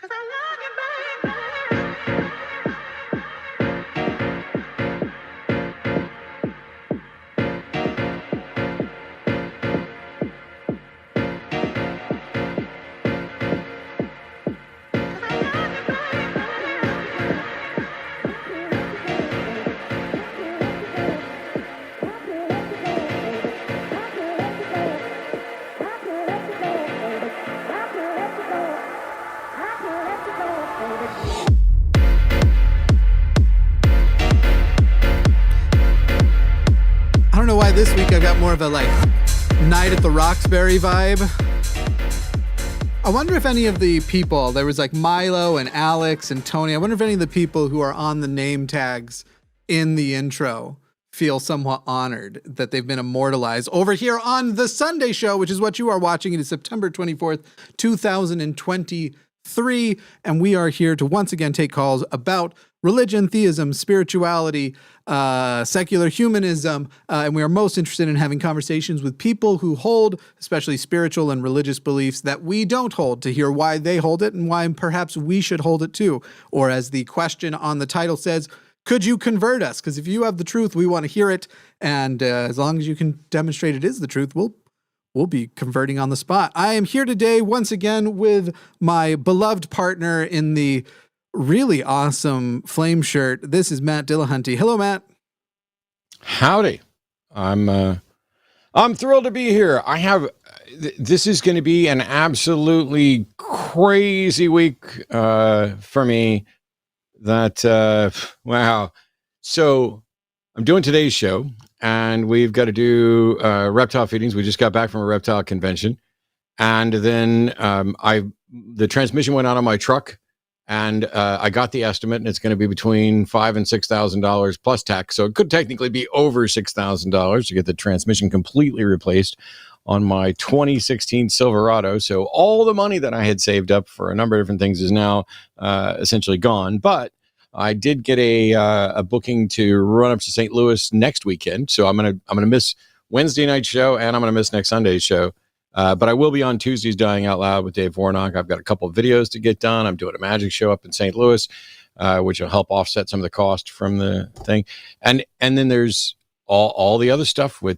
I don't know why this week I've got more of a like Night at the Roxbury vibe. I wonder if any of the people, there was like Milo and Alex and Tony, I wonder if any of the people who are on the name tags in the intro feel somewhat honored that they've been immortalized over here on The Sunday Show, which is what you are watching. It is September 24th, 2023, and we are here to once again take calls about religion, theism, spirituality, secular humanism, and we are most interested in having conversations with people who hold, especially spiritual and religious beliefs that we don't hold, to hear why they hold it and why perhaps we should hold it too. Or as the question on the title says, could you convert us? Because if you have the truth, we want to hear it, and as long as you can demonstrate it is the truth, we'll be converting on the spot. I am here today once again with my beloved partner in the really awesome flame shirt. This is Matt Dillahunty. Hello, Matt. Howdy. I'm thrilled to be here. This is going to be an absolutely crazy week for me. Wow. So I'm doing today's show, and we've got to do reptile feedings. We just got back from a reptile convention, and then the transmission went out on my truck. And I got the estimate, and it's going to be between $5,000 and $6,000 plus tax. So it could technically be over $6,000 to get the transmission completely replaced on my 2016 Silverado. So all the money that I had saved up for a number of different things is now essentially gone. But I did get a booking to run up to St. Louis next weekend. So I'm gonna miss Wednesday night show, and I'm gonna miss next Sunday's show. But I will be on Tuesdays Dying Out Loud with Dave Warnock. I've got a couple of videos to get done. I'm doing a magic show up in St. Louis, which will help offset some of the cost from the thing. And then there's all the other stuff with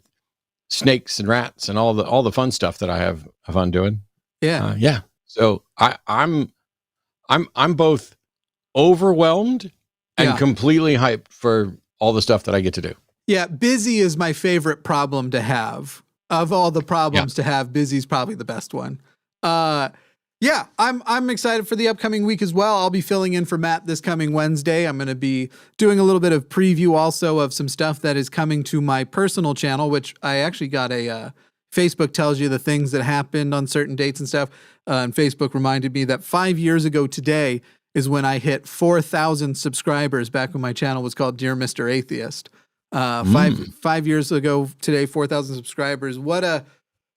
snakes and rats and all the fun stuff that I have fun doing. Yeah. Yeah. So I'm both overwhelmed and completely hyped for all the stuff that I get to do. Yeah. Busy is my favorite problem to have. Of all the problems to have, busy's probably the best one. I'm excited for the upcoming week as well. I'll be filling in for Matt this coming Wednesday. I'm going to be doing a little bit of preview also of some stuff that is coming to my personal channel, which I actually got Facebook tells you the things that happened on certain dates and stuff. And Facebook reminded me that 5 years ago today is when I hit 4,000 subscribers back when my channel was called Dear Mr. Atheist. 5 years ago today, 4,000 subscribers. What a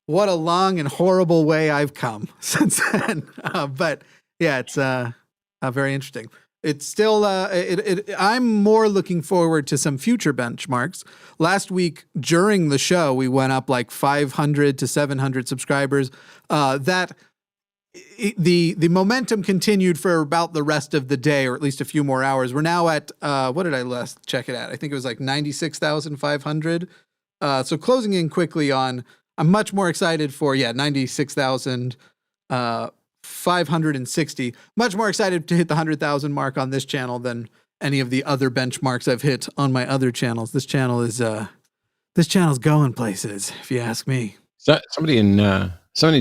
long and horrible way I've come since then. But yeah, it's very interesting. It's still, I'm more looking forward to some future benchmarks. Last week during the show, we went up like 500 to 700 subscribers. The momentum continued for about the rest of the day, or at least a few more hours. We're now at, what did I last check it at? I think it was like 96,500. So closing in quickly on, I'm much more excited for, 96,560. Much more excited to hit the 100,000 mark on this channel than any of the other benchmarks I've hit on my other channels. This channel's going places, if you ask me. So, somebody in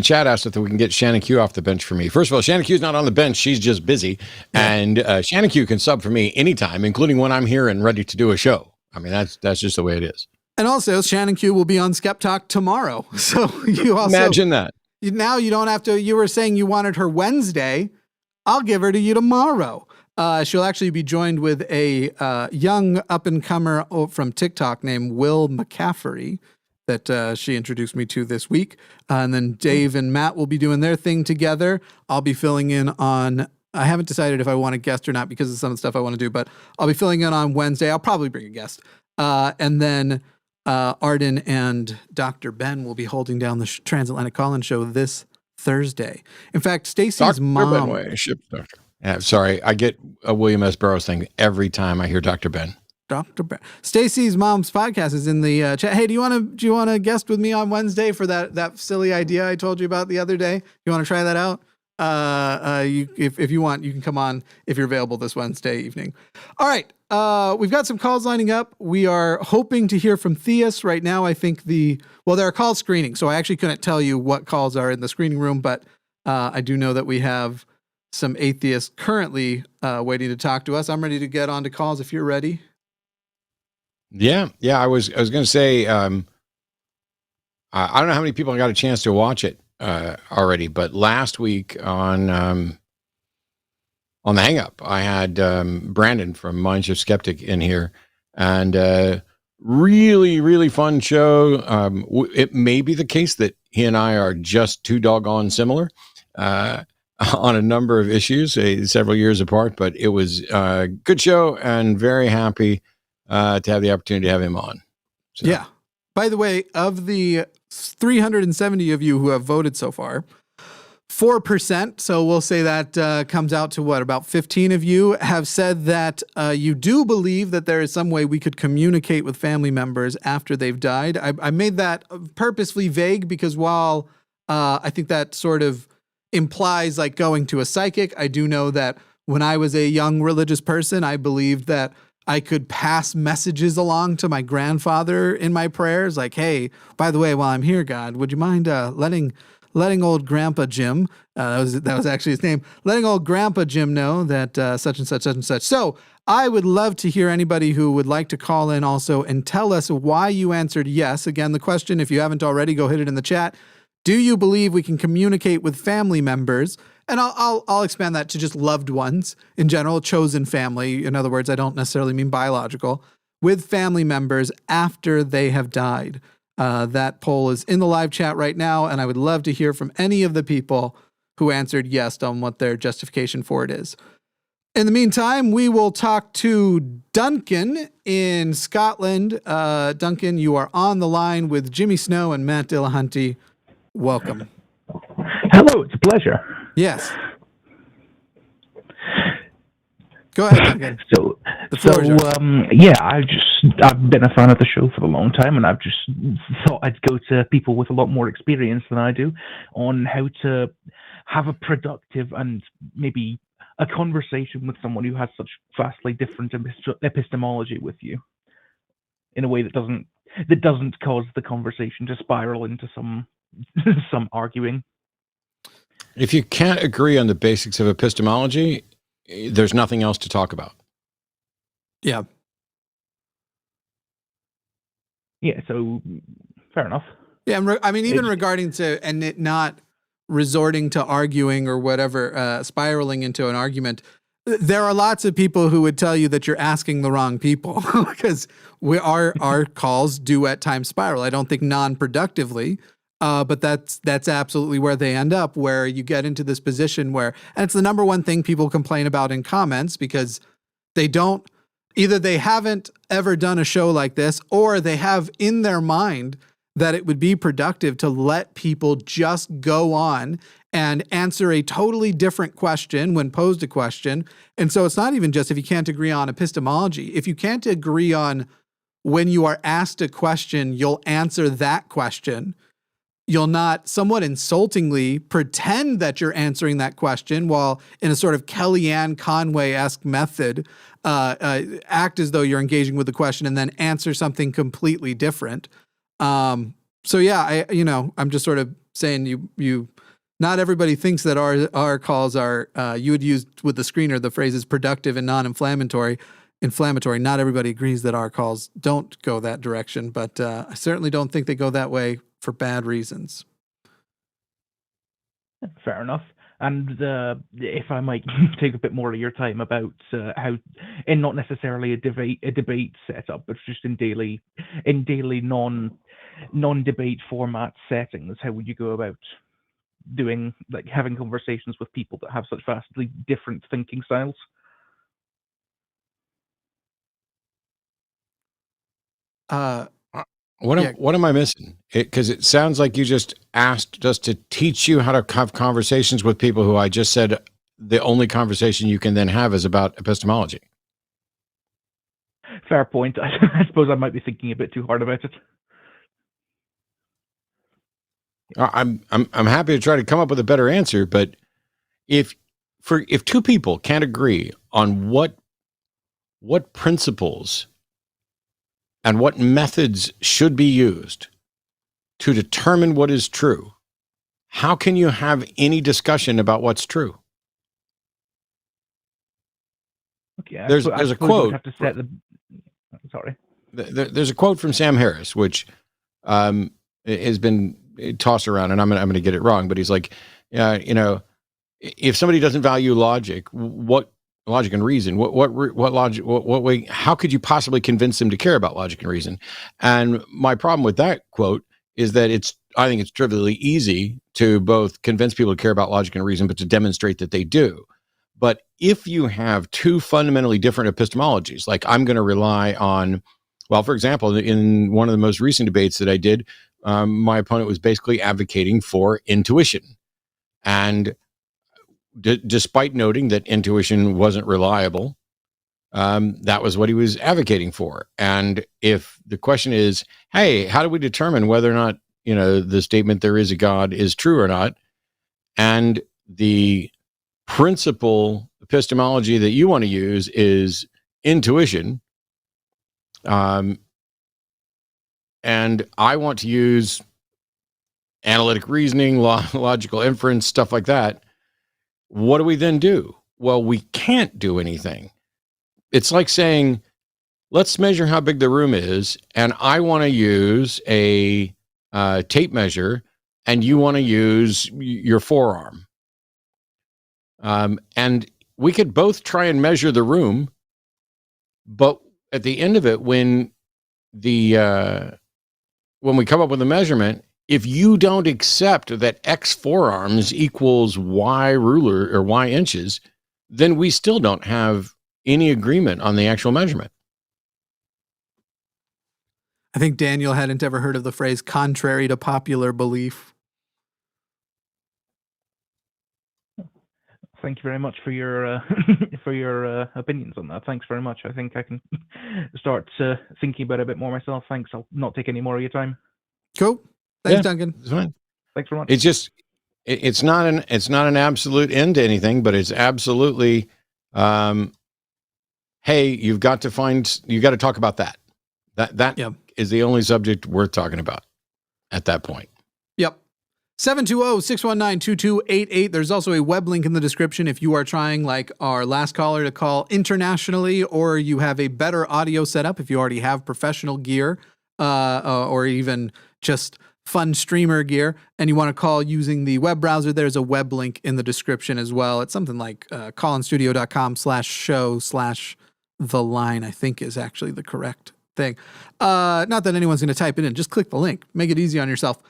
chat asked if we can get Shannon Q off the bench for me. First of all, Shannon Q's not on the bench. She's just busy. And Shannon Q can sub for me anytime, including when I'm here and ready to do a show. I mean, that's just the way it is. And also, Shannon Q will be on Skeptalk tomorrow. So you also... Imagine that. Now you don't have to... You were saying you wanted her Wednesday. I'll give her to you tomorrow. She'll actually be joined with a young up-and-comer from TikTok named Will McCaffrey that she introduced me to this week. And then Dave and Matt will be doing their thing together. I'll be filling in on... I haven't decided if I want a guest or not because of some of the stuff I want to do, but I'll be filling in on Wednesday. I'll probably bring a guest. And then Arden and Dr. Ben will be holding down the Transatlantic Call-In show this Thursday. In fact, Stacy's Dr. mom. Benway, ship doctor. Yeah, sorry, I get a William S. Burroughs thing every time I hear Dr. Ben. Dr. Ben. Stacy's mom's podcast is in the chat. Hey, do you want to guest with me on Wednesday for that silly idea I told you about the other day? You want to try that out? If you want, you can come on if you're available this Wednesday evening. All right. We've got some calls lining up. We are hoping to hear from Theists right now. I think there are call screening, so I actually couldn't tell you what calls are in the screening room, but I do know that we have some atheists currently waiting to talk to us. I'm ready to get on to calls if you're ready. Yeah. I was going to say, I don't know how many people got a chance to watch it already, but last week on the Hang Up, I had Brandon from Mindshift Skeptic in here, and really, really fun show. It may be the case that he and I are just too doggone similar on a number of issues, several years apart, but it was a good show and very happy to have the opportunity to have him on. So. Yeah. By the way, of the 370 of you who have voted so far, 4%, so we'll say that comes out to about 15 of you have said that you do believe that there is some way we could communicate with family members after they've died. I made that purposely vague because while I think that sort of implies like going to a psychic, I do know that when I was a young religious person, I believed that I could pass messages along to my grandfather in my prayers, like, "Hey, by the way, while I'm here, God, would you mind letting old Grandpa Jim, that was actually his name, letting old Grandpa Jim know that such and such, such and such." So I would love to hear anybody who would like to call in also and tell us why you answered yes. Again, the question, if you haven't already, go hit it in the chat. Do you believe we can communicate with family members? And I'll expand that to just loved ones in general, chosen family. In other words, I don't necessarily mean biological, with family members after they have died. That poll is in the live chat right now, and I would love to hear from any of the people who answered yes on what their justification for it is. In the meantime, we will talk to Duncan in Scotland. Duncan, you are on the line with Jimmy Snow and Matt Dillahunty. Welcome. Hello, it's a pleasure. Yes. Go ahead, Duncan. I've been a fan of the show for a long time, and I've just thought I'd go to people with a lot more experience than I do on how to have a productive and maybe a conversation with someone who has such vastly different epistemology with you in a way that doesn't cause the conversation to spiral into some arguing. If you can't agree on the basics of epistemology, there's nothing else to talk about. Yeah. Yeah, so fair enough. Yeah, even regarding to, and it not resorting to arguing or whatever, spiraling into an argument, there are lots of people who would tell you that you're asking the wrong people because our calls do at times spiral. I don't think non-productively, but that's absolutely where they end up, where you get into this position where, and it's the number one thing people complain about in comments because either they haven't ever done a show like this, or they have in their mind that it would be productive to let people just go on and answer a totally different question when posed a question. And so it's not even just if you can't agree on epistemology. If you can't agree on when you are asked a question, you'll answer that question. You'll not somewhat insultingly pretend that you're answering that question while in a sort of Kellyanne Conway-esque method, act as though you're engaging with the question and then answer something completely different. So yeah, I'm just sort of saying you not everybody thinks that our calls are, you would use with the screener, the phrases productive and non-inflammatory. Not everybody agrees that our calls don't go that direction, but I certainly don't think they go that way for bad reasons. Fair enough. And if I might take a bit more of your time about how, and not necessarily a debate setup, but just in daily non-debate format settings, how would you go about doing, like, having conversations with people that have such vastly different thinking styles? What am I missing? Because it sounds like you just asked us to teach you how to have conversations with people who I just said the only conversation you can then have is about epistemology. Fair point. I suppose I might be thinking a bit too hard about it. I'm happy to try to come up with a better answer, but if two people can't agree on what principles and what methods should be used to determine what is true, how can you have any discussion about what's true? Okay, there's a quote. Have to set the, sorry. There's a quote from Sam Harris, which has been tossed around, and I'm going to get it wrong, but he's like, if somebody doesn't value logic, logic and reason, what logic, what way, how could you possibly convince them to care about logic and reason? And my problem with that quote is that I think it's trivially easy to both convince people to care about logic and reason, but to demonstrate that they do. But if you have two fundamentally different epistemologies, like I'm going to rely on, well, for example, in one of the most recent debates that I did, my opponent was basically advocating for intuition. And despite noting that intuition wasn't reliable, that was what he was advocating for. And if the question is, hey, how do we determine whether or not, the statement there is a God is true or not? And the principal epistemology that you want to use is intuition. And I want to use analytic reasoning, logical inference, stuff like that. What do we then do? Well, we can't do anything. It's like saying, let's measure how big the room is, and I want to use a tape measure, and you want to use your forearm. And we could both try and measure the room, but at the end of it, when we come up with a measurement, if you don't accept that X forearms equals Y ruler or Y inches, then we still don't have any agreement on the actual measurement. I think Daniel hadn't ever heard of the phrase contrary to popular belief. Thank you very much for your opinions on that. Thanks very much. I think I can start thinking about it a bit more myself. Thanks. I'll not take any more of your time. Cool. Thanks, Duncan. It's fine. Thanks very much. It's just, it's not an absolute end to anything, but it's absolutely, hey, you've got to talk about that. That is the only subject worth talking about at that point. Yep. 720-619-2288. There's also a web link in the description if you are trying, like our last caller, to call internationally, or you have a better audio setup, if you already have professional gear, or even just fun streamer gear, and you want to call using the web browser. There's a web link in the description as well. It's something like callinstudio.com/show/theline, I think is actually the correct thing. Not that anyone's going to type it in. Just click the link. Make it easy on yourself.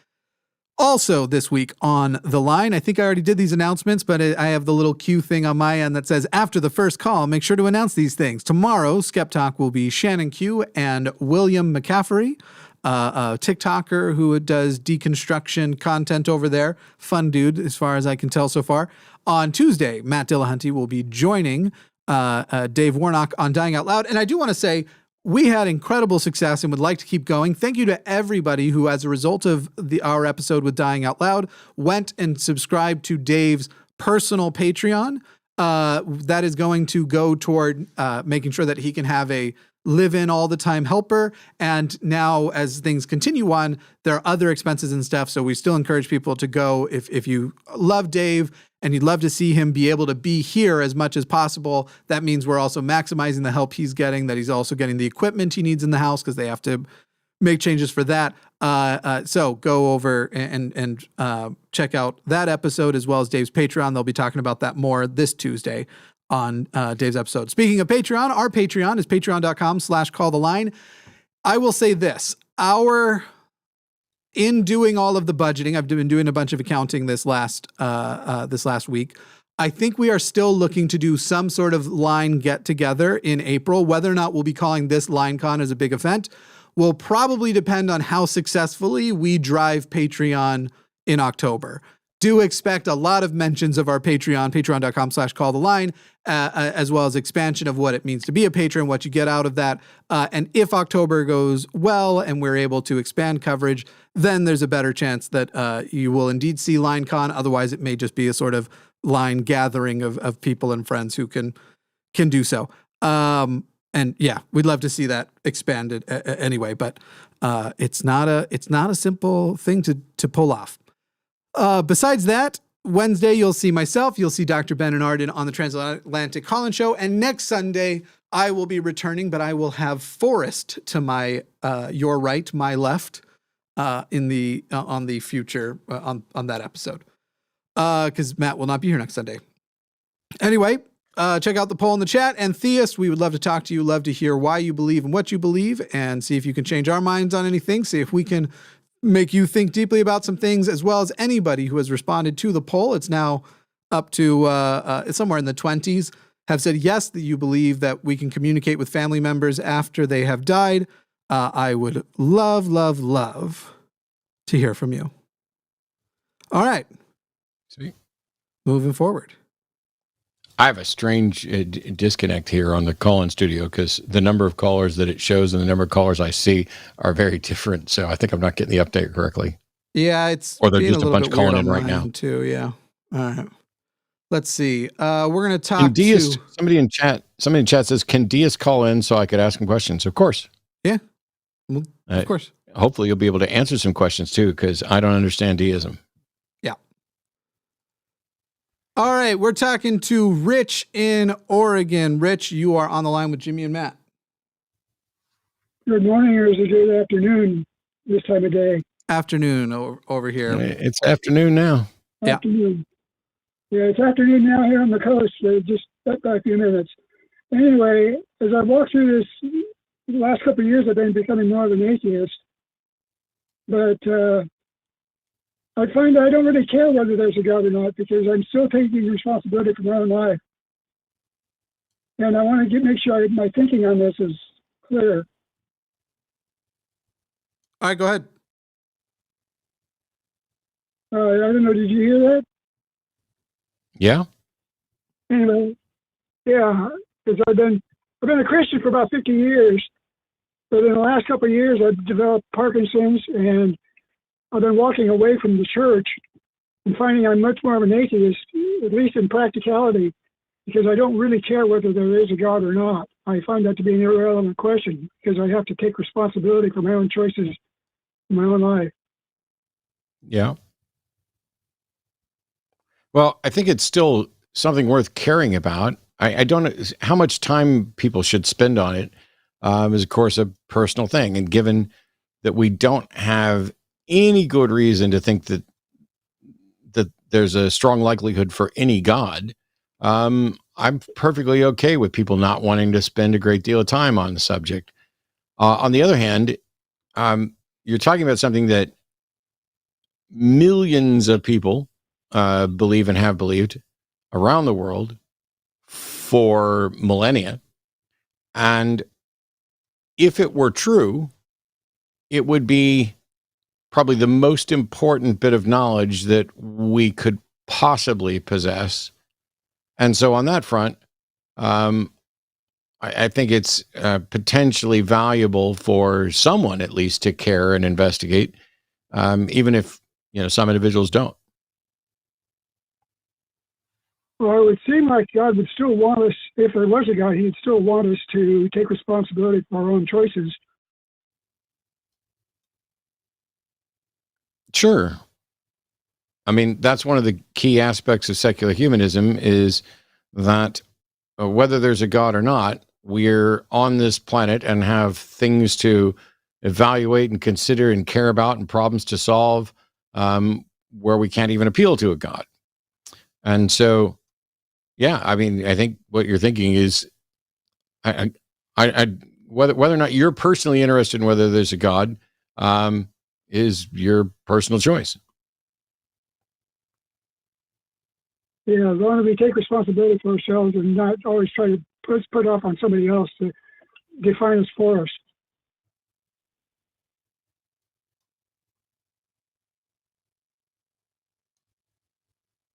Also this week on The Line, I think I already did these announcements, but I have the little cue thing on my end that says, after the first call, make sure to announce these things. Tomorrow, Skeptalk will be Shannon Q and William McCaffrey, a TikToker who does deconstruction content over there. Fun dude, as far as I can tell so far. On Tuesday, Matt Dillahunty will be joining Dave Warnock on Dying Out Loud. And I do want to say, we had incredible success and would like to keep going. Thank you to everybody who, as a result of our episode with Dying Out Loud, went and subscribed to Dave's personal Patreon. That is going to go toward making sure that he can have a live-in all-the-time helper. And now, as things continue on, there are other expenses and stuff. So we still encourage people to go if you love Dave and you'd love to see him be able to be here as much as possible. That means we're also maximizing the help he's getting, that he's also getting the equipment he needs in the house because they have to make changes for that. So go over and check out that episode as well as Dave's Patreon. They'll be talking about that more this Tuesday on Dave's episode. Speaking of Patreon, our Patreon is patreon.com/calltheline. I will say this, in doing all of the budgeting, I've been doing a bunch of accounting this last week. I think we are still looking to do some sort of line get together in April. Whether or not we'll be calling this LineCon as a big event, will probably depend on how successfully we drive Patreon in October. Do expect a lot of mentions of our Patreon, patreon.com/calltheline, as well as expansion of what it means to be a patron, what you get out of that. And if October goes well and we're able to expand coverage, then there's a better chance that you will indeed see LineCon. Otherwise, it may just be a sort of line gathering of people and friends who can do so. And yeah, we'd love to see that expanded anyway, but it's not a simple thing to pull off. Besides that, Wednesday, you'll see myself, you'll see Dr. Ben and Arden on the Transatlantic Call-In Show. And next Sunday, I will be returning, but I will have Forrest to my, your right, my left, on the future, on that episode. Cause Matt will not be here next Sunday. Anyway, check out the poll in the chat, and Theists, we would love to talk to you, love to hear why you believe and what you believe, and see if you can change our minds on anything, see if we can make you think deeply about some things, as well as anybody who has responded to the poll. It's now up to it's somewhere in the 20s, have said yes, that you believe that we can communicate with family members after they have died. I would love to hear from you. All right. Sweet. Moving forward. I have a strange disconnect here on the call-in studio because the number of callers that it shows and the number of callers I see are very different. So I think I'm not getting the update correctly. Yeah, it's or they're just a bunch calling in right now too. Yeah. All right. Let's see. We're gonna talk to somebody in chat. Somebody in chat says, "Can Deist call in so I could ask him questions?" Of course. Yeah. Well, of course. Hopefully, you'll be able to answer some questions too, because I don't understand deism. All right, we're talking to Rich in Oregon. Rich, you are on the line with Jimmy and Matt. Good morning, or is it good afternoon this time of day? Afternoon over here. It's afternoon now. Afternoon. Yeah, it's afternoon now here on the coast. Just by a few minutes. Anyway, as I walk through this, the last couple of years, I've been becoming more of an atheist. But I find I don't really care whether there's a God or not, because I'm still taking responsibility for my own life. And I want to make sure my thinking on this is clear. All right, go ahead. I don't know, did you hear that? Yeah. Anyway, yeah, because I've been a Christian for about 50 years, but in the last couple of years, I've developed Parkinson's, and I've been walking away from the church and finding I'm much more of an atheist, at least in practicality, because I don't really care whether there is a God or not. I find that to be an irrelevant question, because I have to take responsibility for my own choices in my own life. Yeah. Well, I think it's still something worth caring about. I don't know how much time people should spend on it. Is of course a personal thing, and given that we don't have any good reason to think that there's a strong likelihood for any God, I'm perfectly okay with people not wanting to spend a great deal of time on the subject. On the other hand, you're talking about something that millions of people believe and have believed around the world for millennia. And if it were true, it would be probably the most important bit of knowledge that we could possibly possess. And so on that front, I think it's potentially valuable for someone at least to care and investigate, even if some individuals don't. Well, it would seem like God would still want us, if there was a God, he'd still want us to take responsibility for our own choices. Sure. I mean, that's one of the key aspects of secular humanism, is that whether there's a God or not, we're on this planet and have things to evaluate and consider and care about and problems to solve, where we can't even appeal to a God. And so, yeah, I mean, I think what you're thinking is, whether or not you're personally interested in whether there's a God, is your personal choice. Yeah, as long as we take responsibility for ourselves and not always try to put off on somebody else to define us for us.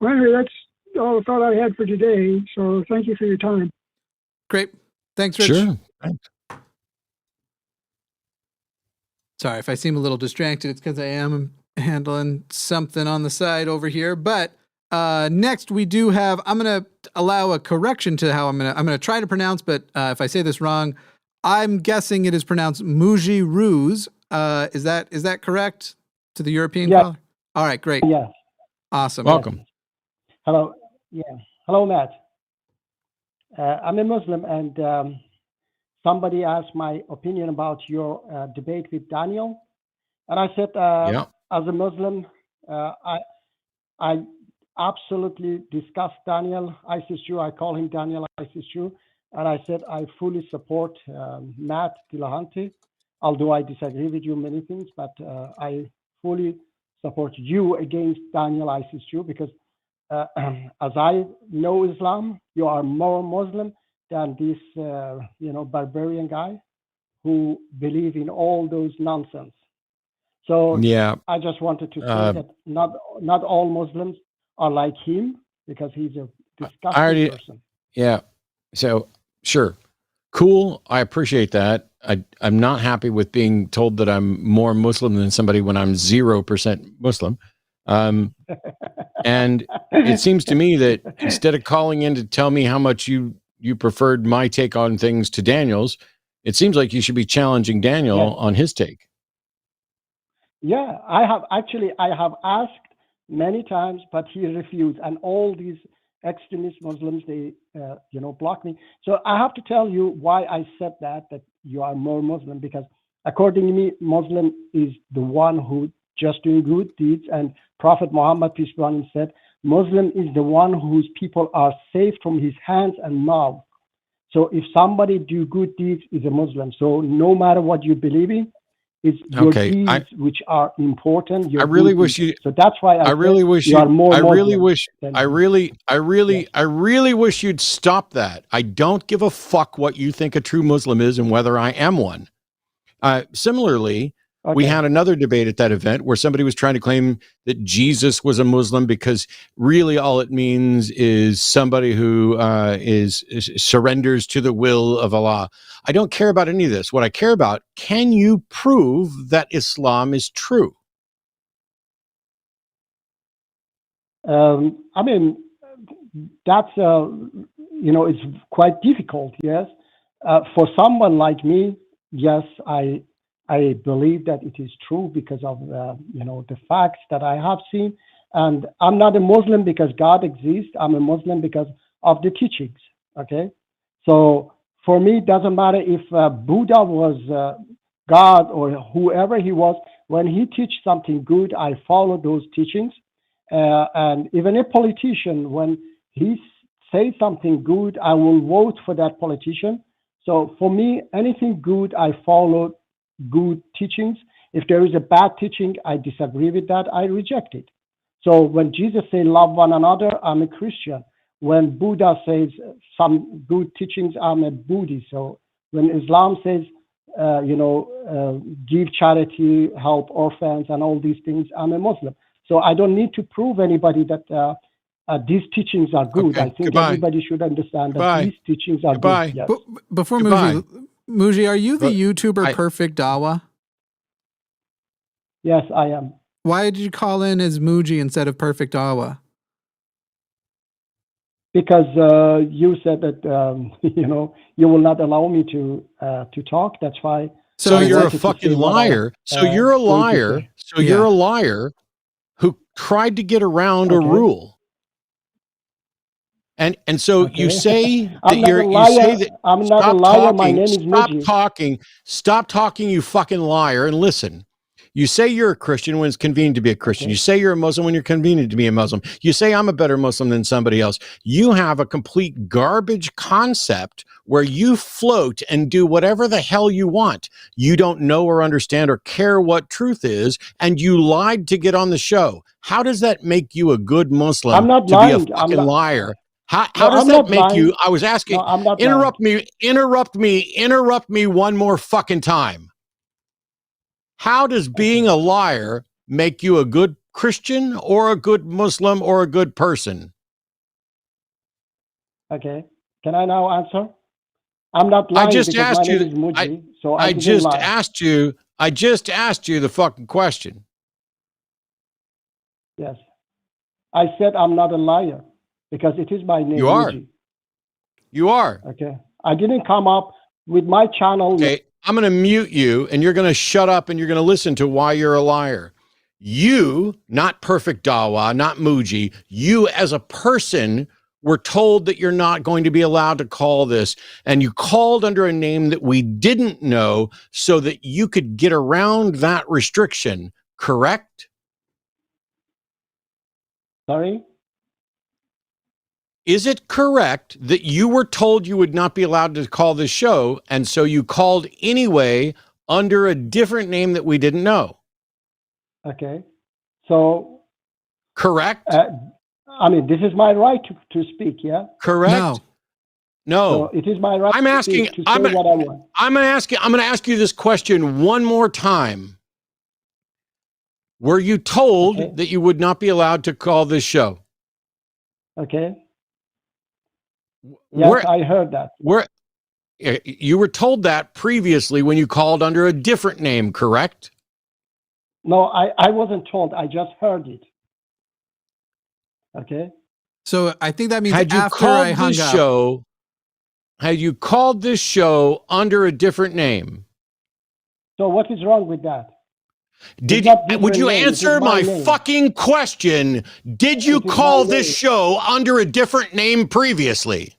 Well, anyway, that's all the thought I had for today. So thank you for your time. Great. Thanks, Rich. Sure. Sorry if I seem a little distracted. It's because I am handling something on the side over here. But next we do have, I'm going to allow a correction to how I'm going to try to pronounce, but if I say this wrong, I'm guessing it is pronounced Muji Ruse. Is that correct to the European caller? All right, great. Yes. Awesome. Welcome. Yes. Hello. Yeah. Hello, Matt. I'm a Muslim, and somebody asked my opinion about your debate with Daniel, and I said, as a Muslim, I absolutely discussed Daniel, ISIS Jew. I call him Daniel, ISIS Jew, and I said I fully support Matt Dillahunty, although I disagree with you many things, but I fully support you against Daniel, ISIS Jew, because as I know Islam, you are more Muslim than this, barbarian guy who believe in all those nonsense. So I just wanted to say that not all Muslims are like him, because he's a disgusting person. Yeah. So sure. Cool. I appreciate that. I'm not happy with being told that I'm more Muslim than somebody when I'm 0% Muslim. And it seems to me that instead of calling in to tell me how much you preferred my take on things to Daniel's, it seems like you should be challenging Daniel on his take. Yeah, I have asked many times, but he refused. And all these extremist Muslims, they, block me. So I have to tell you why I said that you are more Muslim, because according to me, Muslim is the one who just doing good deeds. And Prophet Muhammad, peace be upon him, said, Muslim is the one whose people are safe from his hands and mouth. So if somebody do good deeds, is a Muslim. So no matter what you believe in, it's your deeds which are important. I really wish you. So that's why I really wish you are more. I really wish you'd stop that. I don't give a fuck what you think a true Muslim is and whether I am one. Similarly, we had another debate at that event where somebody was trying to claim that Jesus was a Muslim, because really all it means is somebody who surrenders to the will of Allah. I don't care about any of this. What I care about, can you prove that Islam is true? I mean, that's, it's quite difficult, yes. For someone like me, yes, I believe that it is true because of the facts that I have seen. And I'm not a Muslim because God exists. I'm a Muslim because of the teachings. Okay, so for me, it doesn't matter if Buddha was God or whoever he was. When he teaches something good, I follow those teachings. And even a politician, when he says something good, I will vote for that politician. So for me, anything good, I follow good teachings. If there is a bad teaching, I disagree with that. I reject it. So when Jesus says love one another, I'm a Christian. When Buddha says some good teachings, I'm a Buddhist. So when Islam says, give charity, help orphans, and all these things, I'm a Muslim. So I don't need to prove anybody that these teachings are good. I think everybody should understand that these teachings are good. Yes. Before Muji, are you the YouTuber Perfect Dawa? Yes, I am. Why did you call in as Muji instead of Perfect Dawa? Because you said that you will not allow me to talk. That's why. So you're a fucking liar. So you're a liar. So you're a liar who tried to get around a rule. And so you say that I'm not a liar. My name is Muji. Stop talking, you fucking liar, and listen. You say you're a Christian when it's convenient to be a Christian. You say you're a Muslim when you're convenient to be a Muslim. You say I'm a better Muslim than somebody else. You have a complete garbage concept where you float and do whatever the hell you want. You don't know or understand or care what truth is, and you lied to get on the show. How does that make you a good Muslim? I'm not to lying. be a fucking liar? How does that make you? I was asking. No, I'm not interrupt me one more fucking time. How does being a liar make you a good Christian or a good Muslim or a good person? Okay. Can I now answer? I'm not lying I just because asked my name you. is Muji, so I didn't just lie. asked you. I just asked you the fucking question. Yes. I said I'm not a liar because it is my name, You are. Muji. You are. Okay. I didn't come up with my channel. Okay. I'm going to mute you, and you're going to shut up, and you're going to listen to why you're a liar. You, not Perfect Dawa, not Muji, you as a person were told that you're not going to be allowed to call this, and you called under a name that we didn't know so that you could get around that restriction, correct? Sorry? Is it correct that you were told you would not be allowed to call this show, and so you called anyway under a different name that we didn't know? Okay. So, Correct? I mean, this is my right to speak, yeah? Correct? No. So it is my right I'm to asking, speak, to say what I want. I'm going to ask you this question one more time. Were you told that you would not be allowed to call this show? Okay. Yes, I heard that. You were told that previously when you called under a different name, correct? No, I wasn't told. I just heard it. Okay. So I think that means had you after called I hung this up. show, had you called this show under a different name? So what is wrong with that? Would you answer my fucking question? Did you call this show under a different name previously?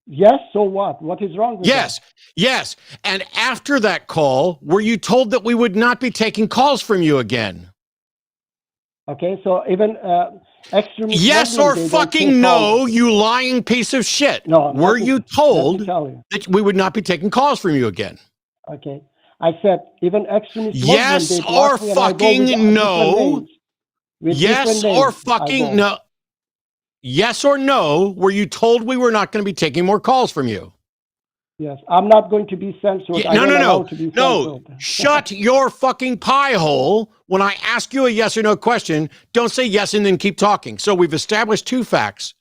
Yes, so what? What is wrong with that? Yes. And after that call, were you told that we would not be taking calls from you again? Okay, so even extremist yes Muslims, or fucking no, you lying piece of shit. No. Were you told that we would not be taking calls from you again? Okay. I said even extremist yes Muslims, or fucking no. Yes or fucking no. Yes or no, were you told we were not going to be taking more calls from you? Yes, I'm not going to be censored. No. Shut your fucking pie hole. When I ask you a yes or no question, don't say yes and then keep talking. So we've established two facts.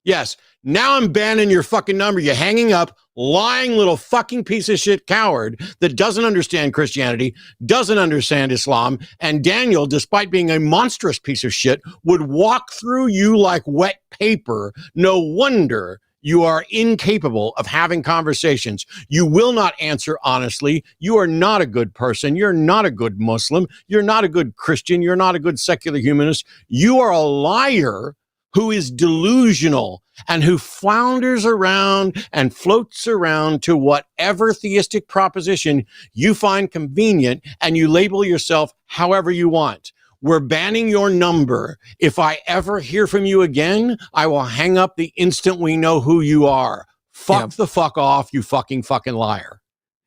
Yes, now I'm banning your fucking number. You're hanging up, lying little fucking piece of shit coward that doesn't understand Christianity, doesn't understand Islam, and Daniel, despite being a monstrous piece of shit, would walk through you like wet paper. No wonder you are incapable of having conversations. You will not answer honestly. You are not a good person. You're not a good Muslim. You're not a good Christian. You're not a good secular humanist. You are a liar who is delusional and who flounders around and floats around to whatever theistic proposition you find convenient, and you label yourself however you want. We're banning your number. If I ever hear from you again, I will hang up the instant we know who you are. Fuck the fuck off, you fucking liar.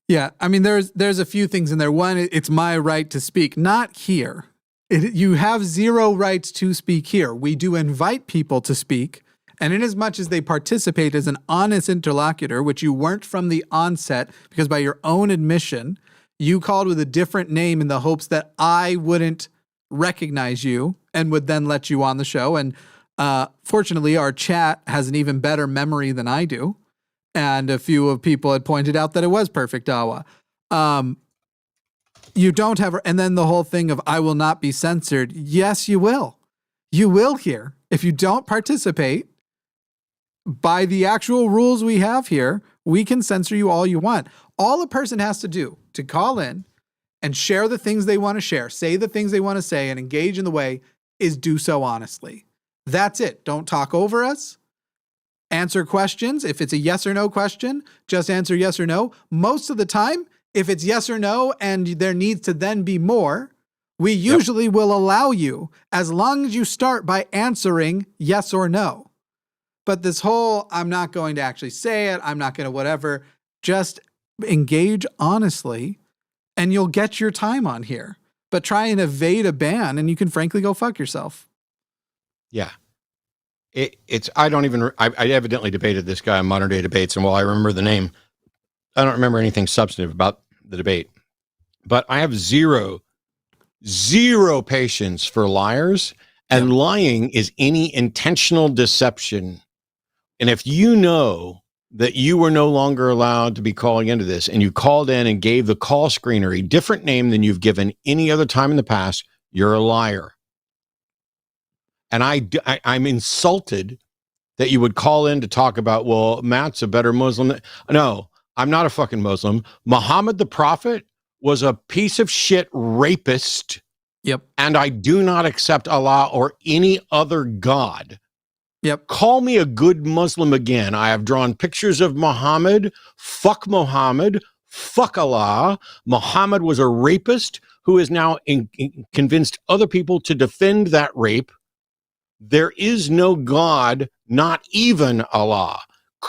Yeah, I mean, there's a few things in there. One, it's my right to speak, not here. You have zero rights to speak here. We do invite people to speak, and in as much as they participate as an honest interlocutor, which you weren't from the onset, because by your own admission, you called with a different name in the hopes that I wouldn't recognize you and would then let you on the show. And fortunately, our chat has an even better memory than I do. And a few of people had pointed out that it was Perfect Dawa. You don't have, and then the whole thing of I will not be censored. Yes, you will. You will here. If you don't participate by the actual rules we have here, we can censor you all you want. All a person has to do to call in and share the things they want to share, say the things they want to say, and engage in the way is do so honestly. That's it. Don't talk over us. Answer questions. If it's a yes or no question, just answer yes or no. Most of the time, if it's yes or no and there needs to then be more, we usually will allow you as long as you start by answering yes or no. But this whole, I'm not going to actually say it, I'm not going to whatever, just engage honestly and you'll get your time on here. But try and evade a ban and you can frankly go fuck yourself. Yeah. I evidently debated this guy on Modern Day Debates, and while I remember the name, I don't remember anything substantive about the debate. But I have zero zero patience for liars, and Yep. lying is any intentional deception. And if you know that you were no longer allowed to be calling into this, and you called in and gave the call screener a different name than you've given any other time in the past, you're a liar. And I'm insulted that you would call in to talk about, well, Matt's a better Muslim. No, I'm not a fucking Muslim. Muhammad the Prophet was a piece of shit rapist. Yep. And I do not accept Allah or any other God. Yep. Call me a good Muslim again. I have drawn pictures of Muhammad. Fuck Muhammad. Fuck Allah. Muhammad was a rapist who has now convinced other people to defend that rape. There is no God, not even Allah.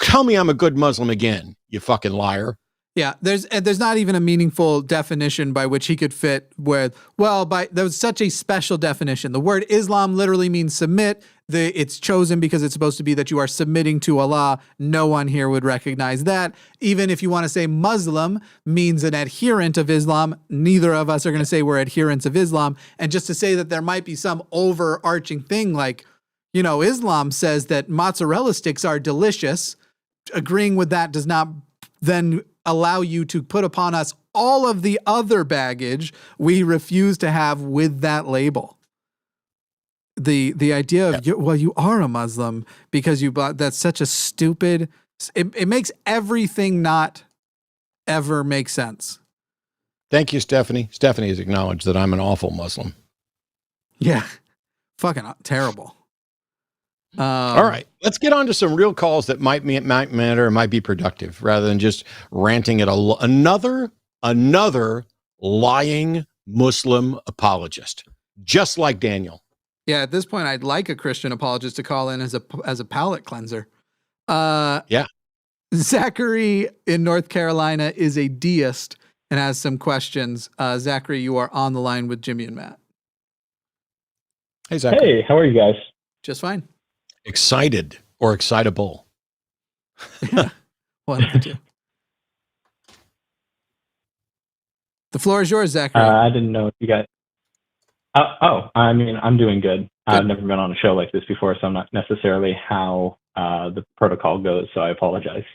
Tell me I'm a good Muslim again, you fucking liar. Yeah, there's not even a meaningful definition by which he could fit with, there was such a special definition. The word Islam literally means submit. It's chosen because it's supposed to be that you are submitting to Allah. No one here would recognize that. Even if you want to say Muslim means an adherent of Islam, neither of us are going to say we're adherents of Islam. And just to say that there might be some overarching thing like, Islam says that mozzarella sticks are delicious. Agreeing with that does not then allow you to put upon us all of the other baggage we refuse to have with that label. The idea of, you are a Muslim because you bought, that's such a stupid, it makes everything not ever make sense. Thank you, Stephanie. Stephanie has acknowledged that I'm an awful Muslim. Yeah. Fucking terrible. All right, let's get on to some real calls that might matter, might be productive, rather than just ranting at another lying Muslim apologist, just like Daniel. Yeah, at this point, I'd like a Christian apologist to call in as a palate cleanser. Yeah. Zachary in North Carolina is a deist and has some questions. Zachary, you are on the line with Jimmy and Matt. Hey, Zachary. Hey, how are you guys? Just fine. Excited or excitable? Yeah, one of the two. The floor is yours, Zachary. I didn't know if you guys. I'm doing good. I've never been on a show like this before, so I'm not necessarily how the protocol goes. So I apologize.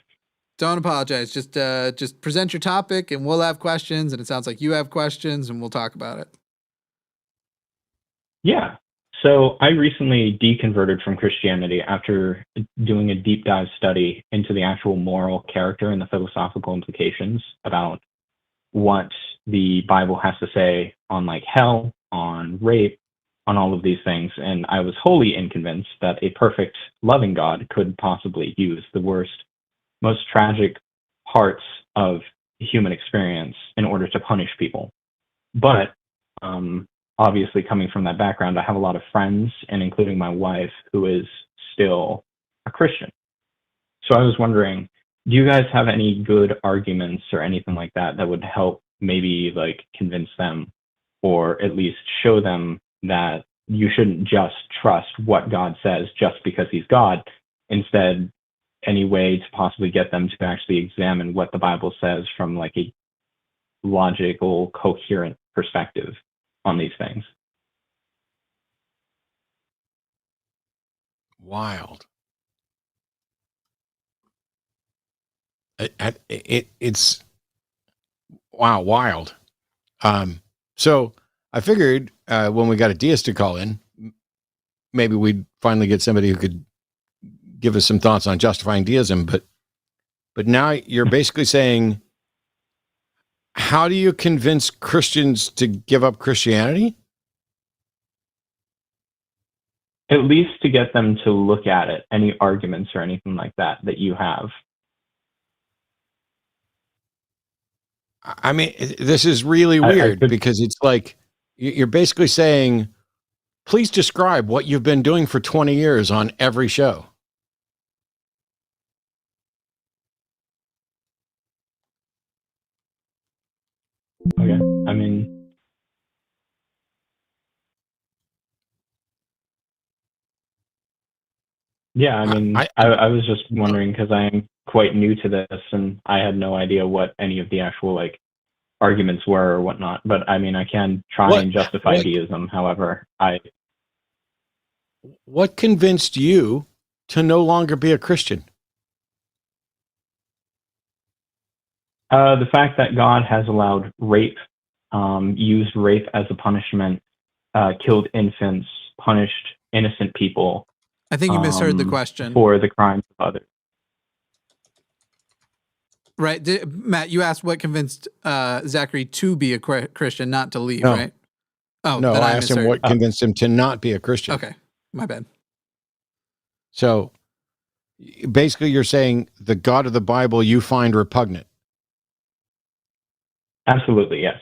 Don't apologize. Just present your topic, and we'll have questions. And it sounds like you have questions, and we'll talk about it. Yeah. So I recently deconverted from Christianity after doing a deep dive study into the actual moral character and the philosophical implications about what the Bible has to say on like hell, on rape, on all of these things. And I was wholly unconvinced that a perfect, loving God could possibly use the worst, most tragic parts of human experience in order to punish people. But obviously, coming from that background, I have a lot of friends, and including my wife, who is still a Christian. So I was wondering, do you guys have any good arguments or anything like that that would help maybe like convince them, or at least show them that you shouldn't just trust what God says just because he's God? Instead, any way to possibly get them to actually examine what the Bible says from like a logical, coherent perspective on these things. Wild. It's wow, wild. So I figured when we got a deist to call in, maybe we'd finally get somebody who could give us some thoughts on justifying deism. But now you're basically saying, how do you convince Christians to give up Christianity? At least to get them to look at it, any arguments or anything like that you have. I mean, this is really weird because it's like you're basically saying, please describe what you've been doing for 20 years on every show. Okay. I mean, yeah, I was just wondering because I'm quite new to this and I had no idea what any of the actual like arguments were or whatnot. But I mean, I can try and justify deism. However, what convinced you to no longer be a Christian? The fact that God has allowed rape, used rape as a punishment, killed infants, punished innocent people. I think you misheard the question. For the crimes of others. Right. Matt, you asked what convinced Zachary to be a Christian, not to leave, right? Oh, no, I asked him what convinced him to not be a Christian. Okay, my bad. So basically you're saying the God of the Bible you find repugnant. Absolutely, yes.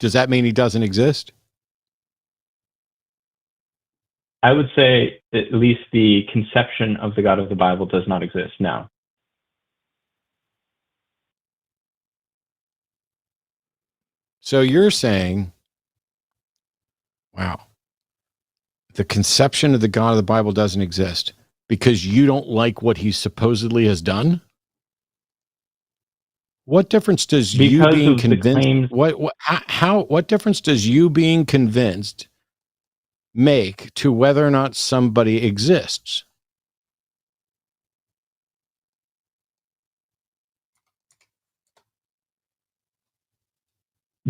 Does that mean he doesn't exist? I would say at least the conception of the God of the Bible does not exist now. So you're saying, wow, the conception of the God of the Bible doesn't exist because you don't like what he supposedly has done? What difference does you being convinced? What difference does you being convinced make to whether or not somebody exists?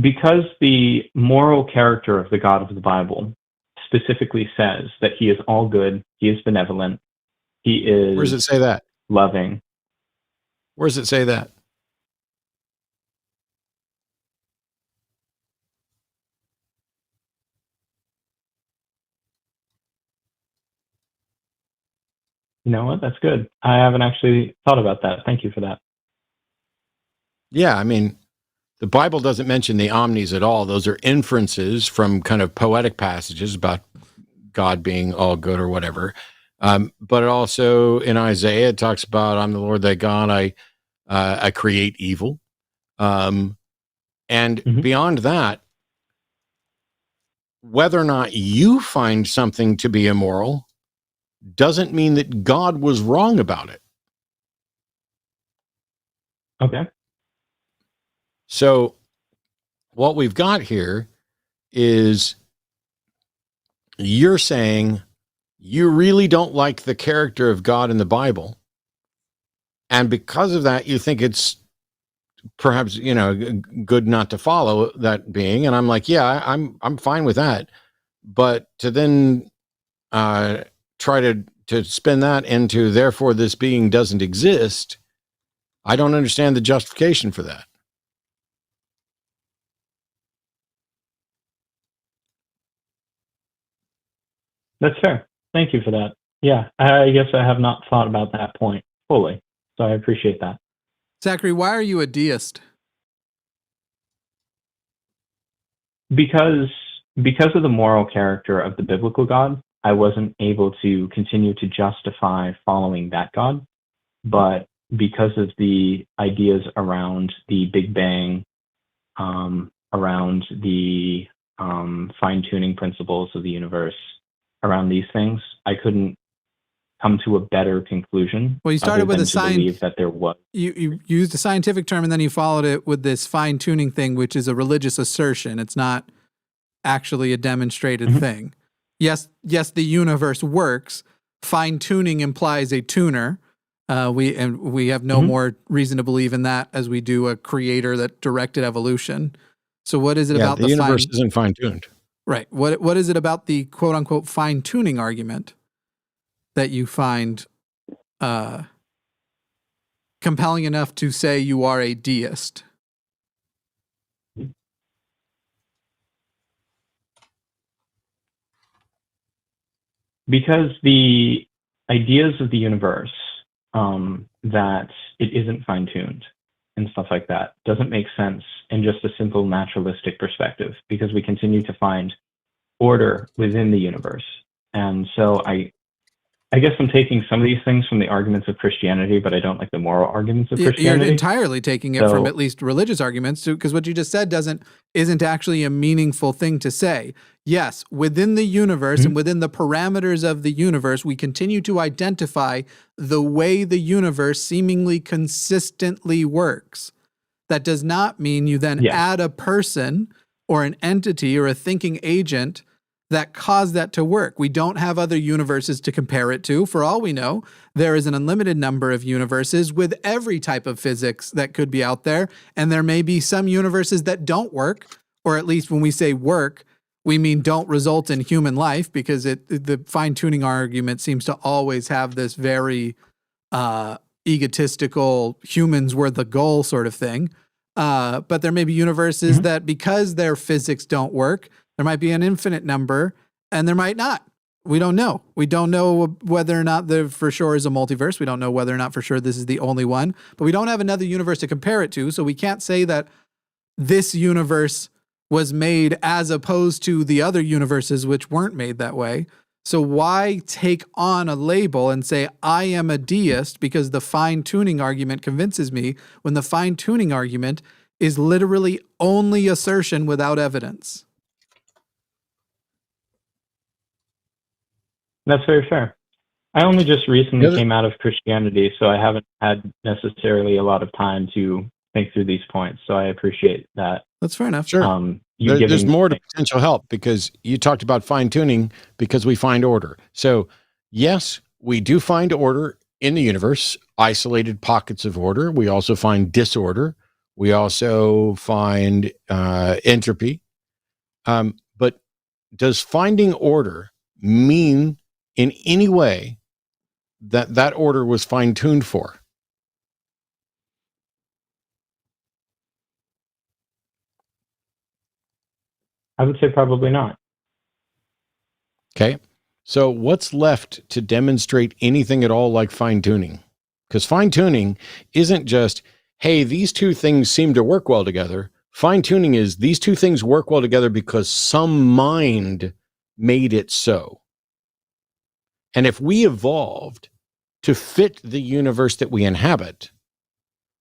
Because the moral character of the God of the Bible specifically says that he is all good, he is benevolent, he is Where does it say that? Loving. Where does it say that? You know what? That's good. I haven't actually thought about that. Thank you for that. Yeah, I mean, the Bible doesn't mention the omnis at all. Those are inferences from kind of poetic passages about God being all good or whatever. But it also in Isaiah, it talks about, I'm the Lord thy God, I create evil. And beyond that, whether or not you find something to be immoral doesn't mean that God was wrong about it. Okay. So what we've got here is you're saying you really don't like the character of God in the Bible. And because of that, you think it's perhaps, good not to follow that being. And I'm like, yeah, I'm fine with that. But to then try to spin that into, therefore this being doesn't exist, I don't understand the justification for that. That's fair. Thank you for that. Yeah, I guess I have not thought about that point fully, so I appreciate that. Zachary, why are you a deist? Because of the moral character of the biblical God, I wasn't able to continue to justify following that God. But because of the ideas around the Big Bang, around the fine-tuning principles of the universe, around these things, I couldn't come to a better conclusion. Well, you started with believe that there was. You used a scientific term and then you followed it with this fine-tuning thing, which is a religious assertion. It's not actually a demonstrated thing. Yes, the universe works. Fine-tuning implies a tuner. We have no more reason to believe in that as we do a creator that directed evolution. So what is it about the universe isn't fine-tuned? Right. What is it about the quote unquote fine-tuning argument that you find compelling enough to say you are a deist? Because the ideas of the universe, that it isn't fine-tuned and stuff like that, doesn't make sense in just a simple naturalistic perspective, because we continue to find order within the universe. And so I guess I'm taking some of these things from the arguments of Christianity, but I don't like the moral arguments of Christianity. You're entirely taking it from at least religious arguments, because what you just said isn't actually a meaningful thing to say. Yes, within the universe and within the parameters of the universe, we continue to identify the way the universe seemingly consistently works. That does not mean you then add a person or an entity or a thinking agent that caused that to work. We don't have other universes to compare it to. For all we know, there is an unlimited number of universes with every type of physics that could be out there. And there may be some universes that don't work, or at least when we say work, we mean don't result in human life, because the fine-tuning argument seems to always have this very egotistical, humans were the goal sort of thing. But there may be universes that, because their physics don't work, there might be an infinite number, and there might not. We don't know. We don't know whether or not there for sure is a multiverse. We don't know whether or not for sure this is the only one. But we don't have another universe to compare it to, so we can't say that this universe was made as opposed to the other universes which weren't made that way. So why take on a label and say, I am a deist because the fine-tuning argument convinces me, when the fine-tuning argument is literally only assertion without evidence? That's very fair. I only just recently came out of Christianity, so I haven't had necessarily a lot of time to think through these points. So I appreciate that. That's fair enough. Sure. There's more to potential help, because you talked about fine-tuning because we find order. So yes, we do find order in the universe, isolated pockets of order. We also find disorder. We also find entropy. But does finding order mean in any way that that order was fine-tuned for? I would say probably not. Okay. So what's left to demonstrate anything at all like fine-tuning? Because fine-tuning isn't just, hey, these two things seem to work well together. Fine-tuning is these two things work well together because some mind made it so. And if we evolved to fit the universe that we inhabit,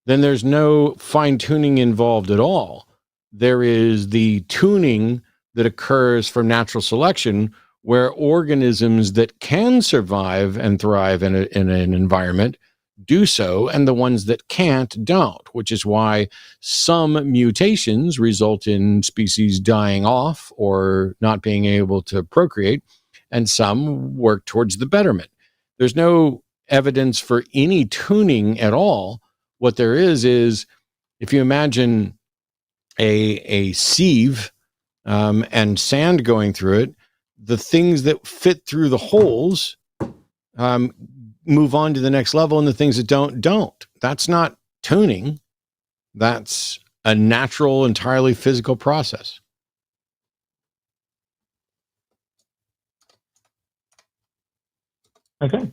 then there's no fine-tuning involved at all. There is the tuning that occurs from natural selection, where organisms that can survive and thrive in an environment do so, and the ones that can't don't, which is why some mutations result in species dying off or not being able to procreate, and some work towards the betterment. There's no evidence for any tuning at all. What there is if you imagine a sieve and sand going through it, the things that fit through the holes move on to the next level, and the things that don't. That's not tuning. That's a natural, entirely physical process. Okay.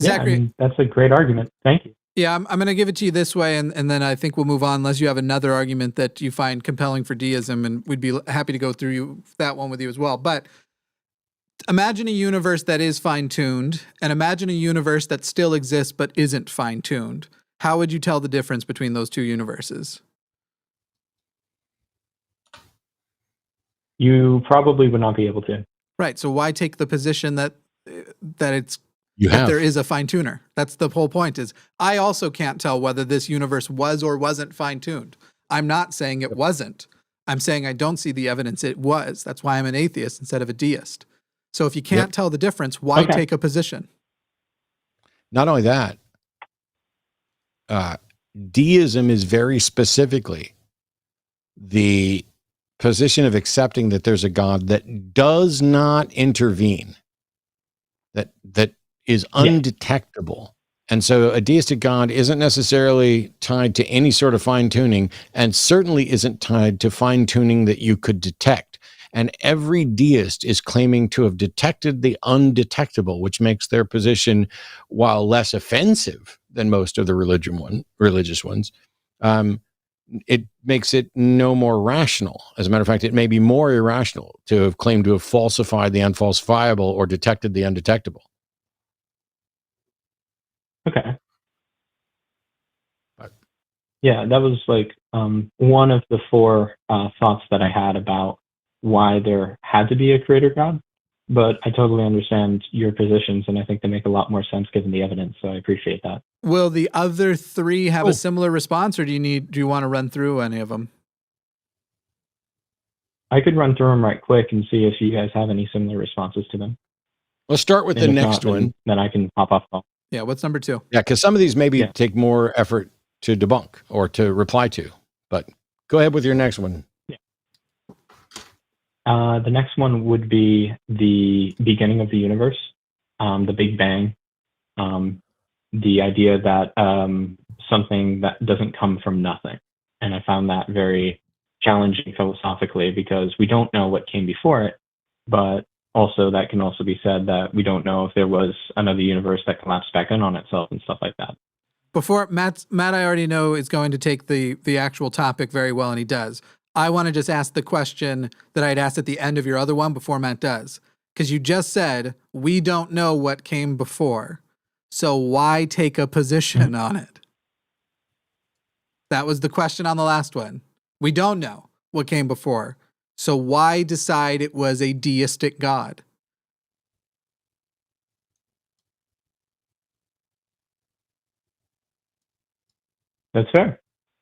Zachary, yeah, I mean, that's a great argument. Thank you. Yeah, I'm going to give it to you this way, and then I think we'll move on, unless you have another argument that you find compelling for deism, and we'd be happy to go through that one with you as well. But imagine a universe that is fine-tuned, and imagine a universe that still exists but isn't fine-tuned. How would you tell the difference between those two universes? You probably would not be able to. Right, so why take the position that it's You that have. there is a fine-tuner? That's the whole point. Is I also can't tell whether this universe was or wasn't fine-tuned. I'm not saying it wasn't. I'm saying I don't see the evidence it was. That's why I'm an atheist instead of a deist. So if you can't tell the difference, why take a position? Not only that, deism is very specifically the position of accepting that there's a God that does not intervene, that is undetectable. And so a deistic God isn't necessarily tied to any sort of fine-tuning, and certainly isn't tied to fine-tuning that you could detect. And every deist is claiming to have detected the undetectable, which makes their position, while less offensive than most of the religious ones, it makes it no more rational. As a matter of fact, it may be more irrational to have claimed to have falsified the unfalsifiable or detected the undetectable. Okay. Yeah, that was like one of the four thoughts that I had about why there had to be a creator God. But I totally understand your positions, and I think they make a lot more sense given the evidence. So I appreciate that. Will the other three have a similar response, or do you want to run through any of them? I could run through them right quick and see if you guys have any similar responses to them. Let's start with the if next not, one. Then I can hop off. Yeah, what's number 2? Yeah, because some of these maybe take more effort to debunk or to reply to. But go ahead with your next one. Yeah. The next one would be the beginning of the universe, the Big Bang. The idea that something that doesn't come from nothing. And I found that very challenging philosophically because we don't know what came before it, but also that can also be said that we don't know if there was another universe that collapsed back in on itself and stuff like that. Before Matt, I already know is going to take the actual topic very well, and he does. I want to just ask the question that I'd asked at the end of your other one before Matt does, because you just said we don't know what came before. So why take a position on it? That was the question on the last one. We don't know what came before. So why decide it was a deistic God? That's fair.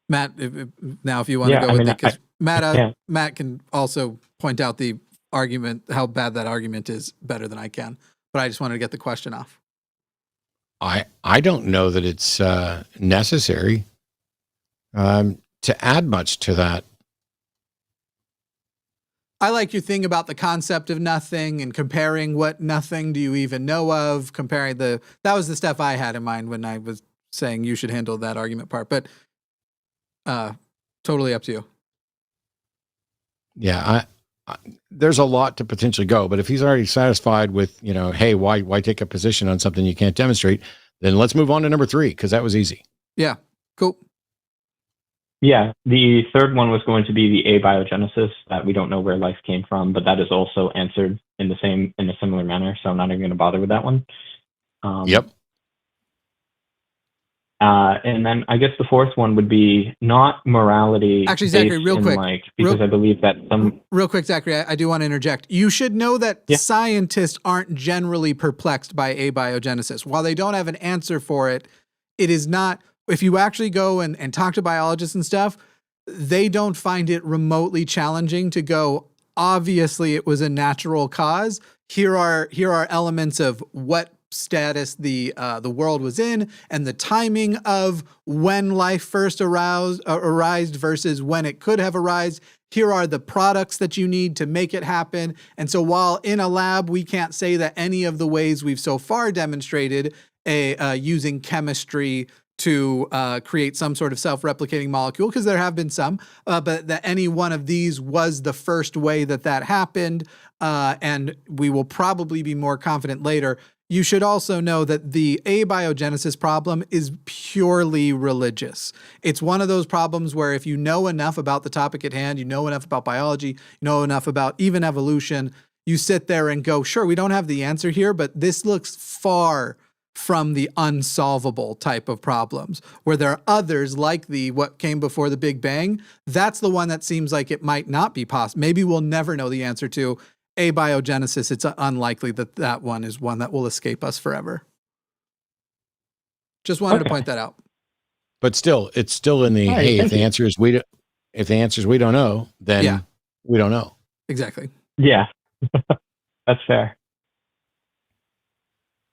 Matt, now if you want to go with it, because yeah. Matt can also point out the argument, how bad that argument is, better than I can. But I just wanted to get the question off. I don't know that it's necessary to add much to that. I like your thing about the concept of nothing and comparing what nothing do you even know of, comparing that was the stuff I had in mind when I was saying you should handle that argument part, but totally up to you. Yeah, there's a lot to potentially go, but if he's already satisfied with, hey, why take a position on something you can't demonstrate, then let's move on to number 3, because that was easy. Yeah, cool. Yeah, the third one was going to be the abiogenesis, that we don't know where life came from, but that is also answered in a similar manner, so I'm not even going to bother with that one. Yep. And then I guess the fourth one would be not morality. Actually, Zachary, real quick. Because I believe that Real quick, Zachary, I do want to interject. You should know that scientists aren't generally perplexed by abiogenesis. While they don't have an answer for it, it is not, if you actually go and talk to biologists and stuff, they don't find it remotely challenging to go, obviously it was a natural cause. Here are elements of what status the world was in and the timing of when life first arised versus when it could have arisen. Here are the products that you need to make it happen. And so while in a lab, we can't say that any of the ways we've so far demonstrated using chemistry to create some sort of self-replicating molecule, because there have been some, but that any one of these was the first way that happened. And we will probably be more confident later. You should also know that the abiogenesis problem is purely religious. It's one of those problems where if you know enough about the topic at hand, you know enough about biology, you know enough about even evolution, you sit there and go, sure, we don't have the answer here, but this looks far from the unsolvable type of problems, where there are others like what came before the Big Bang. That's the one that seems like it might not be possible. Maybe we'll never know the answer to. Abiogenesis, it's unlikely that one is one that will escape us forever. Just wanted to point that out. But still, it's still in the, hey, if the answer is we don't know, then we don't know. Exactly. Yeah, that's fair.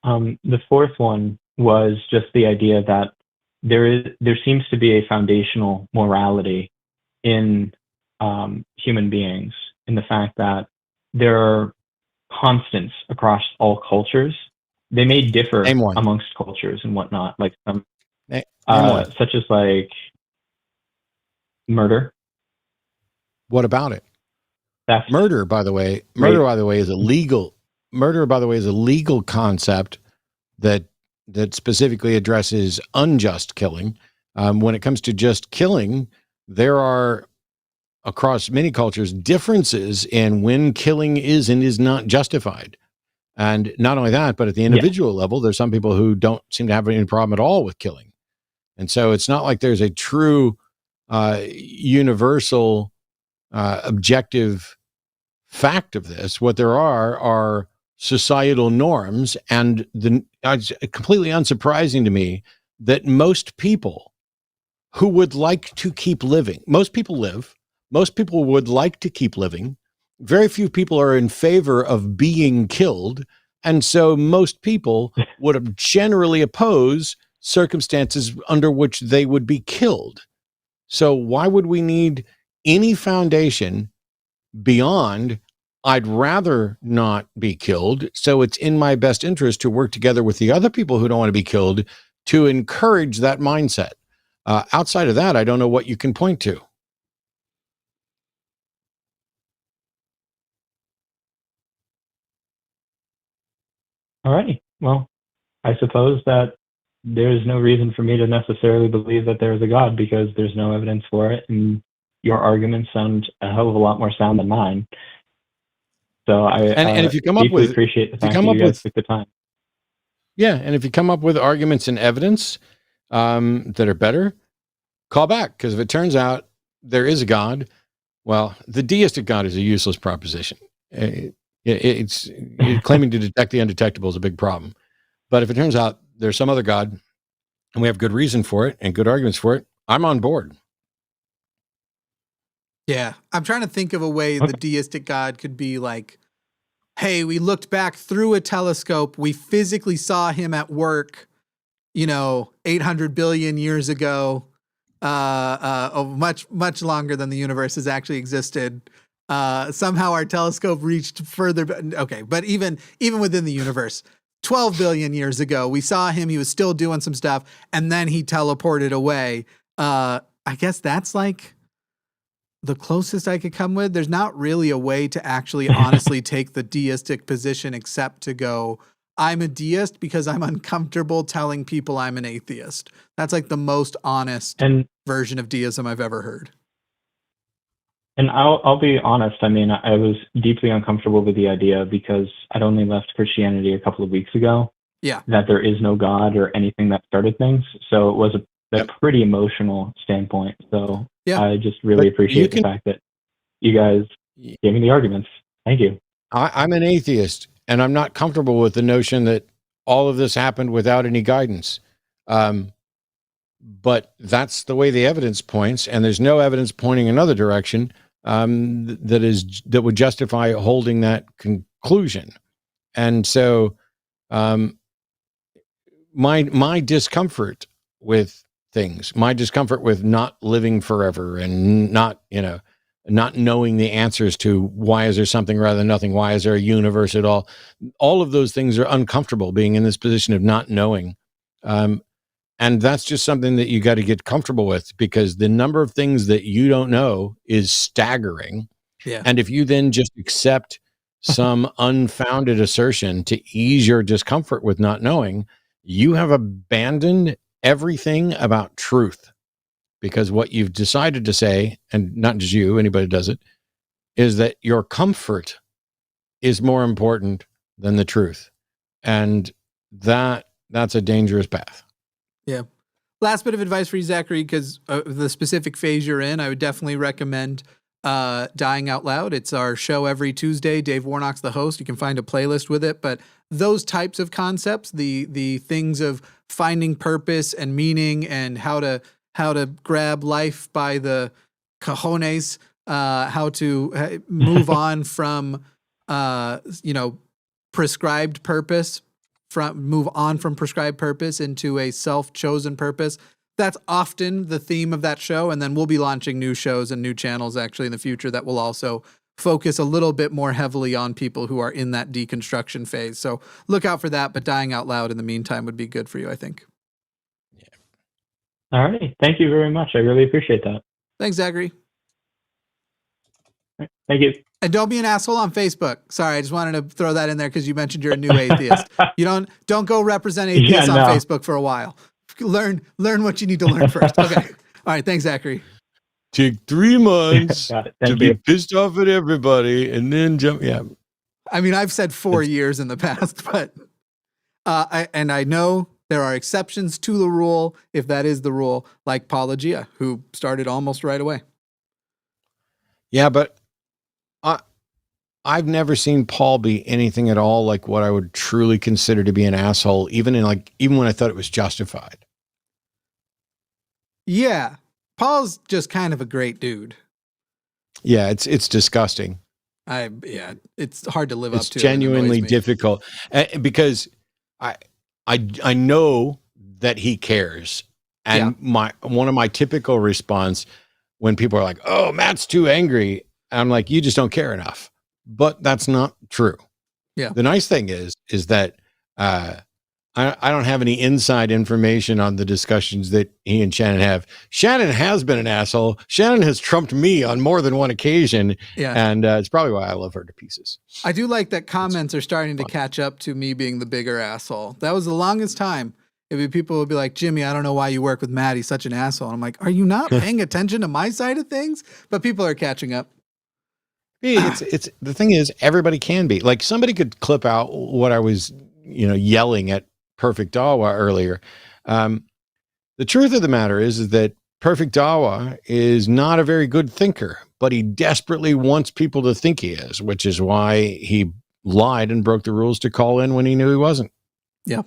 The fourth one was just the idea that there seems to be a foundational morality in human beings, in the fact that there are constants across all cultures. They may differ amongst cultures and whatnot, like some, such as like murder. What about it? That's murder, by the way. Murder, by the way, is illegal. Murder, by the way, is a legal concept that specifically addresses unjust killing. When it comes to just killing, there are, across many cultures, differences in when killing is and is not justified. And not only that, but at the individual level, there's some people who don't seem to have any problem at all with killing. And so it's not like there's a true universal objective fact of this. What there are societal norms, and it's completely unsurprising to me that most people who would like to keep living, most people live, most people would like to keep living. Very few people are in favor of being killed. And so most people would generally oppose circumstances under which they would be killed. So why would we need any foundation beyond I'd rather not be killed, so it's in my best interest to work together with the other people who don't want to be killed to encourage that mindset? Outside of that, I don't know what you can point to. All right. Well, I suppose that there's no reason for me to necessarily believe that there's a God because there's no evidence for it, and your arguments sound a hell of a lot more sound than mine. So I and if you come up deeply with, appreciate the if you fact come that up you guys with, took the time. yeah, and if you come up with arguments and evidence that are better, call back. Because if it turns out there is a God, well, the deistic God is a useless proposition. It's claiming to detect the undetectable is a big problem. But if it turns out there's some other God and we have good reason for it and good arguments for it, I'm on board. Yeah. I'm trying to think of a way the deistic God could be like, hey, we looked back through a telescope. We physically saw him at work, 800 billion years ago, much, much longer than the universe has actually existed. Somehow our telescope reached further. Okay. But even within the universe, 12 billion years ago, we saw him. He was still doing some stuff and then he teleported away. I guess that's like the closest I could come with. There's not really a way to actually honestly take the deistic position except to go, I'm a deist because I'm uncomfortable telling people I'm an atheist. That's like the most honest version of deism I've ever heard. And I'll be honest. I mean, I was deeply uncomfortable with the idea because I'd only left Christianity a couple of weeks ago. Yeah. That there is no God or anything that started things. So it was a pretty emotional standpoint. So I just really appreciate the fact that you guys gave me the arguments. Thank you. I'm an atheist, and I'm not comfortable with the notion that all of this happened without any guidance. But that's the way the evidence points, and there's no evidence pointing another direction that would justify holding that conclusion. And so my discomfort with things, my discomfort with not living forever and not knowing the answers to why is there something rather than nothing, why is there a universe at all of those things are uncomfortable, being in this position of not knowing. And that's just something that you got to get comfortable with, because the number of things that you don't know is staggering. Yeah. And if you then just accept some unfounded assertion to ease your discomfort with not knowing, you have abandoned everything about truth. Because what you've decided to say, and not just you, anybody does it, is that your comfort is more important than the truth. And that's a dangerous path. Yeah. Last bit of advice for you, Zachary, because of the specific phase you're in, I would definitely recommend Dying Out Loud. It's our show every Tuesday. Dave Warnock's the host. You can find a playlist with it. But those types of concepts, the things of finding purpose and meaning and how to grab life by the cojones, how to move on from, prescribed purpose, move on from prescribed purpose into a self-chosen purpose. That's often the theme of that show. And then we'll be launching new shows and new channels actually in the future that will also focus a little bit more heavily on people who are in that deconstruction phase. So look out for that, but Dying Out Loud in the meantime would be good for you, I think. All right. Thank you very much. I really appreciate that. Thanks, Zachary. Thank you. And don't be an asshole on Facebook. Sorry, I just wanted to throw that in there because you mentioned you're a new atheist. You don't go represent atheists on Facebook for a while. Learn what you need to learn first. Okay. All right. Thanks, Zachary. Take 3 months to be pissed off at everybody and then jump. Yeah. I mean, I've said 4 years in the past, but I know there are exceptions to the rule, if that is the rule, like Paulogia, who started almost right away. Yeah, but I've never seen Paul be anything at all like what I would truly consider to be an asshole, even when I thought it was justified. Yeah. Paul's just kind of a great dude. Yeah, it's disgusting. It's hard to live up to. It's genuinely difficult because I know that he cares. And one of my typical response when people are like, "Oh, Matt's too angry," I'm like, "You just don't care enough." But that's not true. Yeah. The nice thing is that I don't have any inside information on the discussions that he and Shannon have. Shannon has been an asshole. Shannon has trumped me on more than one occasion. Yeah. And it's probably why I love her to pieces. I do like that comments are starting to catch up to me being the bigger asshole. That was the longest time. People would be like, Jimmy, I don't know why you work with Matt. He's such an asshole. And I'm like, are you not paying attention to my side of things? But people are catching up. It's the thing is, everybody can be. Like, somebody could clip out what I was, yelling at Perfect Dawa earlier. The truth of the matter is that Perfect Dawa is not a very good thinker, but he desperately wants people to think he is, which is why he lied and broke the rules to call in when he knew he wasn't. Yeah.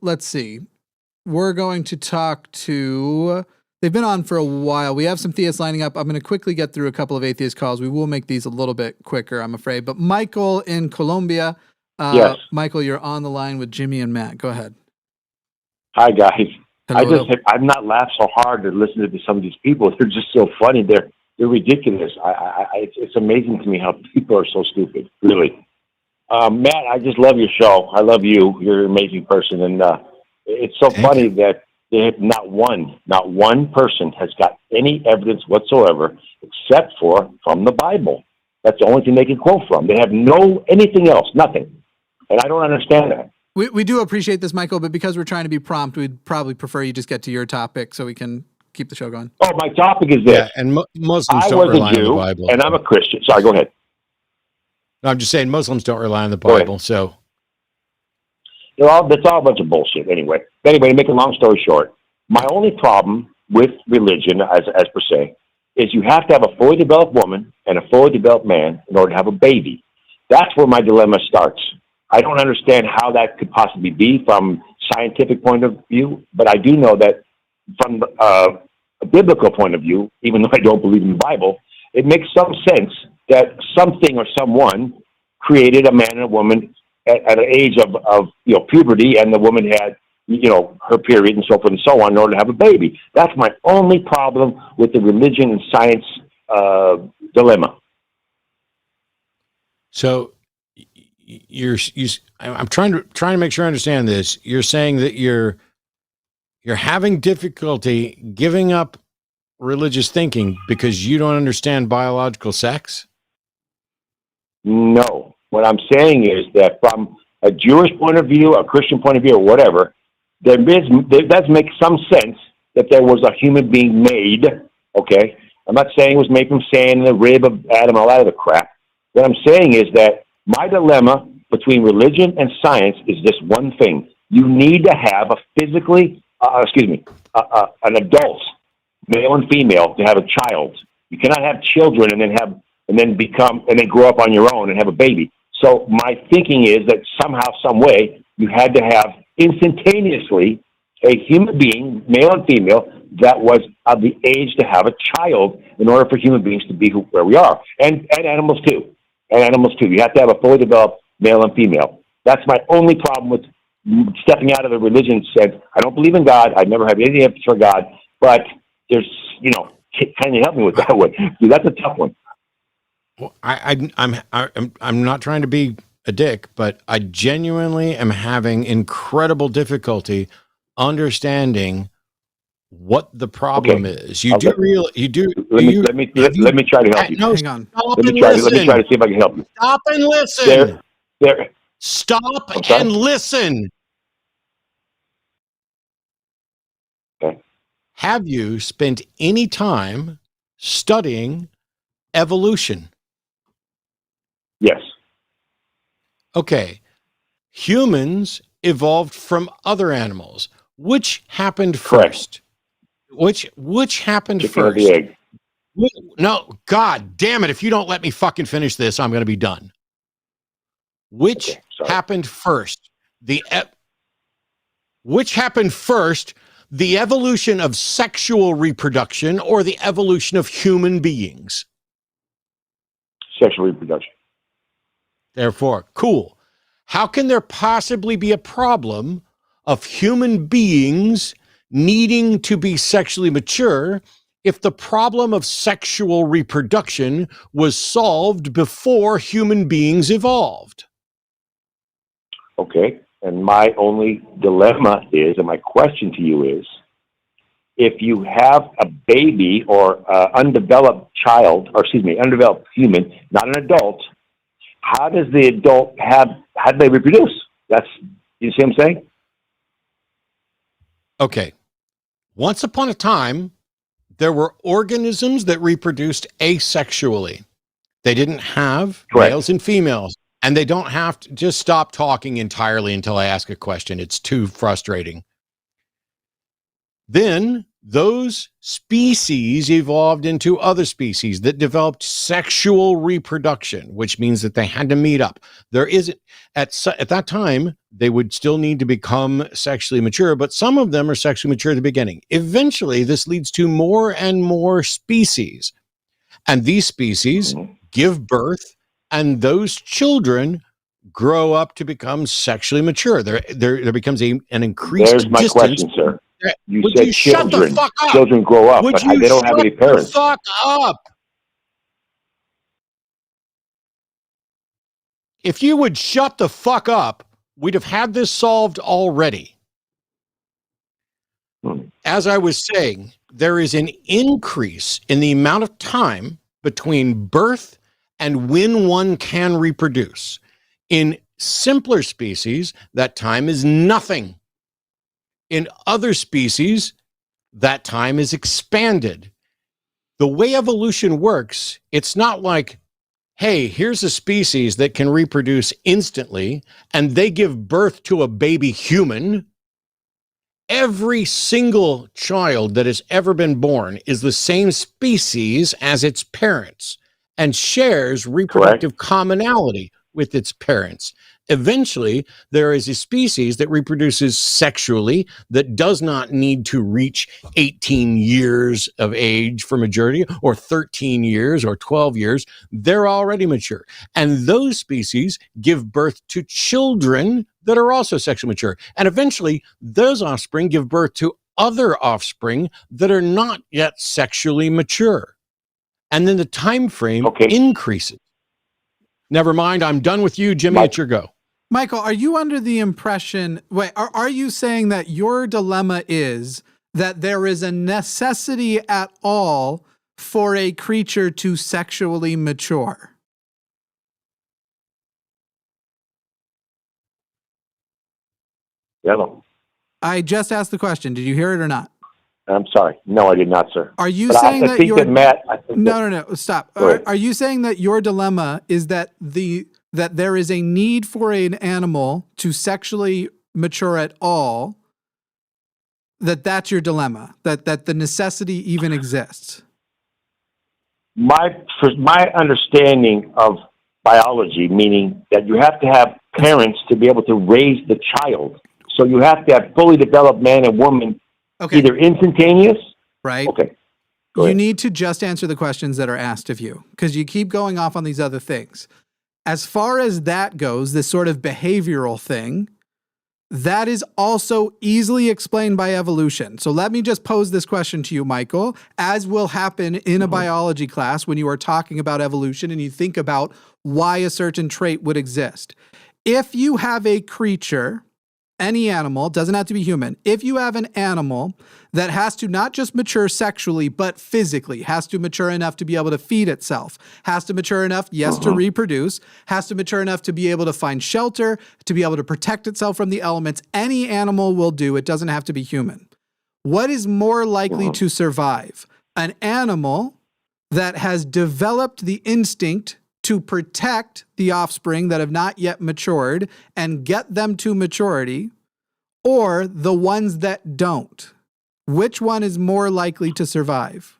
Let's see. We're going to talk to... They've been on for a while. We have some theists lining up. I'm going to quickly get through a couple of atheist calls. We will make these a little bit quicker, I'm afraid. But Michael in Colombia. Yes. Michael, you're on the line with Jimmy and Matt. Go ahead. Hi, guys. Hello. I've not laughed so hard to listen to some of these people. They're just so funny. They're ridiculous. It's amazing to me how people are so stupid, really. Matt, I just love your show. I love you. You're an amazing person. And it's so funny that not one person has got any evidence whatsoever except for from the Bible. That's the only thing they can quote from. They have anything else, nothing. And I don't understand that. We do appreciate this, Michael, but because we're trying to be prompt, we'd probably prefer you just get to your topic so we can keep the show going. Oh, my topic is this. Yeah, and Muslims don't rely on the Bible. And I'm a Christian. Sorry, go ahead. No, I'm just saying Muslims don't rely on the Bible, so... That's all a bunch of bullshit anyway. But anyway, to make a long story short, my only problem with religion, as per se, is you have to have a fully developed woman and a fully developed man in order to have a baby. That's where my dilemma starts. I don't understand how that could possibly be from scientific point of view, but I do know that from a biblical point of view, even though I don't believe in the Bible, it makes some sense that something or someone created a man and a woman at an age of puberty, and the woman had her period and so forth and so on in order to have a baby. That's my only problem with the religion and science dilemma. So I'm trying to make sure I understand this. You're saying that you're having difficulty giving up religious thinking because you don't understand biological sex? No. What I'm saying is that from a Jewish point of view, a Christian point of view, or whatever, there does make some sense that there was a human being made, okay? I'm not saying it was made from sand, the rib of Adam, all that other crap. What I'm saying is that my dilemma between religion and science is this one thing. You need to have an adult, male and female, to have a child. You cannot have children and then grow up on your own and have a baby. So my thinking is that somehow, some way, you had to have instantaneously a human being, male and female, that was of the age to have a child in order for human beings to be where we are. And animals too. You have to have a fully developed male and female. That's my only problem with stepping out of the religion sense. I don't believe in God. I never have any evidence for God. But there's, can you help me with that one? Dude, that's a tough one. Well, I'm not trying to be a dick, but I genuinely am having incredible difficulty understanding what the problem is. Let me try to help you. No, hang on. Let me try to see if I can help you. Stop and listen. Stop Okay. and listen. Okay. Have you spent any time studying evolution? Yes. Okay. Humans evolved from other animals. Which happened first? Which happened Chicken or first? the egg? No, God damn it. If you don't let me fucking finish this, I'm going to be done. Which happened first? Which happened first? The evolution of sexual reproduction or the evolution of human beings? Sexual reproduction. Therefore, cool. How can there possibly be a problem of human beings needing to be sexually mature if the problem of sexual reproduction was solved before human beings evolved? Okay. And my only dilemma is, and my question to you is, if you have a baby or undeveloped child, or excuse me, undeveloped human, not an adult, how does the adult how do they reproduce? You see what I'm saying? Okay. Once upon a time, there were organisms that reproduced asexually. They didn't have males and females. And they don't have to just stop talking entirely until I ask a question. It's too frustrating. Then those species evolved into other species that developed sexual reproduction, which means that they had to meet up. There isn't at that time, they would still need to become sexually mature, but some of them are sexually mature at the beginning. Eventually, this leads to more and more species. And these species give birth, and those children grow up to become sexually mature. There becomes an increased There's my distance. question, sir. You Would said you shut children. the fuck up? Children grow up, Would but you they don't have any parents. The fuck up. If you would shut the fuck up, we'd have had this solved already. As I was saying, there is an increase in the amount of time between birth and when one can reproduce. In simpler species, that time is nothing. In other species, that time is expanded. The way evolution works, it's not like, hey, here's a species that can reproduce instantly, and they give birth to a baby human. Every single child that has ever been born is the same species as its parents and shares reproductive commonality with its parents. Eventually, there is a species that reproduces sexually that does not need to reach 18 years of age for maturity, or 13 years or 12 years. They're already mature. And those species give birth to children that are also sexually mature. And eventually, those offspring give birth to other offspring that are not yet sexually mature. And then the time frame increases. Never mind, I'm done with you, Jimmy. It's your go. Michael, are you under the impression, are you saying that your dilemma is that there is a necessity at all for a creature to sexually mature? Hello. I just asked the question. Did you hear it or not? I'm sorry. No, I did not, sir. Are you saying that you're... No, stop. Are you saying that your dilemma is that that there is a need for an animal to sexually mature at all, that's your dilemma, that the necessity even exists? My understanding of biology, meaning that you have to have parents to be able to raise the child. So you have to have fully developed man and woman, either instantaneous. Right. Okay. You need to just answer the questions that are asked of you, because you keep going off on these other things. As far as that goes, this sort of behavioral thing, that is also easily explained by evolution. So let me just pose this question to you, Michael, as will happen in a biology class when you are talking about evolution and you think about why a certain trait would exist. If you have a creature, any animal, doesn't have to be human, if you have an animal that has to not just mature sexually, but physically, has to mature enough to be able to feed itself, has to mature enough, yes, to reproduce, has to mature enough to be able to find shelter, to be able to protect itself from the elements, any animal will do. It doesn't have to be human. What is more likely to survive? An animal that has developed the instinct to protect the offspring that have not yet matured and get them to maturity, or the ones that don't? Which one is more likely to survive?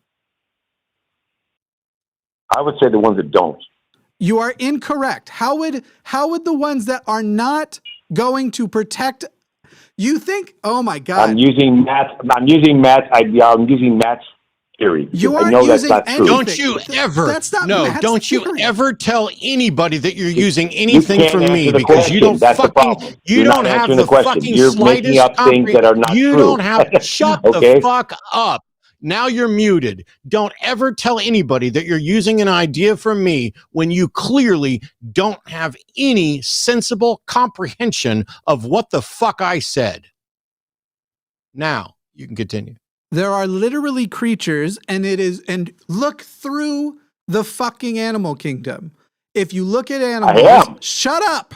I would say the ones that don't. You are incorrect. How would the ones that are not going to protect You think, oh my God. I'm using Matt's theory. You I aren't know that's using not true. Don't you ever? That's not no. Matt's Don't you theory. ever tell anybody that you're using anything can't from answer me the because question. you don't That's the fucking. problem. You You're don't not have answering the the question. fucking You're slightest making up things that are not You true. don't have. Shut Okay? the fuck up. Now you're muted. Don't ever tell anybody that you're using an idea from me when you clearly don't have any sensible comprehension of what the fuck I said. Now you can continue. There are literally creatures, and look through the fucking animal kingdom. If you look at animals, shut up.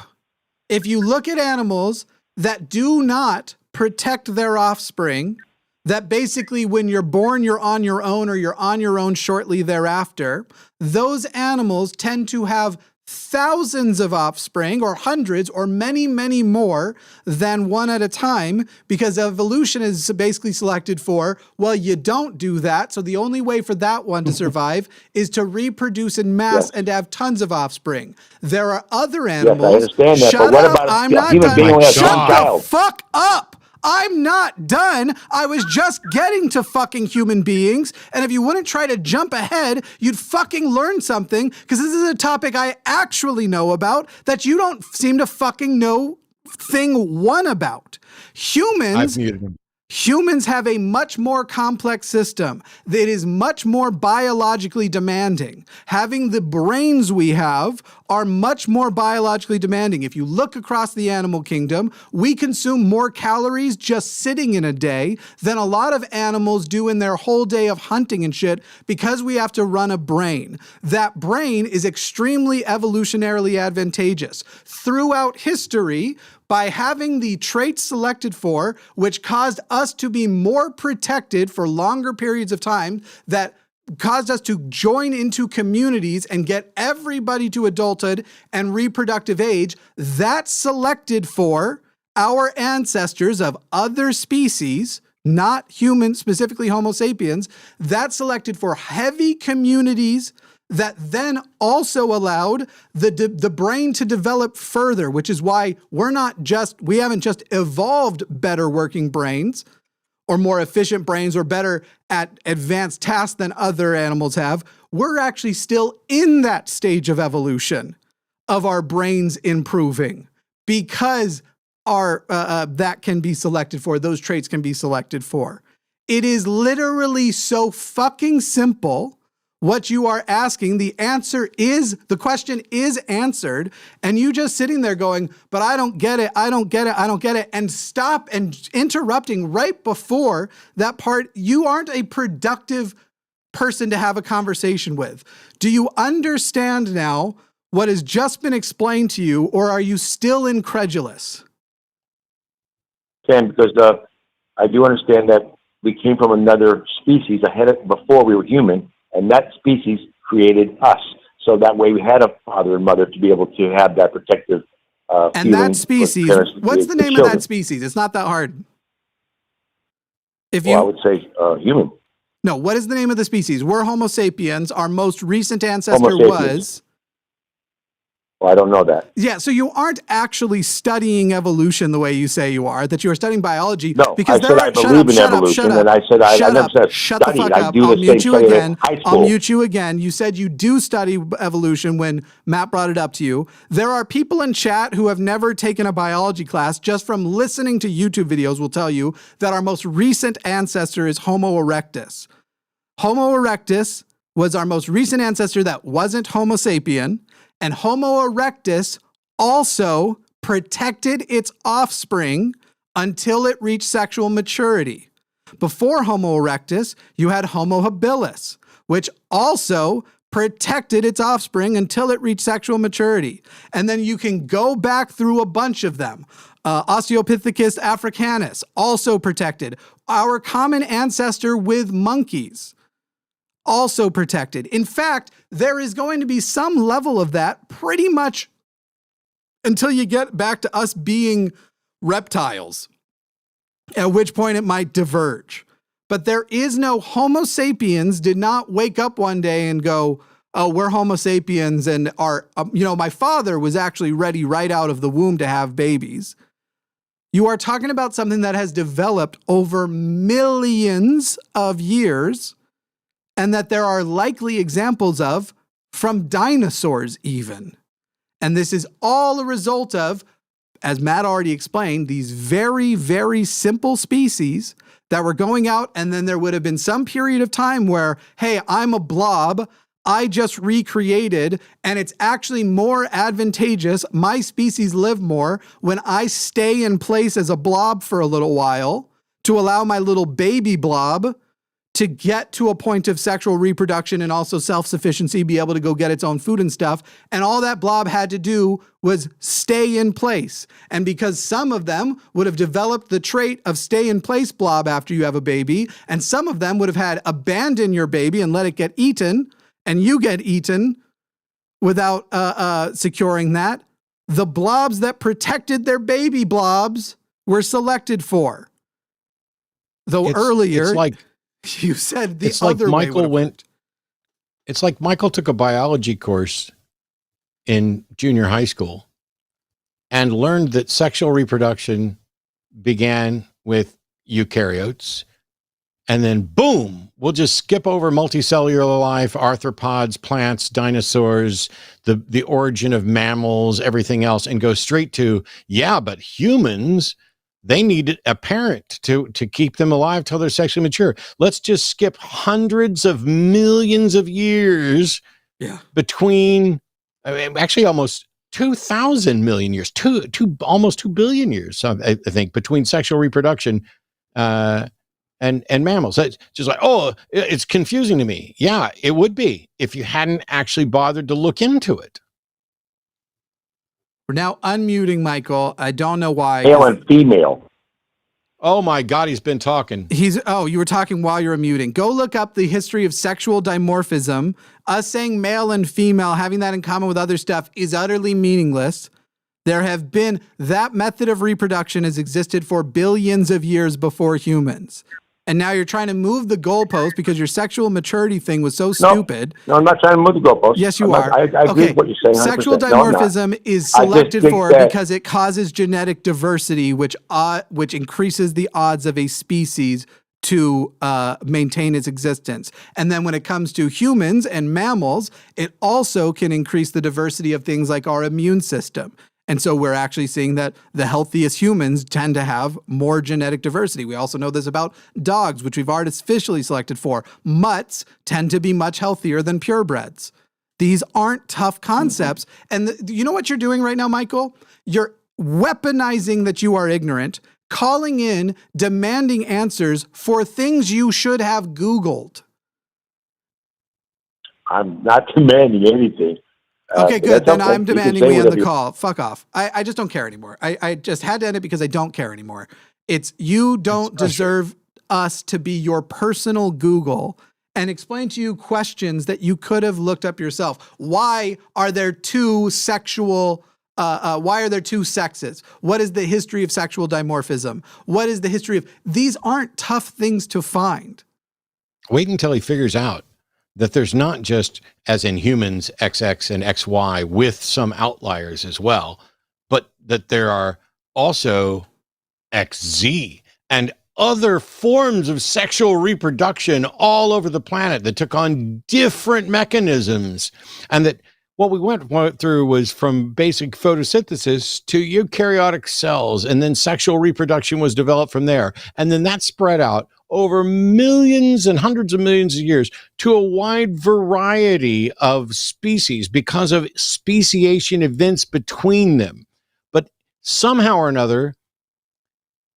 If you look at animals that do not protect their offspring, that basically when you're born, you're on your own or you're on your own shortly thereafter, those animals tend to have thousands of offspring or hundreds or many, many more than one at a time because evolution is basically selected for, well, you don't do that. So the only way for that one to survive is to reproduce in mass and have tons of offspring. There are other animals. Yes, I understand that. Shut But what up. about I'm a not human done. being only has Shut one the child? fuck up. I'm not done. I was just getting to fucking human beings. And if you wouldn't try to jump ahead, you'd fucking learn something because this is a topic I actually know about that you don't seem to fucking know thing one about. I've muted him. Humans have a much more complex system that is much more biologically demanding. Having the brains we have are much more biologically demanding. If you look across the animal kingdom, we consume more calories just sitting in a day than a lot of animals do in their whole day of hunting and shit because we have to run a brain. That brain is extremely evolutionarily advantageous. Throughout history, by having the traits selected for, which caused us to be more protected for longer periods of time, that caused us to join into communities and get everybody to adulthood and reproductive age, that selected for our ancestors of other species, not humans, specifically Homo sapiens, that selected for heavy communities that then also allowed the brain to develop further, which is why we haven't just evolved better working brains or more efficient brains or better at advanced tasks than other animals have. We're actually still in that stage of evolution of our brains improving because that can be selected for, those traits can be selected for. It is literally so fucking simple. What you are asking, the question is answered, and you just sitting there going, but I don't get it, and stop and interrupting right before that part. You aren't a productive person to have a conversation with. Do you understand now what has just been explained to you, or are you still incredulous? Sam, because I do understand that we came from another species before we were human, and that species created us. So that way we had a father and mother to be able to have that protective and that species, what's the name of that species? It's not that hard. I would say human. No, what is the name of the species? We're Homo sapiens. Our most recent ancestor was... Well, I don't know that. Yeah, so you aren't actually studying evolution the way you say you are, that you are studying biology. No, because I said I believe in evolution, and I said I never said shut the fuck up. I'll mute you again. I'll mute you again. You said you do study evolution when Matt brought it up to you. There are people in chat who have never taken a biology class, just from listening to YouTube videos will tell you that our most recent ancestor is Homo erectus. Homo erectus was our most recent ancestor that wasn't Homo sapien. And Homo erectus also protected its offspring until it reached sexual maturity. Before Homo erectus, you had Homo habilis, which also protected its offspring until it reached sexual maturity. And then you can go back through a bunch of them. Australopithecus africanus, also protected. Our common ancestor with monkeys, also protected. In fact, there is going to be some level of that pretty much until you get back to us being reptiles, at which point it might diverge. But there is no Homo sapiens did not wake up one day and go, oh, we're Homo sapiens and my father was actually ready right out of the womb to have babies. You are talking about something that has developed over millions of years, and that there are likely examples of from dinosaurs even. And this is all a result of, as Matt already explained, these very, very simple species that were going out, and then there would have been some period of time where, hey, I'm a blob, I just recreated, and it's actually more advantageous, my species live more when I stay in place as a blob for a little while to allow my little baby blob to get to a point of sexual reproduction and also self-sufficiency, be able to go get its own food and stuff. And all that blob had to do was stay in place. And because some of them would have developed the trait of stay in place blob after you have a baby, and some of them would have had abandon your baby and let it get eaten, and you get eaten without securing that, the blobs that protected their baby blobs were selected for. Though earlier, it's like, you said the it's like other way Michael went. It's like Michael took a biology course in junior high school and learned that sexual reproduction began with eukaryotes, and then boom, we'll just skip over multicellular life, arthropods, plants, dinosaurs, the origin of mammals, everything else, and go straight to, yeah, but humans, they need a parent to keep them alive till they're sexually mature. Let's just skip hundreds of millions of years between, actually almost 2,000 million years, almost 2 billion years, I think, between sexual reproduction and mammals. It's just like, oh, it's confusing to me. Yeah, it would be if you hadn't actually bothered to look into it. We're now unmuting Michael. I don't know why. Male and female. Oh my God, he's been talking. You were talking while you were muting. Go look up the history of sexual dimorphism. Us saying male and female, having that in common with other stuff is utterly meaningless. There have been, that method of reproduction has existed for billions of years before humans. And now you're trying to move the goalpost because your sexual maturity thing was so stupid. No, I'm not trying to move the goalpost. Yes, you are. I agree with what you're saying. 100%. Sexual dimorphism is selected for because it causes genetic diversity, which increases the odds of a species to maintain its existence. And then when it comes to humans and mammals, it also can increase the diversity of things like our immune system. And so we're actually seeing that the healthiest humans tend to have more genetic diversity. We also know this about dogs, which we've artificially selected for. Mutts tend to be much healthier than purebreds. These aren't tough concepts. And you know what you're doing right now, Michael? You're weaponizing that you are ignorant, calling in, demanding answers for things you should have Googled. I'm not demanding anything. Okay, good. Then I'm demanding we end the call. Fuck off. I just don't care anymore. I just had to end it because I don't care anymore. You don't deserve us to be your personal Google and explain to you questions that you could have looked up yourself. Why are there two sexes? What is the history of sexual dimorphism? What is the history of... These aren't tough things to find. Wait until he figures out that there's not just, as in humans, XX and XY with some outliers as well, but that there are also XZ and other forms of sexual reproduction all over the planet that took on different mechanisms. And that what we went through was from basic photosynthesis to eukaryotic cells, and then sexual reproduction was developed from there. And then that spread out over millions and hundreds of millions of years to a wide variety of species because of speciation events between them. But somehow or another,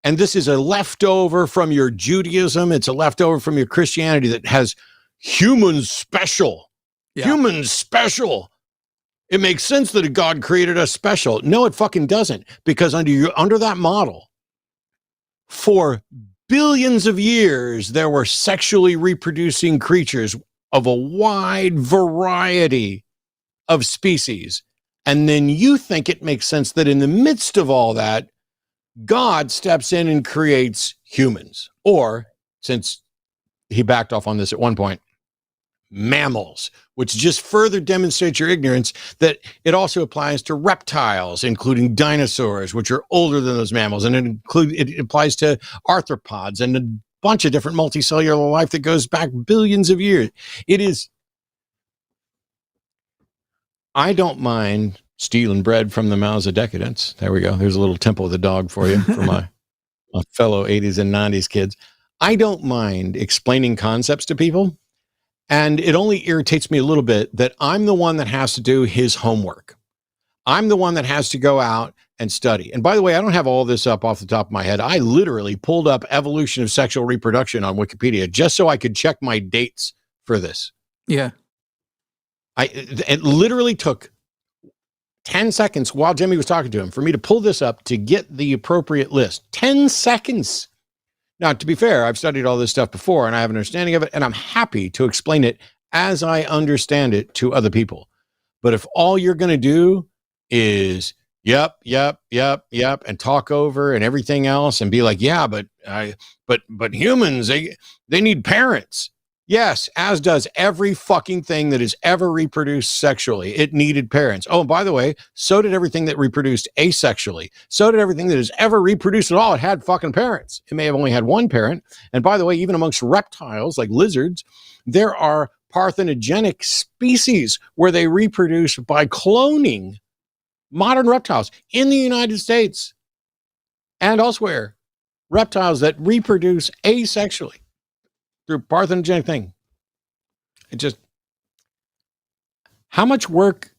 and this is a leftover from your Judaism, it's a leftover from your Christianity that has humans special. Yeah. Humans special. It makes sense that a God created us special. No, it fucking doesn't, because under that model, for billions of years, there were sexually reproducing creatures of a wide variety of species. And then you think it makes sense that in the midst of all that, God steps in and creates humans. Or, since he backed off on this at one point, mammals, which just further demonstrates your ignorance that it also applies to reptiles, including dinosaurs, which are older than those mammals. And it applies to arthropods and a bunch of different multicellular life that goes back billions of years. I don't mind stealing bread from the mouths of decadence. There we go. There's a little Temple of the Dog for you, for my fellow 80s and 90s kids. I don't mind explaining concepts to people. And it only irritates me a little bit that I'm the one that has to do his homework. I'm the one that has to go out and study. And by the way, I don't have all this up off the top of my head. I literally pulled up evolution of sexual reproduction on Wikipedia just so I could check my dates for this. Yeah. It literally took 10 seconds while Jimmy was talking to him for me to pull this up to get the appropriate list. 10 seconds. Now, to be fair, I've studied all this stuff before and I have an understanding of it, and I'm happy to explain it as I understand it to other people. But if all you're going to do is yep, and talk over and everything else and be like, yeah, but humans, they need parents. Yes, as does every fucking thing that is ever reproduced sexually. It needed parents. Oh, and by the way, so did everything that reproduced asexually. So did everything that has ever reproduced at all. It had fucking parents. It may have only had one parent. And by the way, even amongst reptiles like lizards, there are parthenogenic species where they reproduce by cloning modern reptiles in the United States and elsewhere. Reptiles that reproduce asexually through parthenogenic thing. It just, how much work?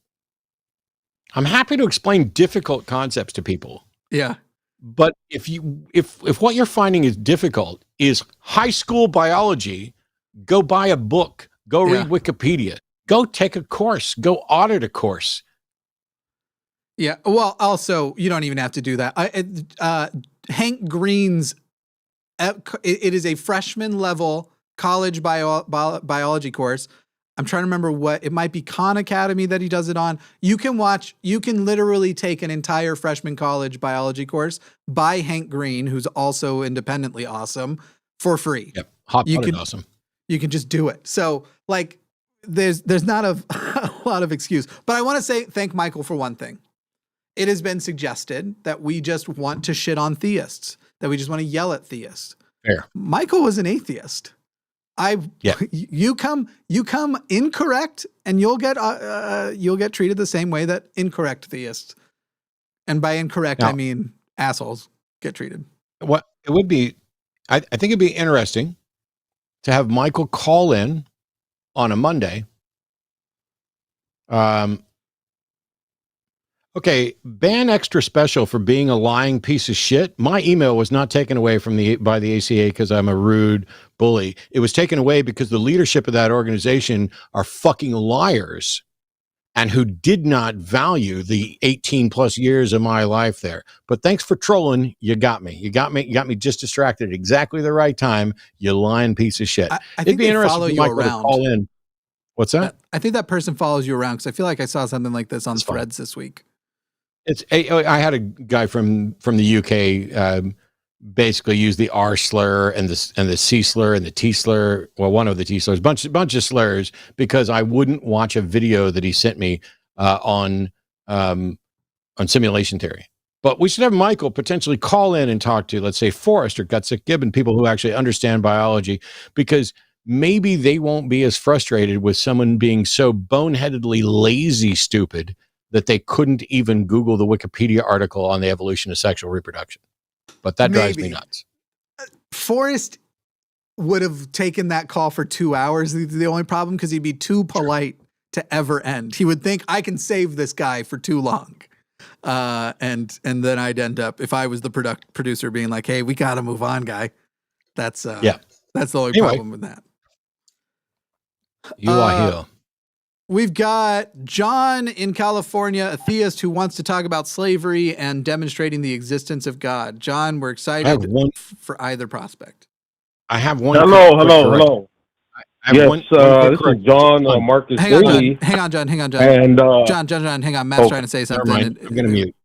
I'm happy to explain difficult concepts to people. Yeah. But if what you're finding is difficult is high school biology, go buy a book, go read Wikipedia, go take a course, go audit a course. Yeah. Well, also, you don't even have to do that. Hank Green's, it is a freshman level college biology course. I'm trying to remember what it might be. Khan Academy that he does it on. You can literally take an entire freshman college biology course by Hank Green, who's also independently awesome, for free. Yep. Hot-blooded awesome. You can just do it. So like there's not a lot of excuse, but I want to thank Michael for one thing. It has been suggested that we just want to shit on theists, that we just want to yell at theists. Fair. Michael was an atheist. You come incorrect, and you'll get treated the same way that incorrect theists, and by incorrect I mean assholes, get treated. What it would be, I think it'd be interesting to have Michael call in on a Monday. Okay, ban extra special for being a lying piece of shit. My email was not taken away by the ACA because I'm a rude bully. It was taken away because the leadership of that organization are fucking liars and who did not value the 18 plus years of my life there. But thanks for trolling. You got me. You got me just distracted at exactly the right time. You lying piece of shit. I think they follow you around. Call in. What's that? I think that person follows you around because I feel like I saw something like this on Threads this week. I had a guy from the UK basically use the R slur and the C slur and the T slur. Well, one of the T slurs, bunch of slurs, because I wouldn't watch a video that he sent me on simulation theory. But we should have Michael potentially call in and talk to, let's say, Forrest or Gutsick Gibbon, people who actually understand biology, because maybe they won't be as frustrated with someone being so boneheadedly lazy stupid that they couldn't even Google the Wikipedia article on the evolution of sexual reproduction. But that drives me nuts. Forrest would have taken that call for 2 hours. The only problem, because he'd be too polite to ever end. He would think, I can save this guy for too long. And then I'd end up, if I was the producer, being like, hey, we got to move on, guy. That's the only problem with that. You are here. We've got John in California, a theist who wants to talk about slavery and demonstrating the existence of God. John, we're excited for either prospect. I have one. Hello. Yes, this is John Marcus Daly. Hang on, John. And John, hang on. Matt's trying to say something. I'm going to mute.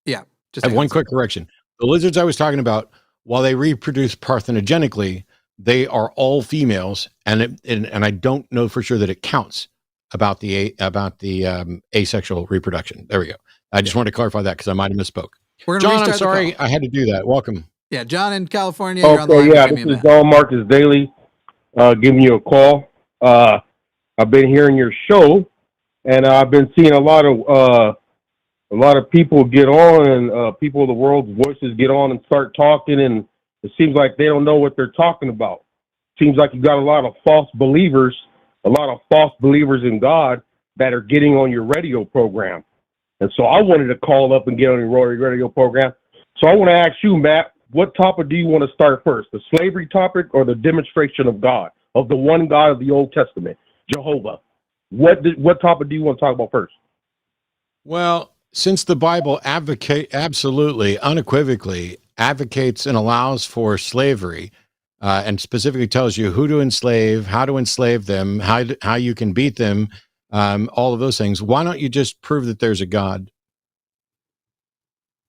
Yeah. I have one quick correction. The lizards I was talking about, while they reproduce parthenogenically, they are all females, and I don't know for sure that it counts about the asexual reproduction. There we go. I just wanted to clarify that because I might have misspoke. John, I'm sorry I had to do that. Welcome. Yeah, John in California. You're on the line. Yeah, this is John Marcus Daly giving you a call. I've been hearing your show, and I've been seeing a lot of people get on, and people of the world's voices get on and start talking, and it seems like they don't know what they're talking about. Seems like you got a lot of false believers in God that are getting on your radio program. And so I wanted to call up and get on your radio program. So I want to ask you, Matt, what topic do you want to start first? The slavery topic or the demonstration of God, of the one God of the Old Testament, Jehovah? What topic do you want to talk about first? Well, since the Bible absolutely, unequivocally advocates and allows for slavery, and specifically tells you who to enslave, how to enslave them, how you can beat them, all of those things, why don't you just prove that there's a God?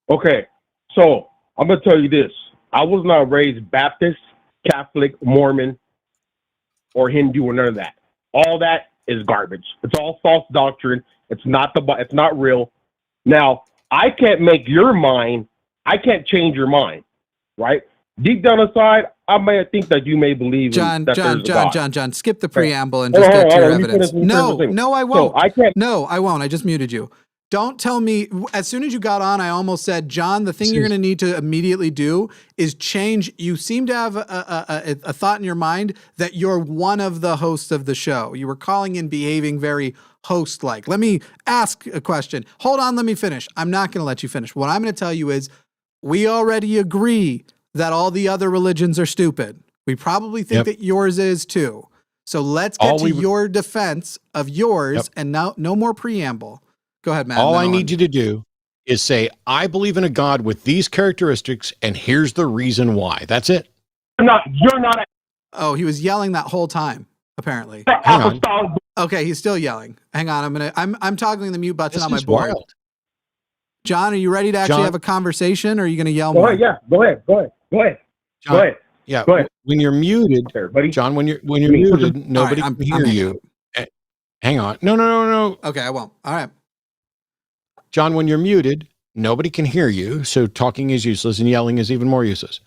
Okay, so I'm going to tell you this. I was not raised Baptist, Catholic, Mormon, or Hindu, or none of that. All that is garbage. It's all false doctrine. It's not real. Now, I can't make your mind. I can't change your mind, right? Deep down inside, I may think that you may believe John, skip the preamble and Hold just on, get to your let me evidence. finish. No, I won't. So I can't. No, I won't. I just muted you. Don't tell me. As soon as you got on, I almost said, John, the thing you're going to need to immediately do is change. You seem to have a thought in your mind that you're one of the hosts of the show. You were calling in behaving very host-like. Let me ask a question. Hold on, let me finish. I'm not going to let you finish. What I'm going to tell you is we already agree that all the other religions are stupid. We probably think that yours is too. So let's get to your defense of yours, and now no more preamble. Go ahead, Matt. All I need you to do is say, I believe in a God with these characteristics, and here's the reason why. That's it. You're not. Oh, he was yelling that whole time, apparently. Hang on. Okay, he's still yelling. Hang on, I'm toggling the mute button on my board. Wild. John, are you ready to actually have a conversation, or are you going to yell Go more? ahead, yeah. Go ahead. John, go ahead. Yeah. Go ahead. When you're muted, everybody. John, when you're muted, nobody can hear you. Hang on. No. Okay, I won't. All right. John, when you're muted, nobody can hear you, so talking is useless and yelling is even more useless.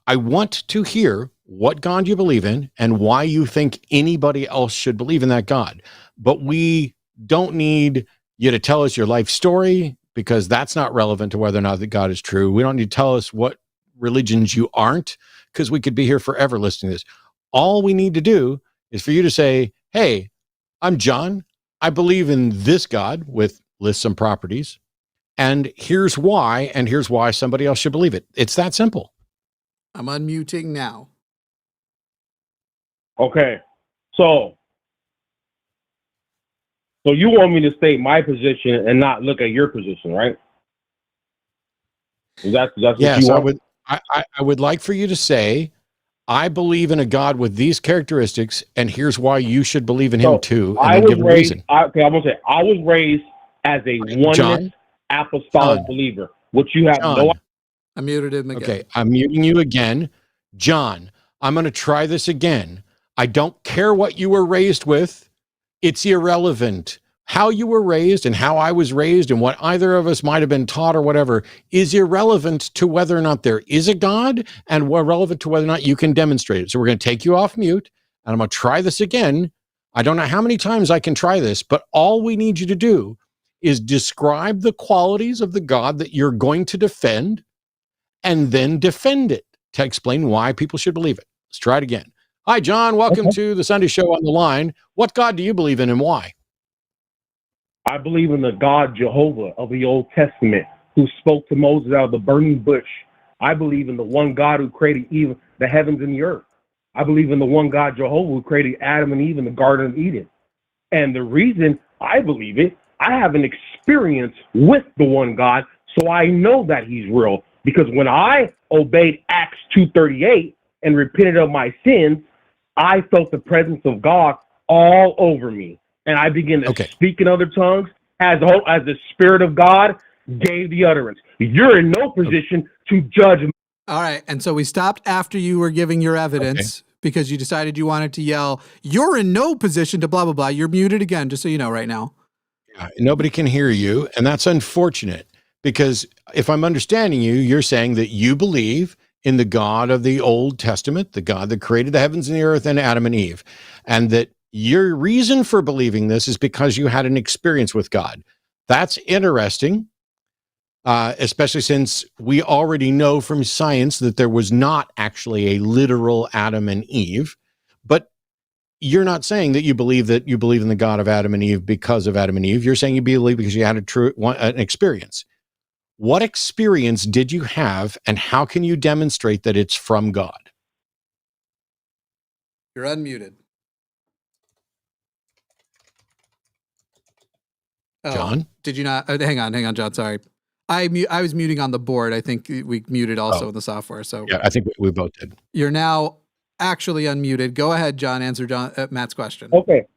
I want to hear what God you believe in and why you think anybody else should believe in that God. But we don't need you to tell us your life story, because that's not relevant to whether or not that God is true. We don't need to tell us what religions you aren't, because we could be here forever listening to this. All we need to do is for you to say, hey, I'm John. I believe in this God with list some properties, and here's why somebody else should believe it. It's that simple. I'm unmuting now. Okay, so you want me to state my position and not look at your position, right? That's what yes, you want? I would like for you to say, I believe in a God with these characteristics, and here's why you should believe in him too, and then give a reason. I'm going to say, I was raised as a oneness apostolic believer, which you have no. I muted him again. Okay, I'm muting you again. John, I'm going to try this again. I don't care what you were raised with. It's irrelevant. How you were raised and how I was raised and what either of us might have been taught or whatever is irrelevant to whether or not there is a God, and relevant to whether or not you can demonstrate it. So we're going to take you off mute, and I'm going to try this again. I don't know how many times I can try this, but all we need you to do is describe the qualities of the God that you're going to defend, and then defend it to explain why people should believe it. Let's try it again. Hi, John. Welcome to the Sunday Show on the Line. What God do you believe in and why? I believe in the God Jehovah of the Old Testament, who spoke to Moses out of the burning bush. I believe in the one God who created even the heavens and the earth. I believe in the one God Jehovah who created Adam and Eve in the Garden of Eden. And the reason I believe it, I have an experience with the one God, so I know that he's real. Because when I obeyed Acts 2:38 and repented of my sins, I felt the presence of God all over me. And I began to speak in other tongues as the Spirit of God gave the utterance. You're in no position to judge All right. And so we stopped after you were giving your evidence because you decided you wanted to yell, "You're in no position to blah, blah, blah." You're muted again, just so you know right now. Nobody can hear you. And that's unfortunate because if I'm understanding you, you're saying that you believe in the God of the Old Testament, the God that created the heavens and the earth and Adam and Eve. And that your reason for believing this is because you had an experience with God. That's interesting. Especially since we already know from science that there was not actually a literal Adam and Eve, but you're not saying that you believe in the God of Adam and Eve because of Adam and Eve. You're saying you believe because you had an experience. What experience did you have, and how can you demonstrate that it's from God? You're unmuted. Oh, John? Did you not? Hang on, John. Sorry. I was muting on the board. I think we muted also in the software. So yeah, I think we both did. You're now actually unmuted. Go ahead, John. Answer Matt's question. Okay.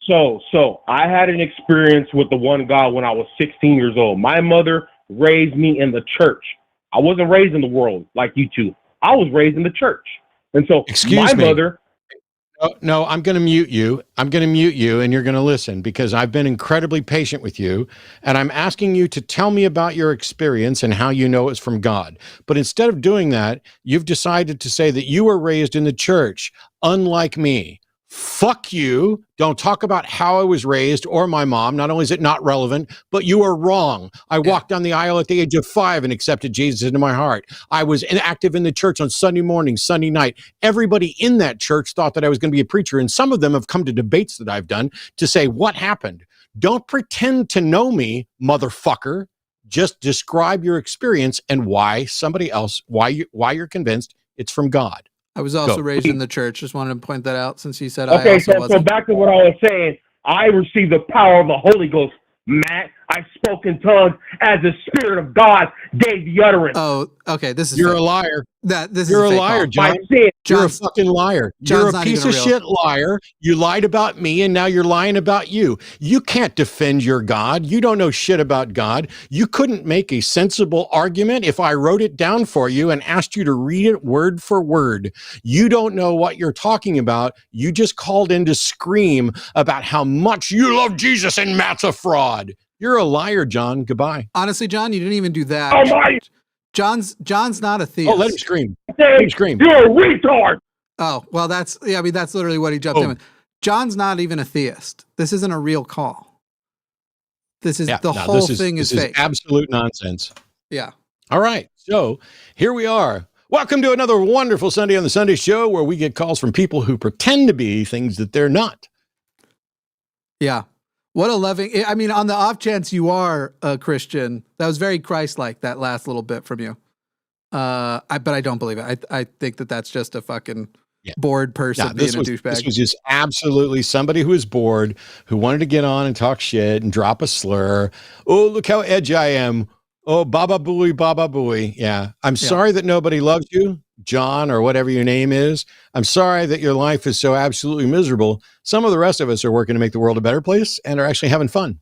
So I had an experience with the one God when I was 16 years old. My mother raised me in the church. I wasn't raised in the world like you two. I was raised in the church. And so my mother... No, I'm going to mute you. I'm going to mute you, and you're going to listen because I've been incredibly patient with you, and I'm asking you to tell me about your experience and how you know it's from God. But instead of doing that, you've decided to say that you were raised in the church, unlike me. Fuck you. Don't talk about how I was raised or my mom. Not only is it not relevant, but you are wrong. I walked down the aisle at the age of 5 and accepted Jesus into my heart. I was active in the church on Sunday morning, Sunday night. Everybody in that church thought that I was going to be a preacher. And some of them have come to debates that I've done to say, what happened? Don't pretend to know me, motherfucker. Just describe your experience and why you're convinced it's from God. I was also raised in the church. Just wanted to point that out since you said okay, I also wasn't. So back to what I was saying. I received the power of the Holy Ghost, Matt. I spoke in tongues as the Spirit of God gave the utterance. Oh, okay. You're a liar. You're a liar, John. You're a fucking liar. You're a piece of shit liar. You lied about me, and now you're lying about you. You can't defend your God. You don't know shit about God. You couldn't make a sensible argument if I wrote it down for you and asked you to read it word for word. You don't know what you're talking about. You just called in to scream about how much you love Jesus and Matt's a fraud. You're a liar, John. Goodbye. Honestly, John, you didn't even do that. Oh my! John's not a theist. Oh, let him scream. Let him scream. You're a retard. Oh, well, that's literally what he jumped in with. John's not even a theist. This isn't a real call. This is whole thing is fake. Absolute nonsense. Yeah. All right. So here we are. Welcome to another wonderful Sunday on the Sunday Show where we get calls from people who pretend to be things that they're not. Yeah. What a loving, I mean, on the off chance you are a Christian, that was very Christ-like, that last little bit from you. But I don't believe it. I think that's just a fucking bored person being a douchebag. This was just absolutely somebody who was bored, who wanted to get on and talk shit and drop a slur. Oh, look how edgy I am. Oh, baba booey. Yeah. I'm sorry that nobody loves you, John, or whatever your name is. I'm sorry that your life is so absolutely miserable. Some of the rest of us are working to make the world a better place and are actually having fun.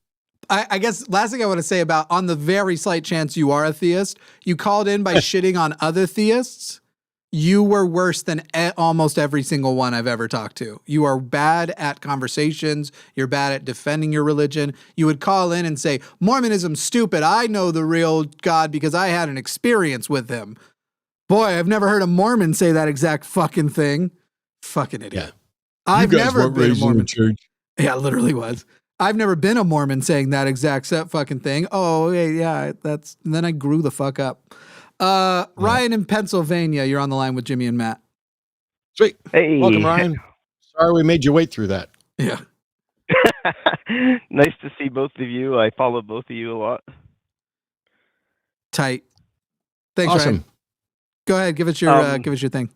I guess last thing I want to say about on the very slight chance you are a theist, you called in by shitting on other theists. You were worse than almost every single one I've ever talked to. You are bad at conversations. You're bad at defending your religion. You would call in and say, Mormonism's stupid. I know the real God because I had an experience with him. Boy, I've never heard a Mormon say that exact fucking thing. Fucking idiot. Yeah. I've never been a Mormon. Church. Yeah, literally was. I've never been a Mormon saying that exact fucking thing. Oh, yeah, and then I grew the fuck up. Ryan in Pennsylvania, you're on the line with Jimmy and Matt. Sweet. Hey. Welcome, Ryan. Sorry we made you wait through that. Yeah. Nice to see both of you. I follow both of you a lot. Tight. Thanks, awesome. Ryan. Go ahead, give us your thing.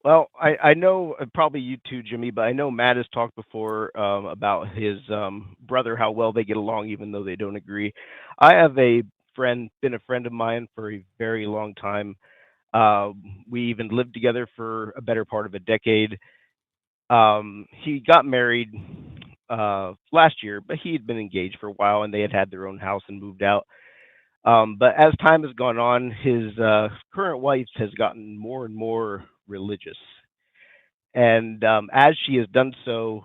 Well, I know probably you too, Jimmy, but I know Matt has talked before about his brother, how well they get along, even though they don't agree. I have been a friend of mine for a very long time. We even lived together for a better part of a decade. He got married last year, but he had been engaged for a while, and they had their own house and moved out. But as time has gone on, his current wife has gotten more and more religious, and as she has done so,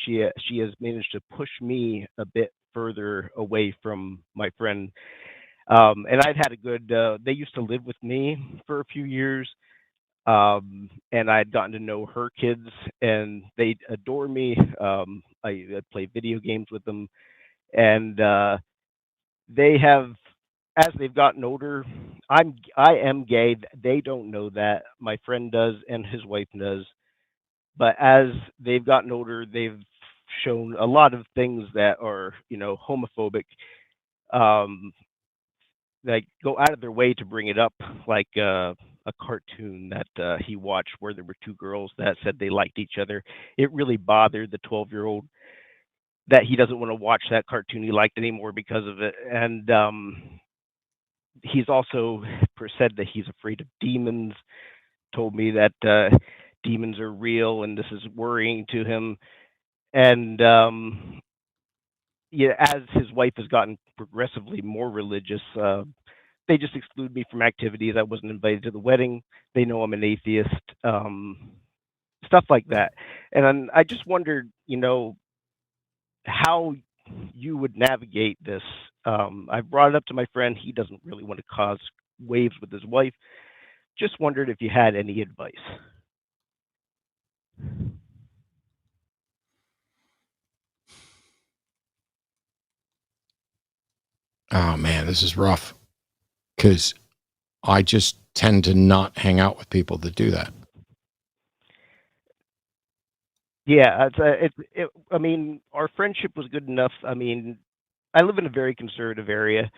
she has managed to push me a bit further away from my friend. And I'd had a good. They used to live with me for a few years, and I'd gotten to know her kids, and they adore me. I play video games with them, and they have, as they've gotten older, I am gay. They don't know that. My friend does, and his wife does. But as they've gotten older, they've shown a lot of things that are, homophobic. Um, like go out of their way to bring it up, like a cartoon that he watched where there were two girls that said they liked each other. It really bothered the 12-year-old that he doesn't want to watch that cartoon he liked anymore because of it. And he's also said that he's afraid of demons, told me that demons are real and this is worrying to him. And as his wife has gotten progressively more religious, they just exclude me from activities. I wasn't invited to the wedding. They know I'm an atheist, stuff like that. And I just wondered, how you would navigate this. I brought it up to my friend. He doesn't really want to cause waves with his wife. Just wondered if you had any advice. Oh man, this is rough because I just tend to not hang out with people that do that. Yeah, I mean, our friendship was good enough. I mean, I live in a very conservative area.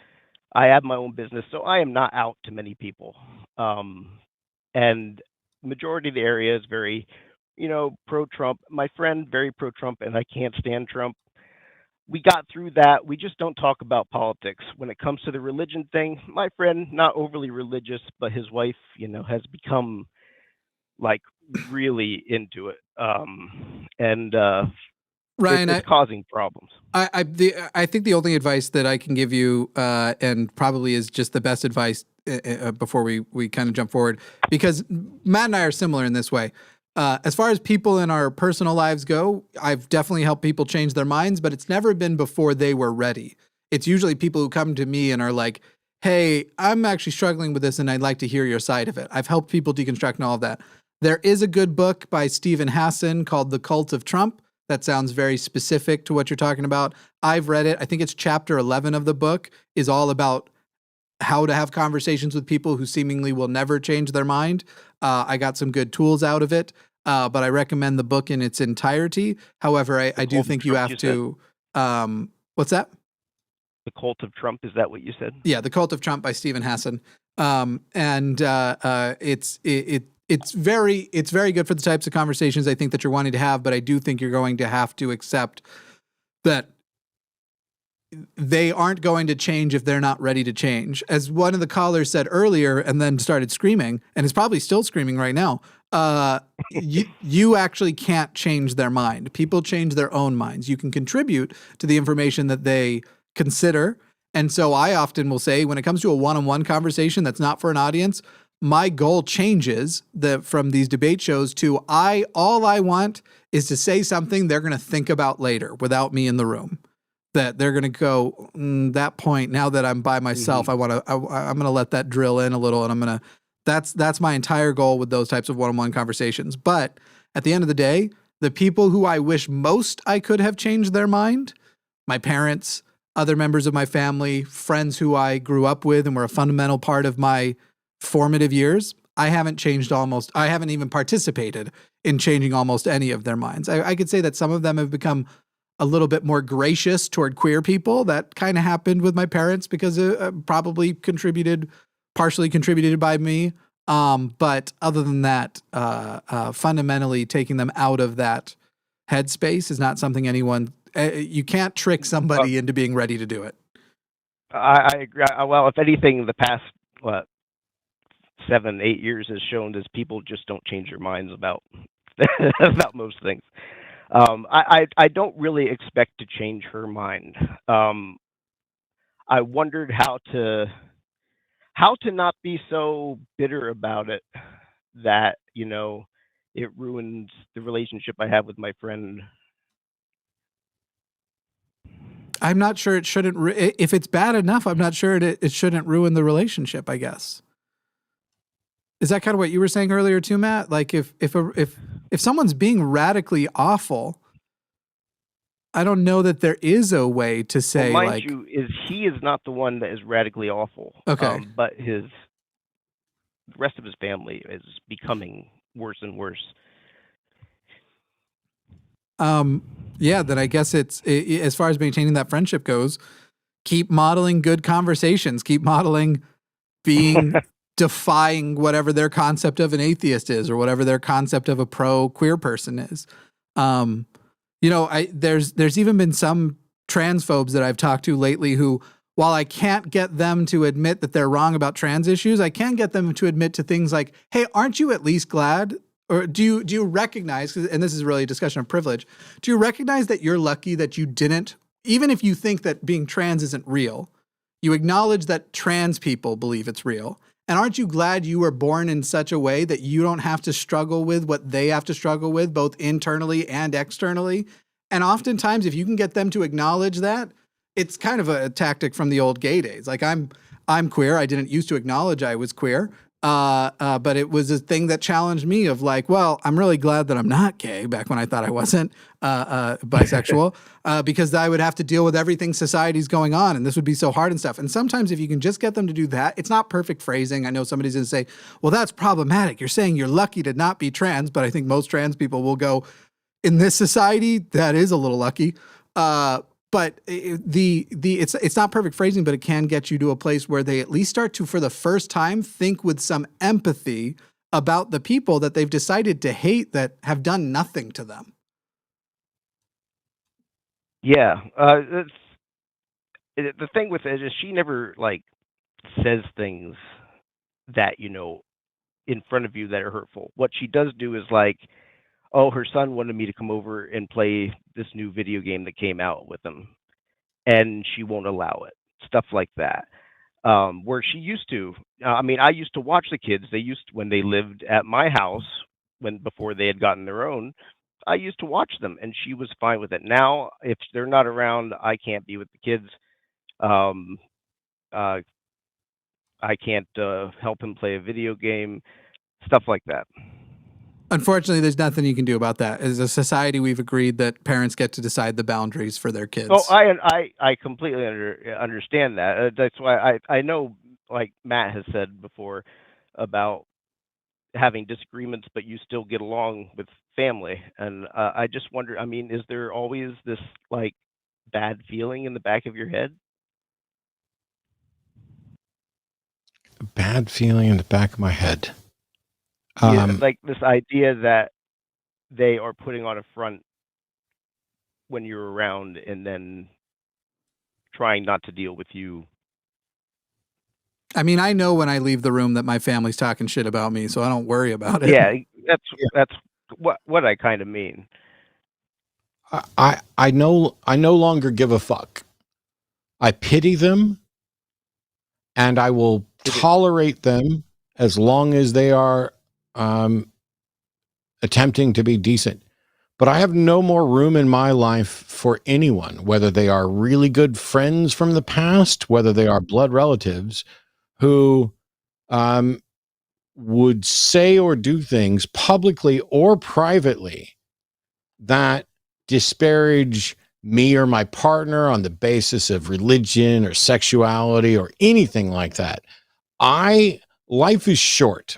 I have my own business, so I am not out to many people. And majority of the area is very, pro-Trump. My friend, very pro-Trump, and I can't stand Trump. We got through that. We just don't talk about politics. When it comes to the religion thing, my friend, not overly religious, but his wife, has become like really into it. And Ryan, it's causing problems. I think the only advice that I can give you, and probably is just the best advice before we kind of jump forward, because Matt and I are similar in this way. As far as people in our personal lives go, I've definitely helped people change their minds, but it's never been before they were ready. It's usually people who come to me and are like, hey, I'm actually struggling with this and I'd like to hear your side of it. I've helped people deconstruct and all of that. There is a good book by Stephen Hassan called The Cult of Trump. That sounds very specific to what you're talking about. I've read it. I think it's chapter 11 of the book is all about how to have conversations with people who seemingly will never change their mind. I got some good tools out of it, but I recommend the book in its entirety. However, I do think you have to. What's that? The Cult of Trump, is that what you said? Yeah, The Cult of Trump by Stephen Hassan. It's very good for the types of conversations I think that you're wanting to have, but I do think you're going to have to accept that they aren't going to change if they're not ready to change. As one of the callers said earlier and then started screaming, and is probably still screaming right now, you actually can't change their mind. People change their own minds. You can contribute to the information that they consider. And so I often will say, when it comes to a one-on-one conversation that's not for an audience, my goal changes from these debate shows to all I want is to say something they're going to think about later without me in the room. That they're going to go, that point, now that I'm by myself, I'm going to let that drill in a little, and that's my entire goal with those types of one-on-one conversations. But at the end of the day, the people who I wish most I could have changed their mind, my parents, other members of my family, friends who I grew up with and were a fundamental part of my formative years, I haven't even participated in changing almost any of their minds. I could say that some of them have become a little bit more gracious toward queer people. That kind of happened with my parents because it probably partially contributed by me. But other than that, fundamentally taking them out of that headspace is not something you can't trick somebody into being ready to do it. I agree. Well, if anything, the past, 7-8 years has shown is people just don't change their minds about about most things. I don't really expect to change her mind. I wondered how to not be so bitter about it that, it ruins the relationship I have with my friend. I'm not sure it shouldn't. If it's bad enough, I'm not sure it shouldn't ruin the relationship, I guess. Is that kind of what you were saying earlier too, Matt? Like if someone's being radically awful, I don't know that there is a way to say, well, mind you, he is not the one that is radically awful. Okay. But the rest of his family is becoming worse and worse. Yeah, then I guess it's as far as maintaining that friendship goes, keep modeling good conversations, keep modeling being defying whatever their concept of an atheist is or whatever their concept of a pro queer person is. There's even been some transphobes that I've talked to lately who, while I can't get them to admit that they're wrong about trans issues, I can get them to admit to things like, hey, aren't you at least glad? Or do you recognize, and this is really a discussion of privilege, do you recognize that you're lucky that you didn't, even if you think that being trans isn't real, you acknowledge that trans people believe it's real. And aren't you glad you were born in such a way that you don't have to struggle with what they have to struggle with, both internally and externally? And oftentimes, if you can get them to acknowledge that, it's kind of a tactic from the old gay days. Like I'm queer. I didn't used to acknowledge I was queer. But it was a thing that challenged me of like, well, I'm really glad that I'm not gay back when I thought I wasn't bisexual, because I would have to deal with everything society's going on and this would be so hard and stuff. And sometimes if you can just get them to do that, it's not perfect phrasing. I know somebody's going to say, well, that's problematic. You're saying you're lucky to not be trans, but I think most trans people will go, in this society, that is a little lucky. But it's not perfect phrasing, but it can get you to a place where they at least start to, for the first time, think with some empathy about the people that they've decided to hate that have done nothing to them. Yeah. The thing with it is she never says things that, in front of you that are hurtful. What she does do is oh, her son wanted me to come over and play this new video game that came out with him, and she won't allow it. Stuff like that. Where she used to, I used to watch the kids. When they lived at my house, before they had gotten their own, I used to watch them, and she was fine with it. Now, if they're not around, I can't be with the kids. I can't help him play a video game. Stuff like that. Unfortunately, there's nothing you can do about that. As a society, we've agreed that parents get to decide the boundaries for their kids. Oh, I completely understand that. That's why I know, like Matt has said before, about having disagreements, but you still get along with family. And I just wonder, is there always this bad feeling in the back of your head? A bad feeling in the back of my head. Like this idea that they are putting on a front when you're around and then trying not to deal with you. I know when I leave the room that my family's talking shit about me, so I don't worry about it. Yeah, that's what I kind of mean. I no longer give a fuck. I pity them, and I will tolerate them as long as they are attempting to be decent. But I have no more room in my life for anyone, whether they are really good friends from the past, whether they are blood relatives, who would say or do things publicly or privately that disparage me or my partner on the basis of religion or sexuality or anything like that. Life is short.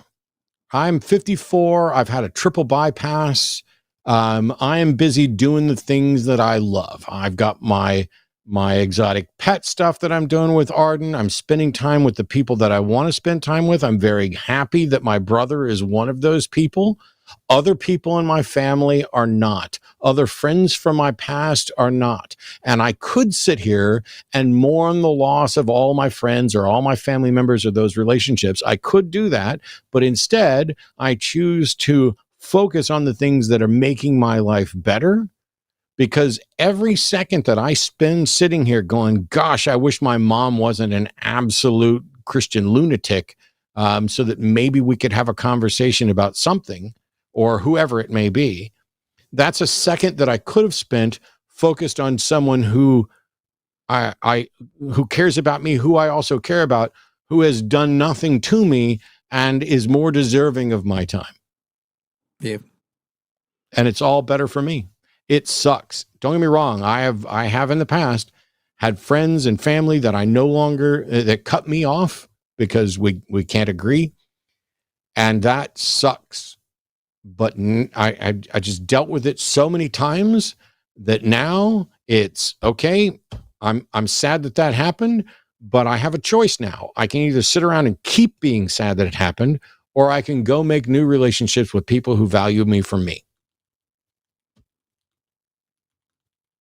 I'm 54. I've had a triple bypass. I am busy doing the things that I love. I've got my exotic pet stuff that I'm doing with Arden. I'm spending time with the people that I want to spend time with. I'm very happy that my brother is one of those people. Other people in my family are not. Other friends from my past are not. And I could sit here and mourn the loss of all my friends or all my family members or those relationships. I could do that, but instead I choose to focus on the things that are making my life better, because every second that I spend sitting here going, gosh, I wish my mom wasn't an absolute Christian lunatic, so that maybe we could have a conversation about something, or whoever it may be. That's a second that I could have spent focused on someone who who cares about me, who I also care about, who has done nothing to me and is more deserving of my time. Yeah. And it's all better for me. It sucks. Don't get me wrong. I have in the past had friends and family that I no longer, that cut me off because we can't agree. And that sucks. But I just dealt with it so many times that now it's okay. I'm sad that happened, but I have a choice now. I can either sit around and keep being sad that it happened, or I can go make new relationships with people who value me for me.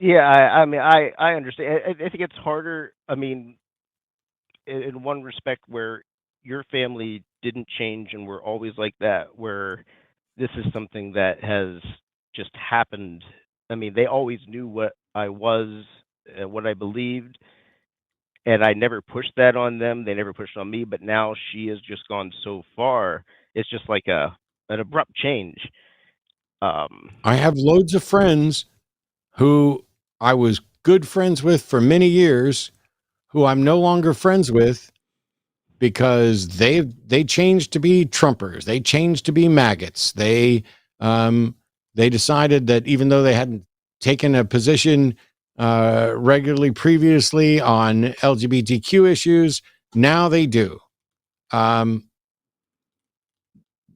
Yeah, I mean, I understand. I think it's harder. I mean, in one respect, where your family didn't change and were always like that, where this is something that has just happened. I mean, they always knew what I was, what I believed, and I never pushed that on them. They never pushed on me. But now she has just gone so far. It's just like an abrupt change. I have loads of friends who I was good friends with for many years, who I'm no longer friends with because they changed to be Trumpers. They changed to be maggots. They decided that even though they hadn't taken a position regularly previously on LGBTQ issues, now they do.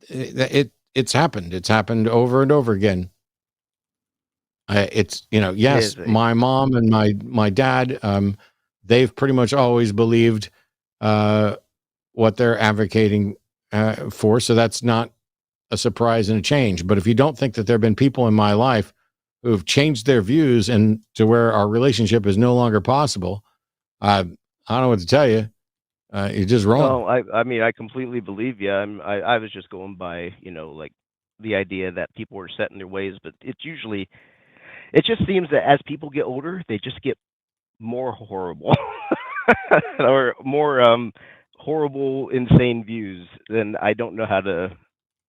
It's happened. It's happened over and over again. It's, yes, my mom and my dad, they've pretty much always believed what they're advocating for. So that's not a surprise and a change. But if you don't think that there have been people in my life who've changed their views and to where our relationship is no longer possible, I don't know what to tell you. You're just wrong. No, I mean, I completely believe you. I was just going by, like the idea that people were set in their ways, but it just seems that as people get older, they just get more horrible or more horrible, insane views. Then I don't know how to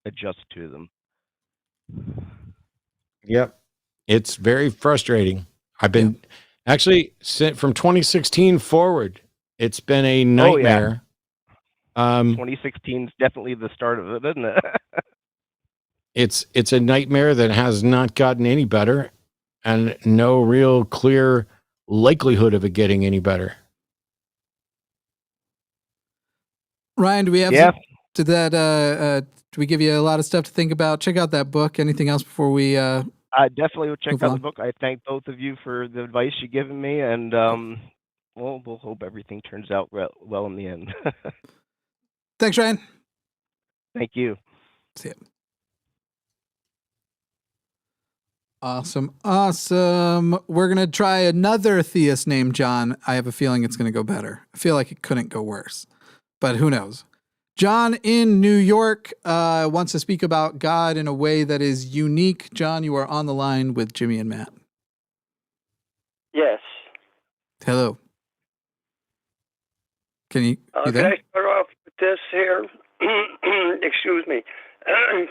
adjust to them. Yep. It's very frustrating. I've been actually from 2016 forward, it's been a nightmare. Oh, yeah. 2016 is definitely the start of it, isn't it? It's a nightmare that has not gotten any better, and no real clear likelihood of it getting any better. Ryan, do we have do we give you a lot of stuff to think about? Check out that book. Anything else before we I definitely will check out the book. I thank both of you for the advice you've given me, and we'll hope everything turns out well in the end. Thanks, Ryan. Thank you. See ya. Awesome. We're going to try another theist named John. I have a feeling it's going to go better. I feel like it couldn't go worse, but who knows? John in New York wants to speak about God in a way that is unique. John, you are on the line with Jimmy and Matt. Yes. Hello. Can you can I start off with this here? Excuse me.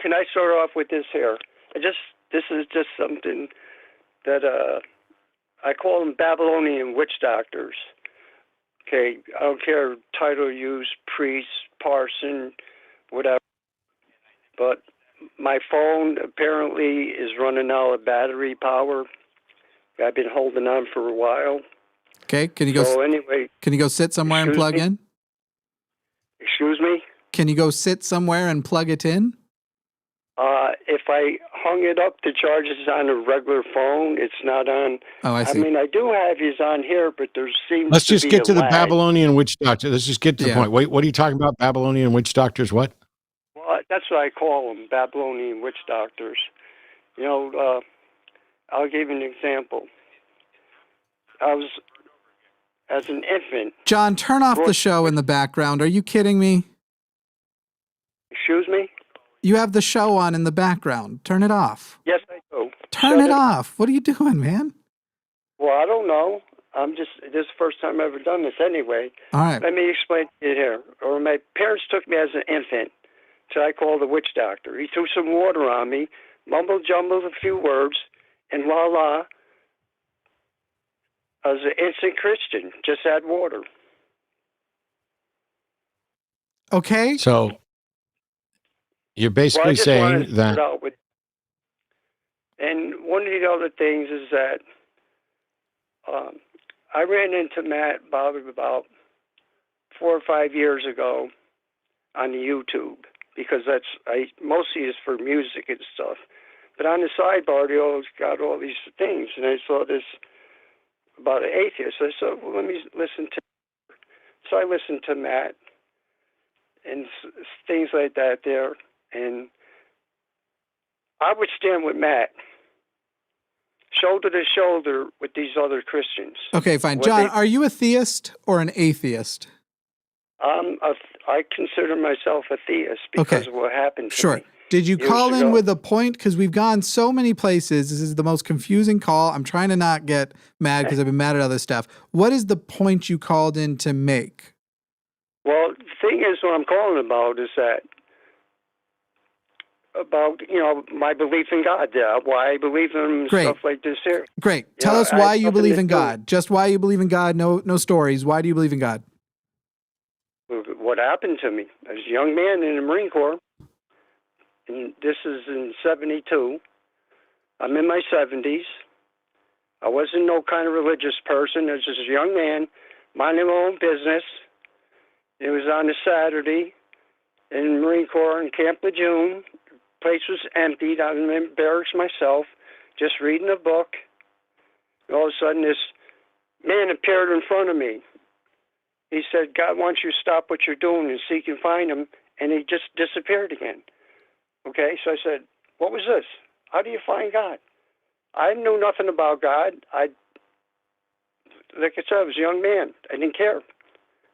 Can I start off with this here? This is just something that I call them Babylonian witch doctors. Okay, I don't care title use, priest, parson, whatever. But my phone apparently is running out of battery power. I've been holding on for a while. Okay, can you go? So anyway, can you go sit somewhere and plug in? Excuse me? Can you go sit somewhere and plug it in? If I hung it up, the charge is on a regular phone. It's not on. Oh, I see. I mean, I do have his on here, but there seems Let's to just be get to the lag. Babylonian witch doctor. Let's just get to the point. Wait, what are you talking about? Babylonian witch doctors? What? Well, that's what I call them, Babylonian witch doctors. I'll give you an example. I was, as an infant. John, turn off the show in the background. Are you kidding me? Excuse me? You have the show on in the background. Turn it off. Yes, I do. Turn it off. What are you doing, man? Well, I don't know. This is the first time I've ever done this anyway. All right. Let me explain to you here. Or my parents took me as an infant, so I called a witch doctor. He threw some water on me, mumbled-jumbled a few words, and voila, I was an instant Christian. Just add water. Okay. So you're basically saying that. And one of the other things is that I ran into Matt probably about 4 or 5 years ago on the YouTube, because mostly is for music and stuff. But on the sidebar, they always got all these things, and I saw this about an atheist. I said, well, let me listen to. So I listened to Matt and things like that there, and I would stand with Matt, shoulder to shoulder with these other Christians. Okay, fine. John, are you a theist or an atheist? I consider myself a theist because of what happened to me. Did you call in with a point? Because we've gone so many places. This is the most confusing call. I'm trying to not get mad because I've been mad at other stuff. What is the point you called in to make? Well, the thing is, what I'm calling about is that about my belief in God, why I believe in him, stuff like this here. Great. Tell us why you believe in God. Just why you believe in God. No stories. Why do you believe in God? What happened to me? I was a young man in the Marine Corps, and this is in '72. I'm in my 70s. I wasn't no kind of religious person. I was just a young man, minding my own business. It was on a Saturday in the Marine Corps in Camp Lejeune. The place was emptied. I was in barracks myself, just reading a book. And all of a sudden, this man appeared in front of me. He said, God wants you to stop what you're doing and seek and find him. And he just disappeared again. Okay, so I said, what was this? How do you find God? I knew nothing about God. Like I said, I was a young man. I didn't care.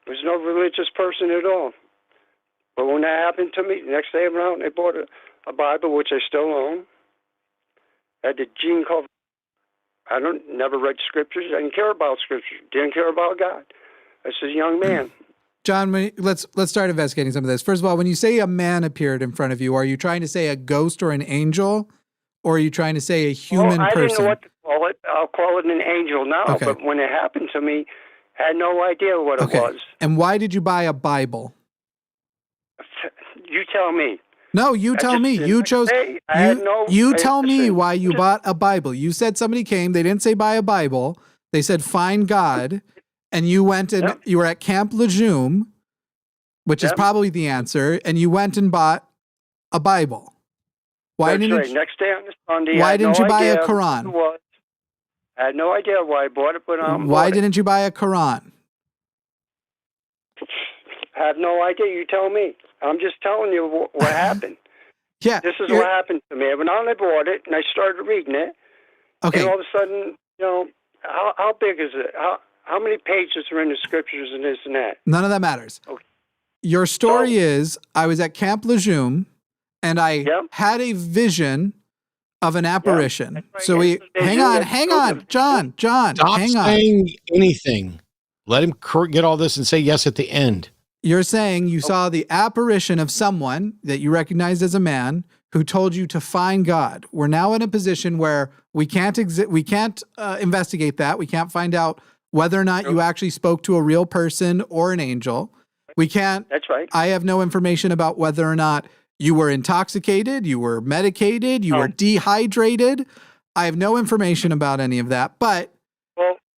I was no religious person at all. But when that happened to me, the next day I went out and I bought a Bible, which I still own. I had the Gene cover. I never read scriptures. I didn't care about scriptures. Didn't care about God. I was a young man. John, let's start investigating some of this. First of all, when you say a man appeared in front of you, are you trying to say a ghost or an angel? Or are you trying to say a human person? I didn't know what to call it. I'll call it an angel now. Okay. But when it happened to me, I had no idea what it was. And why did you buy a Bible? You tell me. No, you tell me. You chose. You tell me why you bought a Bible. You said somebody came. They didn't say buy a Bible. They said find God. And you went and you were at Camp Lejeune, which is probably the answer, and you went and bought a Bible. Why That's didn't right. Next day on the Sunday, why didn't you buy a Quran? I had no idea why I bought it, but why didn't you buy a Quran? I have no idea. You tell me. I'm just telling you what happened. Yeah, this is what happened to me. I went on and bought it, and I started reading it. Okay. And all of a sudden, how big is it? How many pages are in the scriptures and this and that? None of that matters. Okay. Your story is, I was at Camp Lejeune, and I had a vision of an apparition. Right. So hang on, John, Stop hang on. saying anything. Let him get all this and say yes at the end. You're saying you saw the apparition of someone that you recognized as a man who told you to find God. We're now in a position where we can't investigate that. We can't find out whether or not you actually spoke to a real person or an angel. We can't. That's right. I have no information about whether or not you were intoxicated, you were medicated, you were dehydrated. I have no information about any of that. But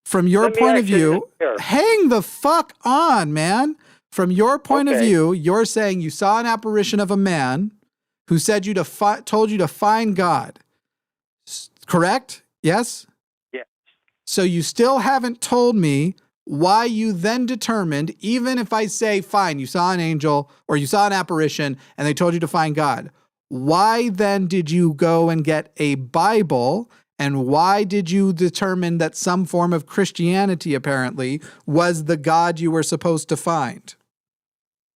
from your point of view, hang the fuck on, man. From your point of view, you're saying you saw an apparition of a man who said told you to find God. Correct? Yes? Yeah. So you still haven't told me why you then determined, even if I say, fine, you saw an angel or you saw an apparition and they told you to find God, why then did you go and get a Bible? And why did you determine that some form of Christianity apparently was the God you were supposed to find?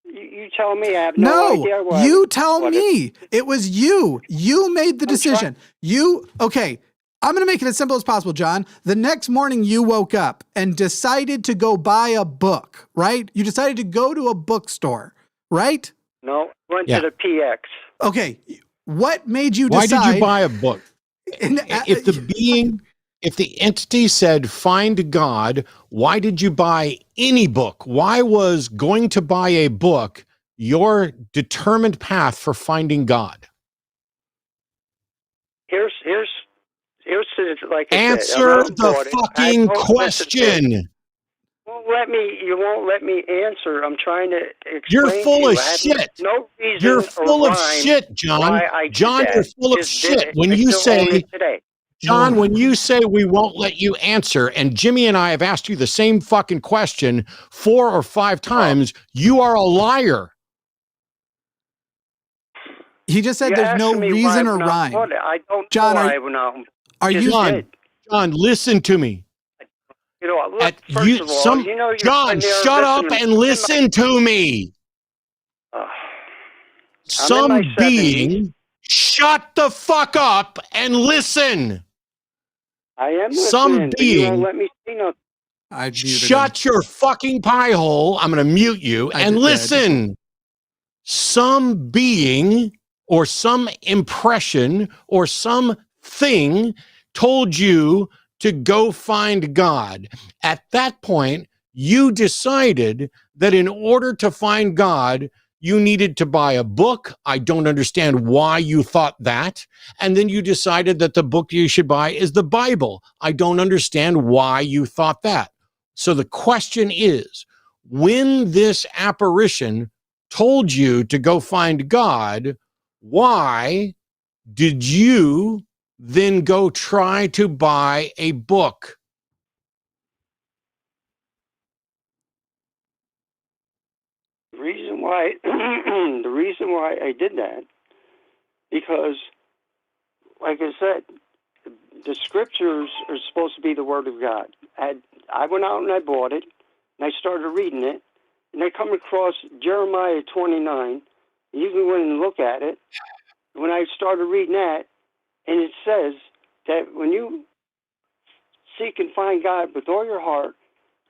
You tell me. I have no idea why. You tell me. It was you. You made the decision. I'm going to make it as simple as possible, John. The next morning you woke up and decided to go buy a book, right? You decided to go to a bookstore, right? No, went to the PX. Okay. What made you Why decide? did you buy a book? If the entity said find God, why did you buy any book? Why was going to buy a book your determined path for finding God? Here's like I Answer said, the fucking question. You won't let me answer. I'm trying to explain. You're full of I have shit. No reason. You're full or of rhyme shit, John. why I John, did you're that. full of Just shit. did it. When I you still own say, it today. John, when you say we won't let you answer, and Jimmy and I have asked you the same fucking question 4 or 5 times, you are a liar. He just said there's no reason or rhyme. I don't John, know. are you John, listen to me. You know, look, first of all, John, shut up and listen to me. Some being, shut the fuck up and listen. I am listening. Some being, you won't let me see nothing. Shut your fucking pie hole. I'm going to mute you and listen. Some being or some impression or something told you to go find God. At that point, you decided that in order to find God, you needed to buy a book. I don't understand why you thought that. And then you decided that the book you should buy is the Bible. I don't understand why you thought that. So the question is, when this apparition told you to go find God, why did you then go try to buy a book? The reason why I did that, because, like I said, the scriptures are supposed to be the word of God. I went out and I bought it, and I started reading it, and I come across Jeremiah 29. You can go in and look at it. When I started reading that, and it says that when you seek and find God with all your heart,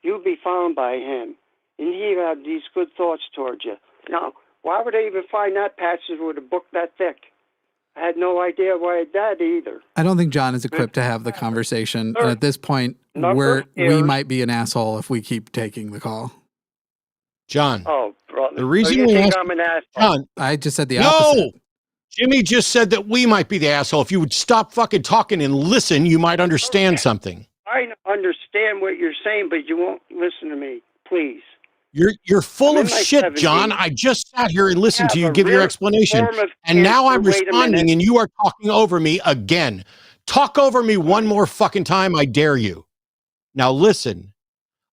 you'll be found by him, and he will have these good thoughts towards you. Now, why would I even find that passage with a book that thick? I had no idea why I did that either. I don't think John is equipped to have the conversation. And at this point, we might be an asshole if we keep taking the call. John. Oh, brother. The reason you we think asked, I'm an asshole? John, I just said the opposite. No! Jimmy just said that we might be the asshole. If you would stop fucking talking and listen, you might understand something. I understand what you're saying, but you won't listen to me, please. You're full of shit, John. I just sat here and listened to you give your explanation, and now I'm responding, and you are talking over me again. Talk over me one more fucking time, I dare you. Now listen,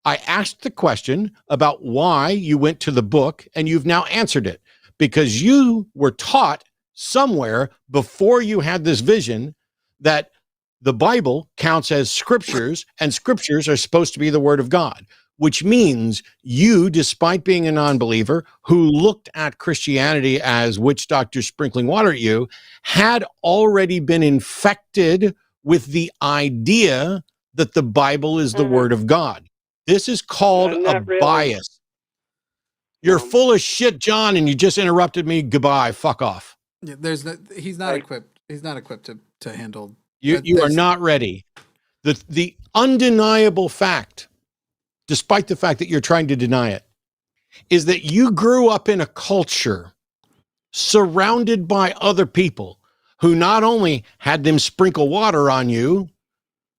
I asked the question about why you went to the book, and you've now answered it. Because you were taught somewhere before you had this vision that the Bible counts as scriptures, and scriptures are supposed to be the word of God. Which means you, despite being a non-believer who looked at Christianity as witch doctors sprinkling water at you, had already been infected with the idea that the Bible is the word of God. This is called a bias. You're full of shit, John, and you just interrupted me. Goodbye. Fuck off. Yeah, he's not equipped. He's not equipped to handle. You are not ready. The undeniable fact, despite the fact that you're trying to deny it, is that you grew up in a culture surrounded by other people who not only had them sprinkle water on you,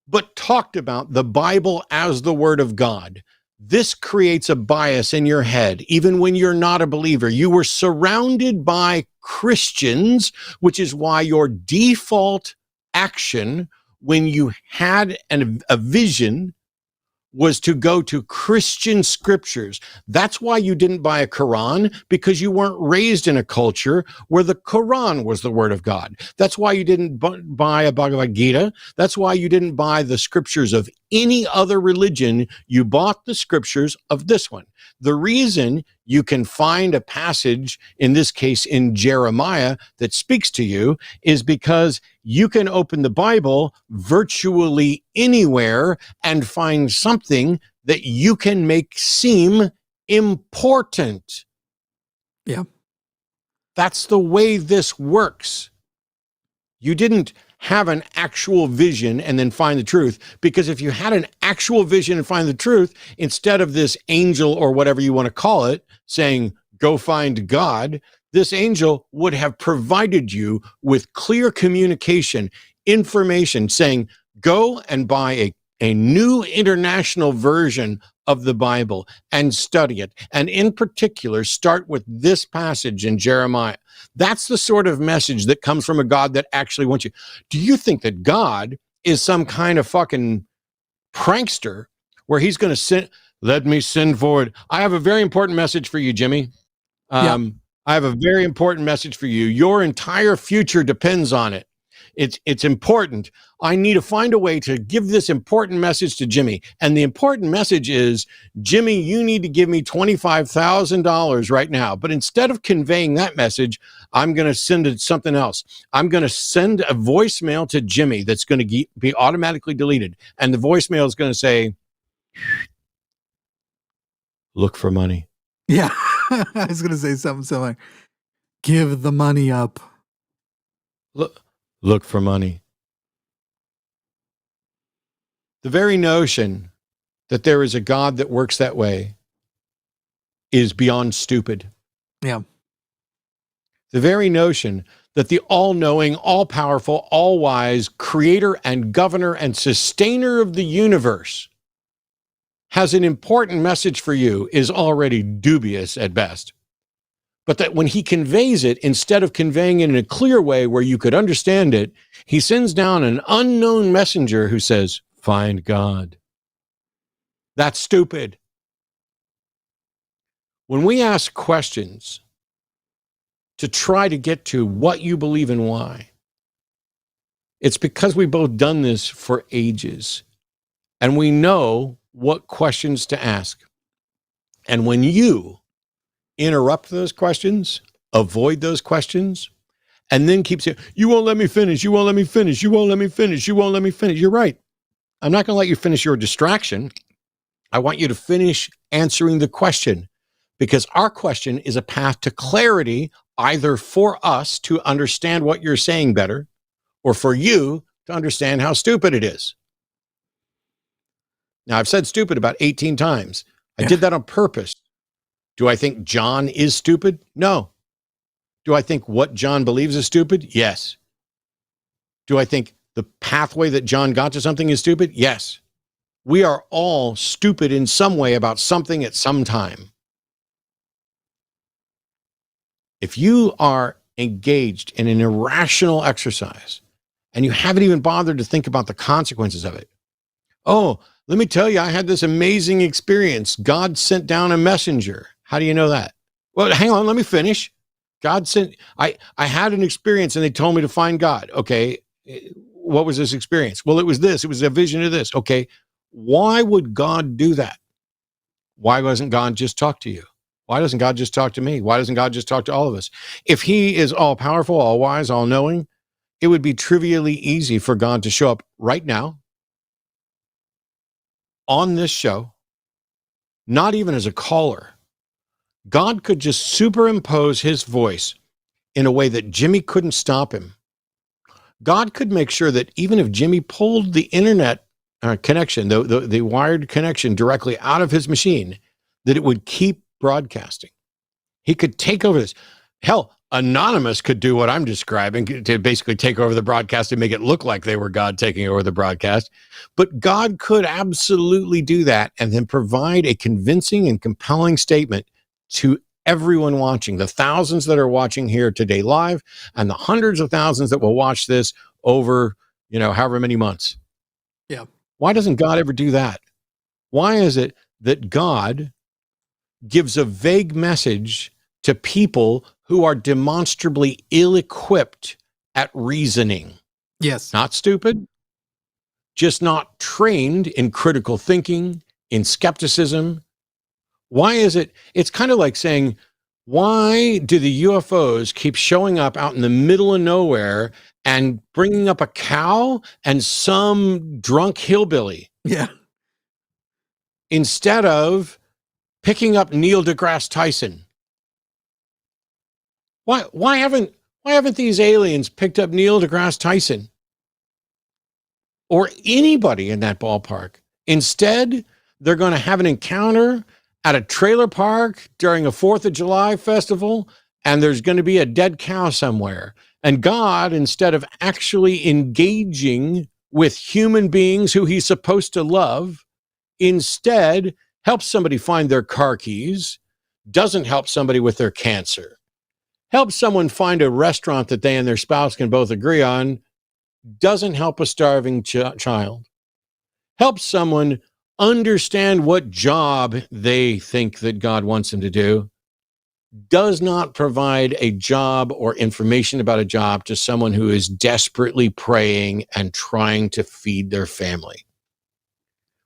but talked about the Bible as the word of God. This creates a bias in your head, even when you're not a believer. You were surrounded by Christians, which is why your default action when you had a vision was to go to Christian scriptures. That's why you didn't buy a Quran, because you weren't raised in a culture where the Quran was the word of God. That's why you didn't buy a Bhagavad Gita. That's why you didn't buy the scriptures of any other religion. You bought the scriptures of this one. The reason you can find a passage, in this case in Jeremiah, that speaks to you is because you can open the Bible virtually anywhere and find something that you can make seem important. Yeah. That's the way this works. You didn't have an actual vision and then find the truth, because if you had an actual vision and find the truth, instead of this angel or whatever you want to call it saying, go find God, this angel would have provided you with clear communication, information saying, go and buy a new international version of the Bible and study it. And in particular, start with this passage in Jeremiah. That's the sort of message that comes from a God that actually wants you. Do you think that God is some kind of fucking prankster where he's going to send, let me send forward. I have a very important message for you, Jimmy. I have a very important message for you. Your entire future depends on it. It's important. I need to find a way to give this important message to Jimmy. And the important message is, Jimmy, you need to give me $25,000 right now. But instead of conveying that message, I'm going to send it something else. I'm going to send a voicemail to Jimmy that's going to be automatically deleted. And the voicemail is going to say, look for money. Yeah. I was going to say something similar. Give the money up. Look for money. The very notion that there is a God that works that way is beyond stupid. Yeah. The very notion that the all-knowing, all-powerful, all-wise creator and governor and sustainer of the universe has an important message for you is already dubious at best. But that when he conveys it, instead of conveying it in a clear way where you could understand it, he sends down an unknown messenger who says, find God. That's stupid. When we ask questions to try to get to what you believe and why, it's because we've both done this for ages and we know what questions to ask. And when you interrupt those questions, avoid those questions, and then keep saying, you won't let me finish, you won't let me finish, you won't let me finish, you won't let me finish. You're right. I'm not going to let you finish your distraction. I want you to finish answering the question, because our question is a path to clarity, either for us to understand what you're saying better, or for you to understand how stupid it is. Now, I've said stupid about 18 times. I did that on purpose. Do I think John is stupid? No. Do I think what John believes is stupid? Yes. Do I think the pathway that John got to something is stupid? Yes. We are all stupid in some way about something at some time. If you are engaged in an irrational exercise and you haven't even bothered to think about the consequences of it, oh, let me tell you, I had this amazing experience. God sent down a messenger. How do you know that? Well, hang on, let me finish. God sent, I had an experience and they told me to find God. Okay, what was this experience? Well, it was this. It was a vision of this. Okay, why would God do that? Why doesn't God just talk to you? Why doesn't God just talk to me? Why doesn't God just talk to all of us? If he is all powerful, all wise, all knowing, it would be trivially easy for God to show up right now on this show, not even as a caller. God could just superimpose his voice in a way that Jimmy couldn't stop him. God could make sure that even if Jimmy pulled the internet connection, the wired connection directly out of his machine, that it would keep broadcasting. He could take over this. Hell, Anonymous could do what I'm describing, to basically take over the broadcast and make it look like they were God taking over the broadcast. But God could absolutely do that and then provide a convincing and compelling statement to everyone watching, the thousands that are watching here today live and the hundreds of thousands that will watch this over, however many months. Yeah. Why doesn't God ever do that? Why is it that God gives a vague message to people who are demonstrably ill-equipped at reasoning? Yes. Not stupid, just not trained in critical thinking, in skepticism. Why is it? It's kind of like saying, why do the UFOs keep showing up out in the middle of nowhere and bringing up a cow and some drunk hillbilly Yeah. instead of picking up Neil deGrasse Tyson? Why haven't these aliens picked up Neil deGrasse Tyson or anybody in that ballpark? Instead, they're going to have an encounter at a trailer park during a 4th of July festival, and there's going to be a dead cow somewhere. And God, instead of actually engaging with human beings who he's supposed to love, instead helps somebody find their car keys, doesn't help somebody with their cancer, helps someone find a restaurant that they and their spouse can both agree on, doesn't help a starving child, helps someone understand what job they think that God wants them to do, does not provide a job or information about a job to someone who is desperately praying and trying to feed their family.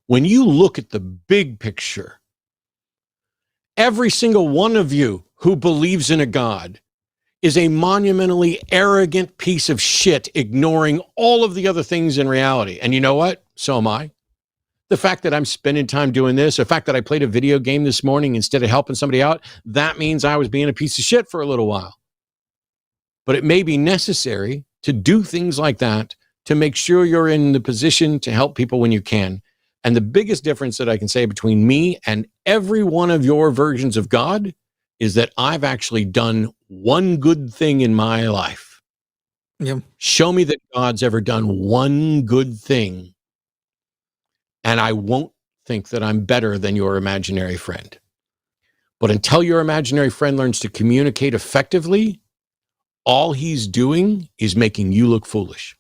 When you look at the big picture, every single one of you who believes in a God is a monumentally arrogant piece of shit, ignoring all of the other things in reality. And you know what? So am I. The fact that I'm spending time doing this, the fact that I played a video game this morning instead of helping somebody out, that means I was being a piece of shit for a little while. But it may be necessary to do things like that to make sure you're in the position to help people when you can. And the biggest difference that I can say between me and every one of your versions of God is that I've actually done one good thing in my life. Yeah. Show me that God's ever done one good thing, and I won't think that I'm better than your imaginary friend. But until your imaginary friend learns to communicate effectively, all he's doing is making you look foolish.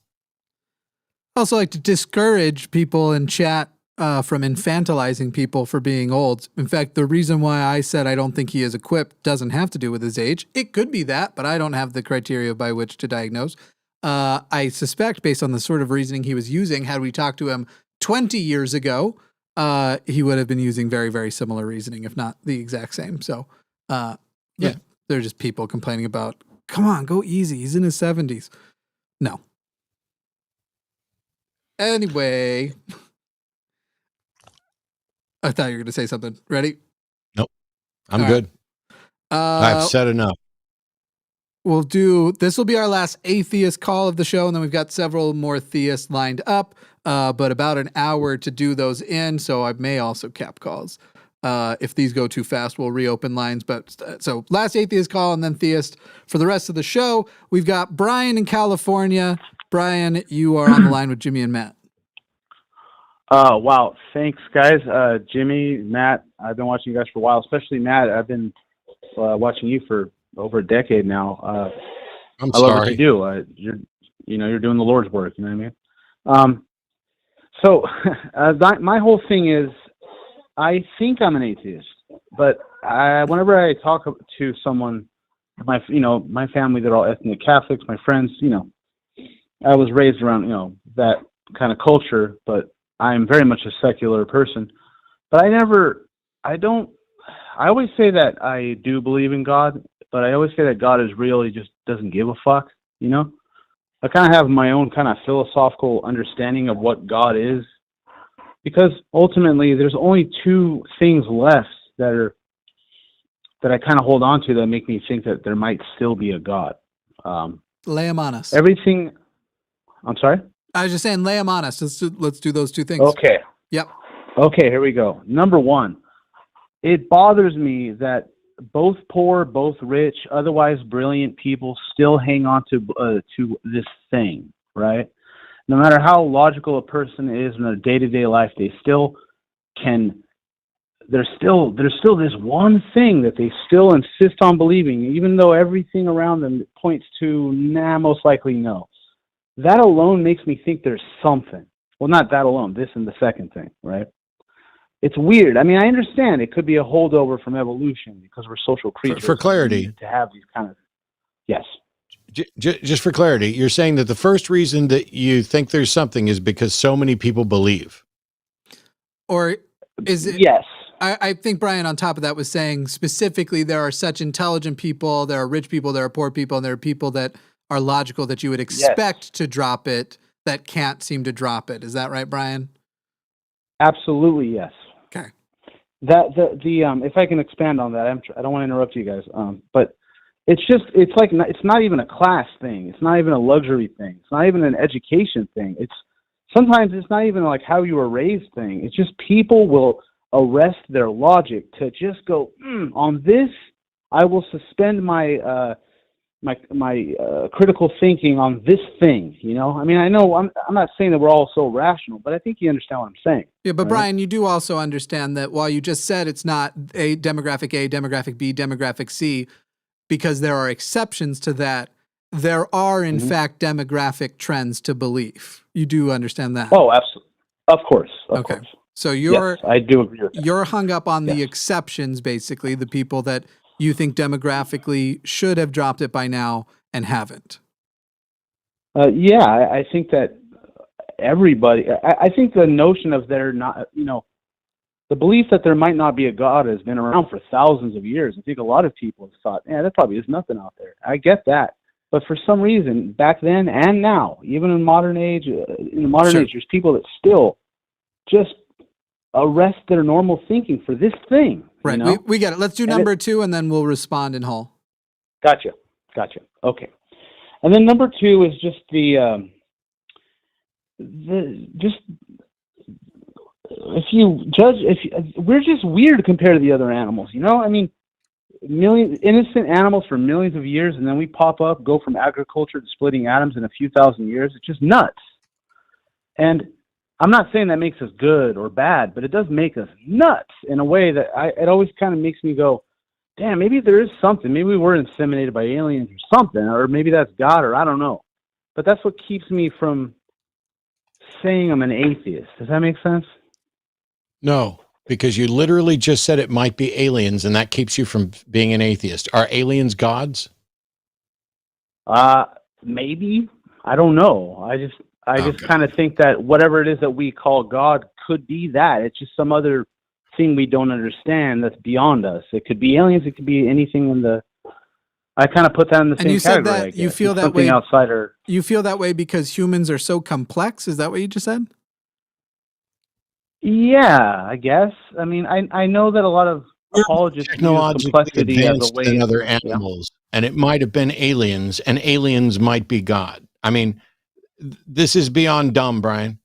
I also like to discourage people in chat from infantilizing people for being old. In fact, the reason why I said I don't think he is equipped doesn't have to do with his age. It could be that, but I don't have the criteria by which to diagnose. I suspect, based on the sort of reasoning he was using, had we talked to him 20 years ago, he would have been using very, very similar reasoning, if not the exact same. So, yeah, they're just people complaining about, come on, go easy. He's in his 70s. No. Anyway, I thought you were going to say something. Ready? Nope. I'm All good. right. I've said enough. This will be our last atheist call of the show, and then we've got several more theists lined up, but about an hour to do those in, so I may also cap calls. If these go too fast, we'll reopen lines. But so last atheist call and then theist for the rest of the show. We've got Brian in California. Brian, you are on the line with Jimmy and Matt. Wow. Thanks, guys. Jimmy, Matt, I've been watching you guys for a while, especially Matt. I've been watching you for over a decade now. I'm I love sorry. what you do. You're doing the Lord's work. You know what I mean? So my whole thing is, I think I'm an atheist, but whenever I talk to someone, my family, they're all ethnic Catholics, my friends, I was raised around, that kind of culture, but I'm very much a secular person. But I always say that I do believe in God, but I always say that God is real. He just doesn't give a fuck, I kind of have my own kind of philosophical understanding of what God is, because ultimately there's only two things left that I kind of hold on to that make me think that there might still be a God. Lay them on us. Everything. I'm sorry? I was just saying, lay them on us. Let's do those two things. Okay. Yep. Okay, here we go. Number one, it bothers me that both poor, both rich, otherwise brilliant people still hang on to this thing, right? No matter how logical a person is in their day-to-day life, they still can. There's still this one thing that they still insist on believing, even though everything around them points to most likely no. That alone makes me think there's something. Well, not that alone. This and the second thing, right? It's weird. I mean, I understand it could be a holdover from evolution because we're social creatures. For clarity, to have these kind of yes. Just for clarity, you're saying that the first reason that you think there's something is because so many people believe. Or is it? Yes. I think Brian, on top of that, was saying specifically there are such intelligent people, there are rich people, there are poor people, and there are people that are logical that you would expect to drop it that can't seem to drop it. Is that right, Brian? Absolutely, yes. Okay. That the if I can expand on that, I don't want to interrupt you guys, but it's not even a class thing. It's not even a luxury thing. It's not even an education thing. Sometimes it's not even like how you were raised thing. It's just people will arrest their logic to just go on this. I will suspend my my critical thinking on this thing. You know, I mean, I know I'm not saying that we're all so rational, but I think you understand what I'm saying. Yeah, but right? Brian, you do also understand that while you just said it's not a, demographic B, demographic C, because there are exceptions to that, there are in fact demographic trends to belief. You do understand that? Oh, absolutely. Of course. Of course. So yes, I do agree with that. You're hung up on the exceptions, basically, the people that you think demographically should have dropped it by now and haven't. Yeah, I think that everybody, I think the notion of there not, you know, the belief that there might not be a God has been around for thousands of years. I think a lot of people have thought, yeah, there probably is nothing out there. I get that. But for some reason, back then and now, even in modern age, there's people that still just arrest their normal thinking for this thing. Right. You know? We get it. Let's do number 2, and then we'll respond in whole. Gotcha. Okay. And then number 2 is just we're just weird compared to the other animals, you know? I mean, innocent animals for millions of years, and then we pop up, go from agriculture to splitting atoms in a few thousand years. It's just nuts. And I'm not saying that makes us good or bad, but it does make us nuts in a way that it always kind of makes me go, damn, maybe there is something. Maybe we were inseminated by aliens or something, or maybe that's God, or I don't know. But that's what keeps me from saying I'm an atheist. Does that make sense? No, because you literally just said it might be aliens, and that keeps you from being an atheist. Are aliens gods? Maybe. I don't know. I just kind of think that whatever it is that we call God could be that. It's just some other thing we don't understand that's beyond us. It could be aliens. It could be anything in the. I kind of put that in the same category. And you said that you feel that way. Outsider. You feel that way because humans are so complex. Is that what you just said? Yeah, I guess. I mean, I know that a lot of apologists use complexity as a way than other animals, and it might have been aliens, and aliens might be God. I mean, this is beyond dumb, Brian.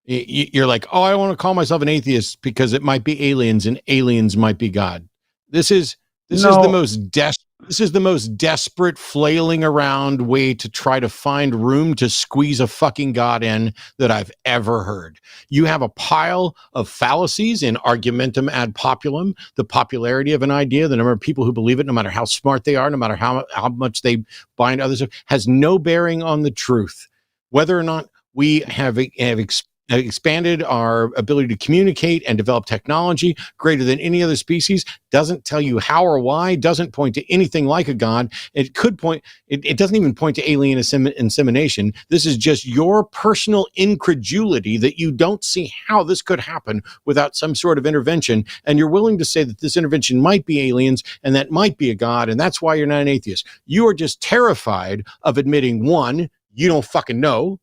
You're like, oh, I want to call myself an atheist because it might be aliens, and aliens might be God. This is the most desperate flailing around way to try to find room to squeeze a fucking God in that I've ever heard. You have a pile of fallacies in argumentum ad populum, the popularity of an idea, the number of people who believe it, no matter how smart they are, no matter how much they bind others, has no bearing on the truth. Whether or not we have expanded our ability to communicate and develop technology greater than any other species doesn't tell you how or why, doesn't point to anything like a God. It could point, it doesn't even point to alien insemination. This is just your personal incredulity that you don't see how this could happen without some sort of intervention. And you're willing to say that this intervention might be aliens and that might be a God. And that's why you're not an atheist. You are just terrified of admitting, 1, you don't fucking know.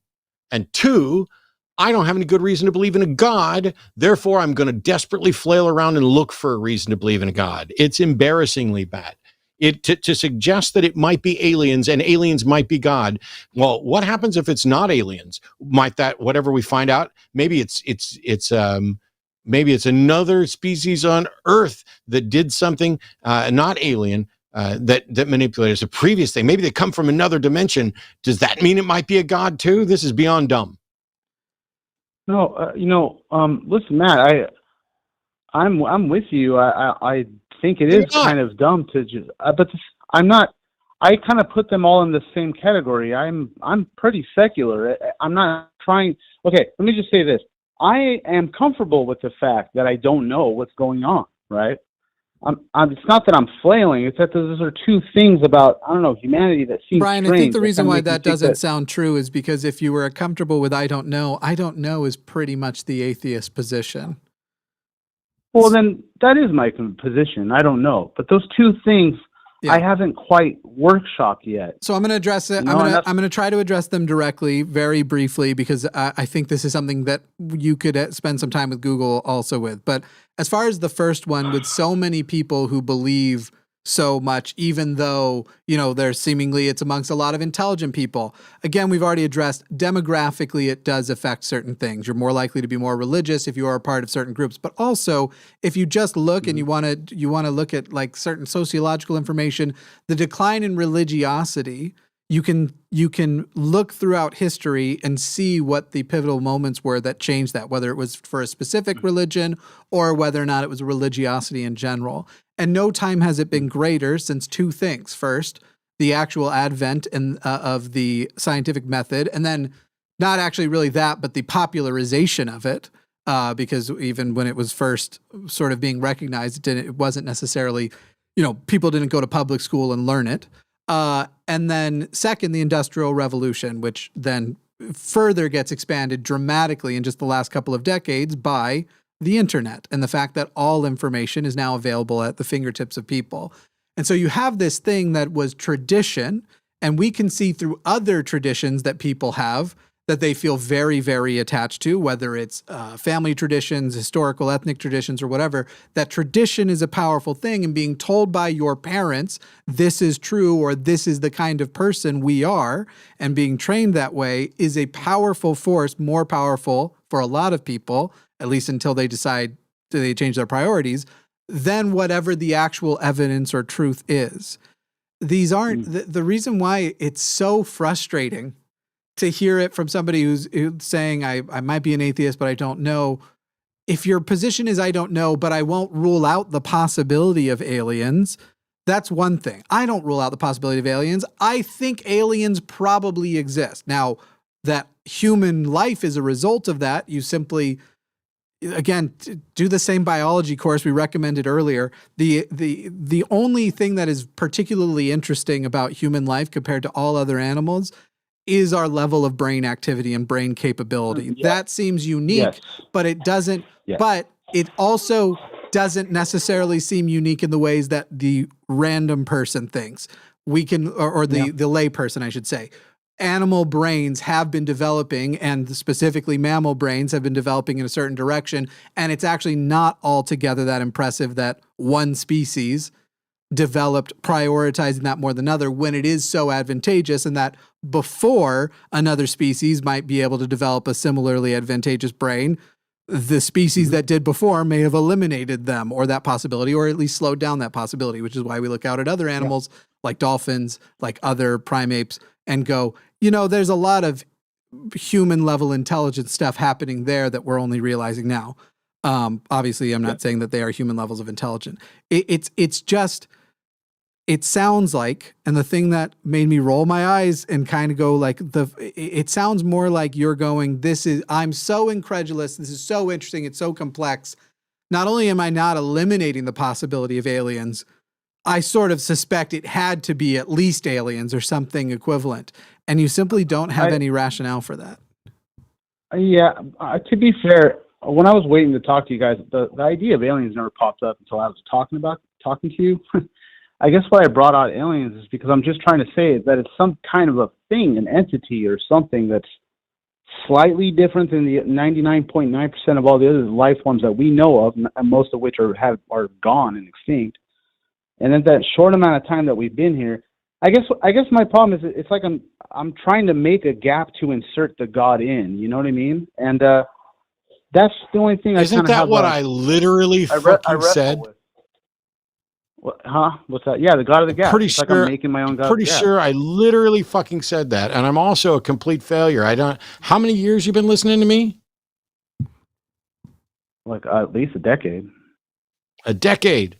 And 2, I don't have any good reason to believe in a God. Therefore, I'm going to desperately flail around and look for a reason to believe in a God. It's embarrassingly bad. To suggest that it might be aliens and aliens might be God. Well, what happens if it's not aliens? Might that, whatever we find out, maybe it's another species on Earth that did something not alien. That manipulated a previous thing. Maybe they come from another dimension. Does that mean it might be a God too? This is beyond dumb. No, listen, Matt, I'm with you. I think it is kind of dumb to just, but I'm not. I kind of put them all in the same category. I'm pretty secular. I'm not trying. Okay, let me just say this. I am comfortable with the fact that I don't know what's going on. Right. It's not that I'm flailing. It's that those are two things about, I don't know, humanity that seems Brian, strange. I think the reason why that doesn't sound true is because if you were comfortable with I don't know is pretty much the atheist position. Well, then that is my position. I don't know, but those two things I haven't quite workshopped yet. So I'm going to address it. I'm going to try to address them directly, very briefly, because I think this is something that you could spend some time with Google also with. But as far as the first one, with so many people who believe so much, even though, there's seemingly it's amongst a lot of intelligent people. Again, we've already addressed demographically, it does affect certain things. You're more likely to be more religious if you are a part of certain groups, but also if you just look and you want to look at like certain sociological information, the decline in religiosity, you can look throughout history and see what the pivotal moments were that changed that, whether it was for a specific religion or whether or not it was religiosity in general. And no time has it been greater since two things. First, the actual advent of the scientific method, and then not actually really that, but the popularization of it, because even when it was first sort of being recognized, it wasn't necessarily, people didn't go to public school and learn it. And then second, the Industrial Revolution, which then further gets expanded dramatically in just the last couple of decades by the internet and the fact that all information is now available at the fingertips of people. And so you have this thing that was tradition, and we can see through other traditions that people have that they feel very, very attached to, whether it's family traditions, historical, ethnic traditions, or whatever, that tradition is a powerful thing, and being told by your parents, this is true, or this is the kind of person we are, and being trained that way is a powerful force, more powerful for a lot of people, at least until they decide they change their priorities, than whatever the actual evidence or truth is. These aren't, the reason why it's so frustrating to hear it from somebody who's saying, I might be an atheist, but I don't know. If your position is, I don't know, but I won't rule out the possibility of aliens, that's one thing. I don't rule out the possibility of aliens. I think aliens probably exist. Now, that human life is a result of that. You simply, again, do the same biology course we recommended earlier. The only thing that is particularly interesting about human life compared to all other animals is our level of brain activity and brain capability. Yes. That seems unique, but it doesn't, but it also doesn't necessarily seem unique in the ways that the random person thinks. We can, or the lay person, I should say. Animal brains have been developing, and specifically mammal brains have been developing in a certain direction. And it's actually not altogether that impressive that one species developed prioritizing that more than another, when it is so advantageous, and that before another species might be able to develop a similarly advantageous brain, the species that did before may have eliminated them or that possibility, or at least slowed down that possibility, which is why we look out at other animals like dolphins, like other primates, and go, there's a lot of human level intelligence stuff happening there that we're only realizing now. Obviously, I'm not saying that they are human levels of intelligence. It's just, it sounds like, and the thing that made me roll my eyes and kind of go like, it sounds more like you're going, I'm so incredulous. This is so interesting. It's so complex. Not only am I not eliminating the possibility of aliens, I sort of suspect it had to be at least aliens or something equivalent. And you simply don't have any rationale for that. Yeah. To be fair, when I was waiting to talk to you guys, the idea of aliens never popped up until I was talking to you. I guess why I brought out aliens is because I'm just trying to say that it's some kind of a thing, an entity or something that's slightly different than the 99.9% of all the other life forms that we know of, and most of which are gone and extinct. And in that short amount of time that we've been here, I guess my problem is it's like I'm trying to make a gap to insert the God in. You know what I mean? And that's the only thing. Isn't that what I literally fucking said? What's that? Yeah, the God of the gap. Pretty it's sure. Like I'm making my own God. Pretty sure I literally fucking said that, and I'm also a complete failure. How many years you been listening to me? Like at least a decade. A decade.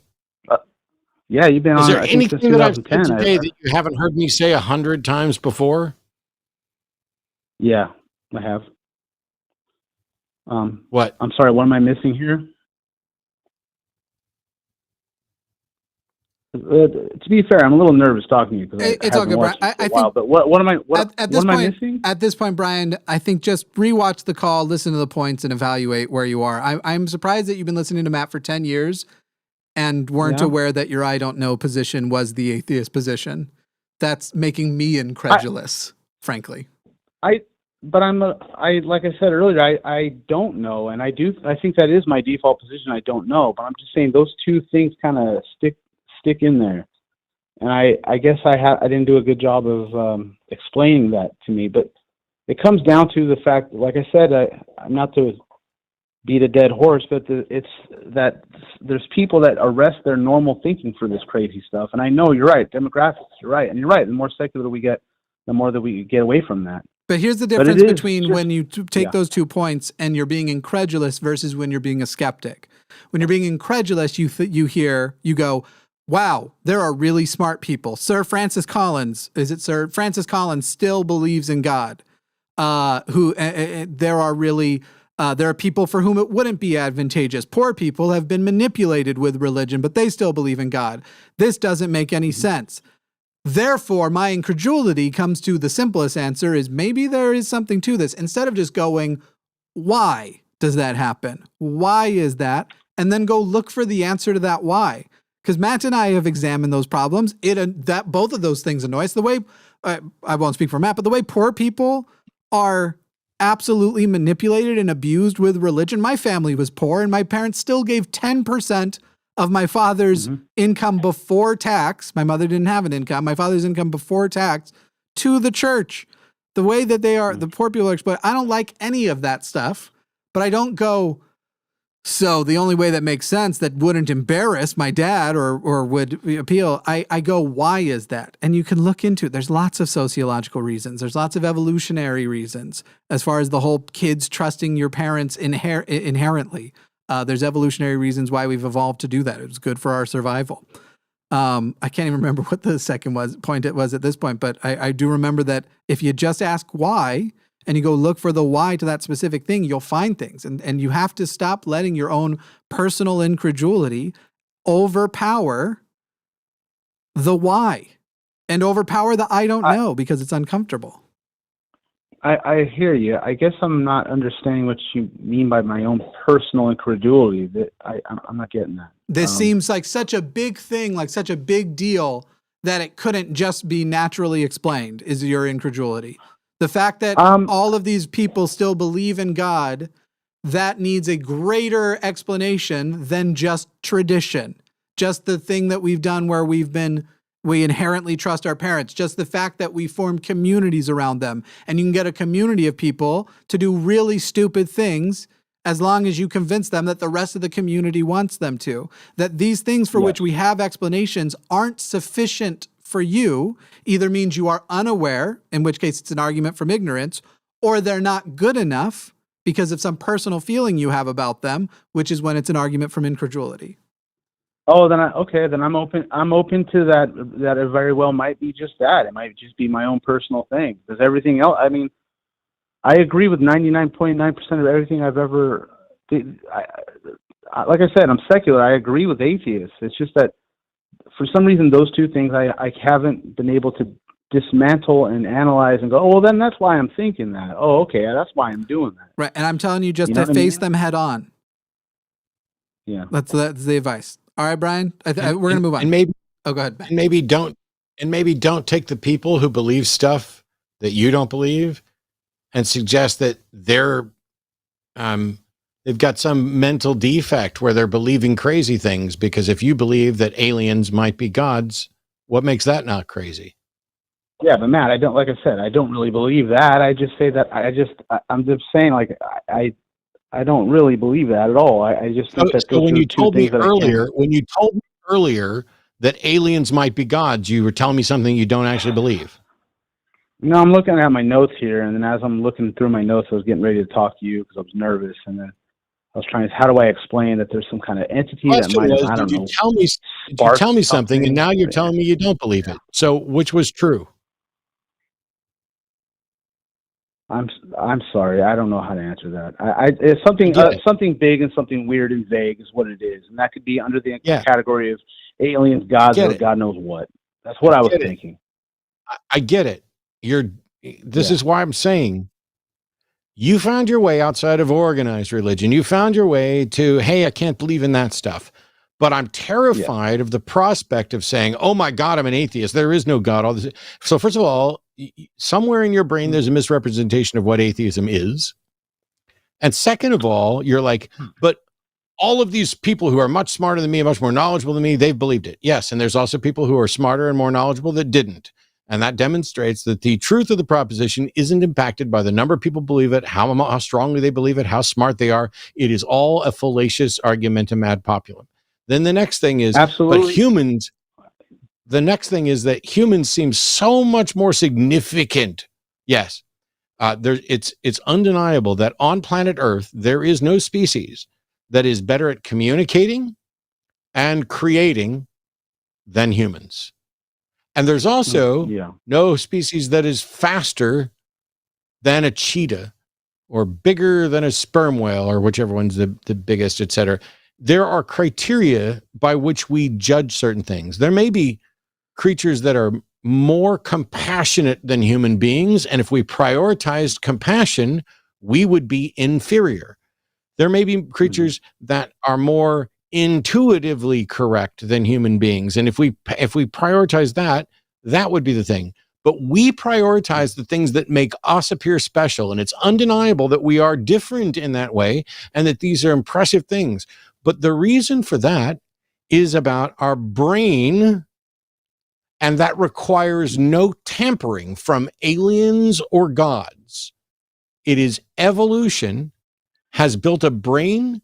Yeah, you've been on. Is there anything that I've said today that you haven't heard me say 100 times before? Yeah, I have. What? I'm sorry. What am I missing here? To be fair, I'm a little nervous talking to you because I It's all haven't good, watched Brian. it for a while. But what am I? What at this am I point, missing? At this point, Brian, I think just rewatch the call, listen to the points, and evaluate where you are. I'm surprised that you've been listening to Matt for 10 years and weren't aware that your I don't know position was the atheist position. That's making me incredulous, frankly. But like I said earlier, I don't know, and I think that is my default position. I don't know, but I'm just saying those two things kind of stick in there, and I guess I didn't do a good job of explaining that to me. But it comes down to the fact, like I said, I'm not to beat a dead horse, but it's that there's people that arrest their normal thinking for this crazy stuff. And I know you're right, demographics, you're right, and you're right. The more secular we get, the more that we get away from that. But here's the difference between when you take those 2 points and you're being incredulous versus when you're being a skeptic. When you're being incredulous, you go, wow, there are really smart people. Sir Francis Collins still believes in God. There are people for whom it wouldn't be advantageous. Poor people have been manipulated with religion, but they still believe in God. This doesn't make any sense. Therefore, my incredulity comes to the simplest answer is maybe there is something to this. Instead of just going, why does that happen? Why is that? And then go look for the answer to that why. Because Matt and I have examined those problems. Both of those things annoy us. The way, I won't speak for Matt, but the way poor people are absolutely manipulated and abused with religion. My family was poor and my parents still gave 10% of my father's income before tax. My mother didn't have an income. My father's income before tax to the church. The way that they are, the poor people are exploited. I don't like any of that stuff, but I don't go, so the only way that makes sense that wouldn't embarrass my dad or would appeal, I go, why is that? And you can look into it. There's lots of sociological reasons. There's lots of evolutionary reasons as far as the whole kids trusting your parents inherently. There's evolutionary reasons why we've evolved to do that. It was good for our survival. I can't even remember what the second point it was at this point, but I do remember that if you just ask why and you go look for the why to that specific thing, you'll find things. And you have to stop letting your own personal incredulity overpower the why and overpower the I don't know because it's uncomfortable. I hear you. I guess I'm not understanding what you mean by my own personal incredulity. I'm not getting that. This seems like such a big thing, like such a big deal that it couldn't just be naturally explained is your incredulity. The fact that all of these people still believe in God, that needs a greater explanation than just tradition. Just the thing that we've done where we inherently trust our parents. Just the fact that we form communities around them. And you can get a community of people to do really stupid things as long as you convince them that the rest of the community wants them to. That these things for which we have explanations aren't sufficient for you, either means you are unaware, in which case it's an argument from ignorance, or they're not good enough because of some personal feeling you have about them, which is when it's an argument from incredulity. Oh, then I'm open. I'm open to that. That it very well might be just that. It might just be my own personal thing. Because everything else, I mean, I agree with 99.9% of everything I've ever. Like I said, I'm secular. I agree with atheists. It's just that for some reason those two things I haven't been able to dismantle and analyze and go, oh, well, then that's why I'm thinking that. Oh, okay, that's why I'm doing that. Right, and I'm telling you just to face them head on. Yeah, that's the advice. All right, Brian, we're going to move on. And maybe, go ahead. And maybe don't take the people who believe stuff that you don't believe and suggest that they've got some mental defect where they're believing crazy things. Because if you believe that aliens might be gods, what makes that not crazy? Yeah, but Matt, I don't really believe that. I just say that I'm just saying, like, I don't really believe that at all. I just think so when you told me earlier that aliens might be gods, you were telling me something you don't actually believe. No, I'm looking at my notes here, and then as I'm looking through my notes, I was getting ready to talk to you because I was nervous, and then I was trying to, how do I explain that there's some kind of entity that might, I don't know. Did you tell me something, and now you're telling me you don't believe it. So which was true? I'm sorry. I don't know how to answer that. It's something something big and something weird and vague is what it is, and that could be under the category of aliens, gods, or God knows what. That's what I was thinking. I get it. This is why I'm saying you found your way outside of organized religion. You found your way to, hey, I can't believe in that stuff. But I'm terrified of the prospect of saying, oh my God, I'm an atheist. There is no God. All this. So first of all, somewhere in your brain, there's a misrepresentation of what atheism is. And second of all, you're like, but all of these people who are much smarter than me, much more knowledgeable than me, they've believed it. Yes. And there's also people who are smarter and more knowledgeable that didn't. And that demonstrates that the truth of the proposition isn't impacted by the number of people believe it, how strongly they believe it, how smart they are. It is all a fallacious argumentum ad populum. Then the next thing is, but humans, the next thing is that humans seem so much more significant. Yes. It's undeniable that on planet Earth, there is no species that is better at communicating and creating than humans. And there's also no species that is faster than a cheetah or bigger than a sperm whale or whichever one's the biggest, et cetera. There are criteria by which we judge certain things. There may be creatures that are more compassionate than human beings, and if we prioritized compassion, we would be inferior. There may be creatures that are more intuitively correct than human beings, and if we prioritize that, that would be the thing. But we prioritize the things that make us appear special, and it's undeniable that we are different in that way, and that these are impressive things. But the reason for that is about our brain, and that requires no tampering from aliens or gods. It is evolution has built a brain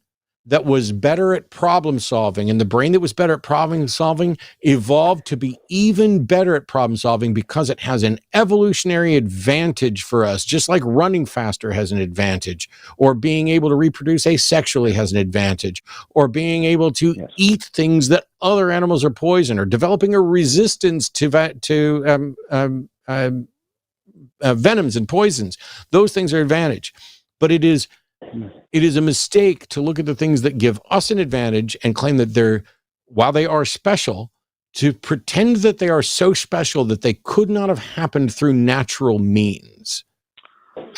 that was better at problem solving, and the brain that was better at problem solving evolved to be even better at problem solving because it has an evolutionary advantage for us, just like running faster has an advantage, or being able to reproduce asexually has an advantage, or being able to eat things that other animals are poison, or developing a resistance to venoms and poisons. Those things are advantage. But it is a mistake to look at the things that give us an advantage and claim that while they are special, to pretend that they are so special that they could not have happened through natural means.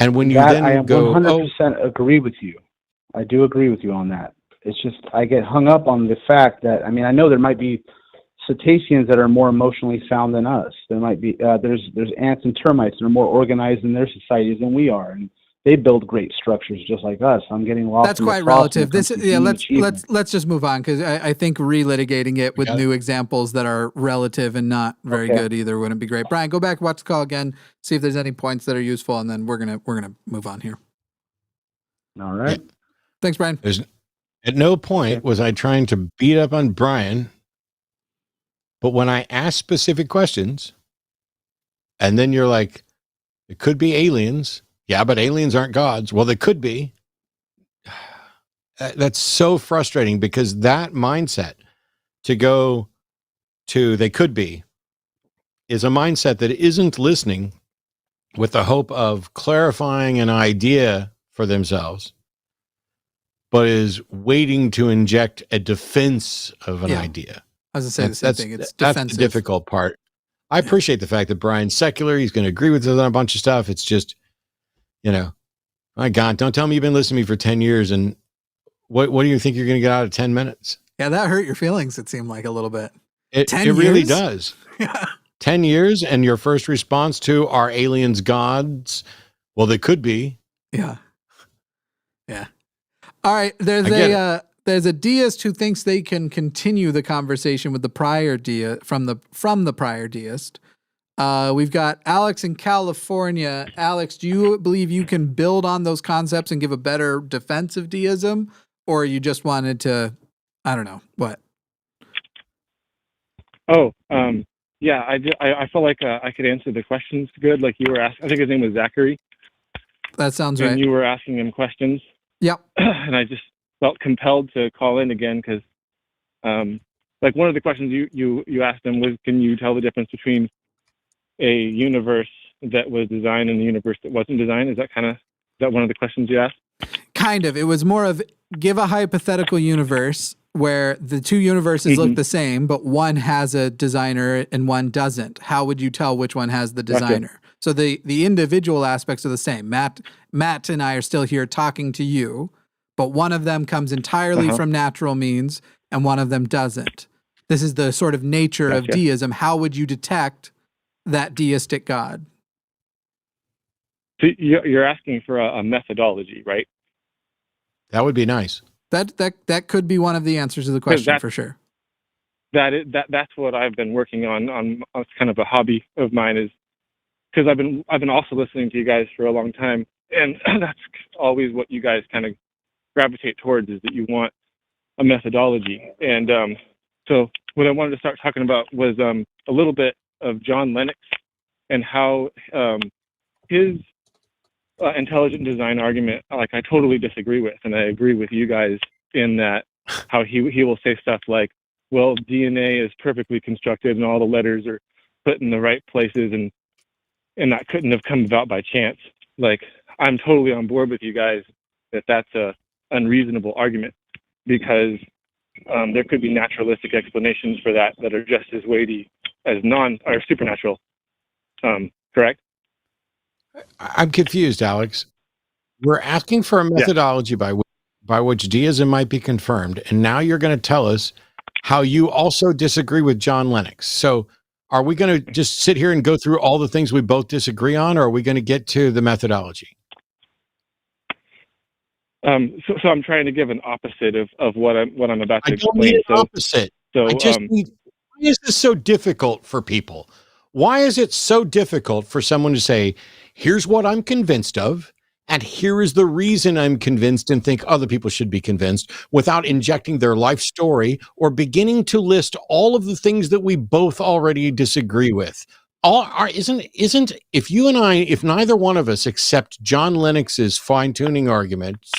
And when I 100% agree with you. I do agree with you on that. It's just, I get hung up on the fact that, I mean, I know there might be cetaceans that are more emotionally sound than us. There might be, there's ants and termites that are more organized in their societies than we are. And they build great structures just like us. I'm getting lost. That's quite relative. Let's just move on, because I think relitigating it with new examples that are relative and not very good either wouldn't be great. Brian, go back, watch the call again, see if there's any points that are useful, and then we're gonna move on here. All right. Yeah. Thanks, Brian. At no point was I trying to beat up on Brian, but when I ask specific questions, and then you're like, it could be aliens. Yeah, but aliens aren't gods. Well, they could be. That's so frustrating, because that mindset to go to they could be is a mindset that isn't listening with the hope of clarifying an idea for themselves, but is waiting to inject a defense of an idea. I was going to say the same thing. It's defensive. That's the difficult part. I appreciate the fact that Brian's secular. He's going to agree with us on a bunch of stuff. It's just, my God, don't tell me you've been listening to me for 10 years. And what do you think you're going to get out of 10 minutes? Yeah, that hurt your feelings, it seemed like, a little bit. It really does. 10 years, and your first response to, are aliens gods? Well, they could be. Yeah. All right. There's a deist who thinks they can continue the conversation with the prior deist from the prior deist. We've got Alex in California. Alex, do you believe you can build on those concepts and give a better defense of deism, or you just wanted to, I don't know, what? Yeah, I felt like I could answer the questions good, like you were asking. I think his name was Zachary. That sounds right. And you were asking him questions. Yep. And I just felt compelled to call in again because, like, one of the questions you asked him was, can you tell the difference between a universe that was designed and the universe that wasn't designed? Is that one of the questions you asked? Kind of. It was more of give a hypothetical universe where the two universes look the same, but one has a designer and one doesn't. How would you tell which one has the designer? Gotcha. So the individual aspects are the same. Matt and I are still here talking to you, but one of them comes entirely from natural means and one of them doesn't. This is the sort of nature of deism. How would you detect that deistic God? So you're asking for a methodology, right? That would be nice. That could be one of the answers to the question for sure. That's what I've been working on kind of a hobby of mine, is because I've been also listening to you guys for a long time, and that's always what you guys kind of gravitate towards, is that you want a methodology. And so what I wanted to start talking about was a little bit of John Lennox and how his intelligent design argument, like, I totally disagree with, and I agree with you guys in that how he will say stuff like, well, DNA is perfectly constructed and all the letters are put in the right places, and that couldn't have come about by chance. Like, I'm totally on board with you guys that that's a unreasonable argument, because there could be naturalistic explanations for that are just as weighty as or supernatural. Correct? I'm confused, Alex. We're asking for a methodology by which deism might be confirmed, and now you're going to tell us how you also disagree with John Lennox. So are we going to just sit here and go through all the things we both disagree on, or are we going to get to the methodology? So I'm trying to give an opposite of what I'm about to explain. Need an opposite. So I just need. Why is this so difficult for people? Why is it so difficult for someone to say, here's what I'm convinced of, and here is the reason I'm convinced and think other people should be convinced, without injecting their life story or beginning to list all of the things that we both already disagree with? Isn't if neither one of us accept John Lennox's fine-tuning arguments,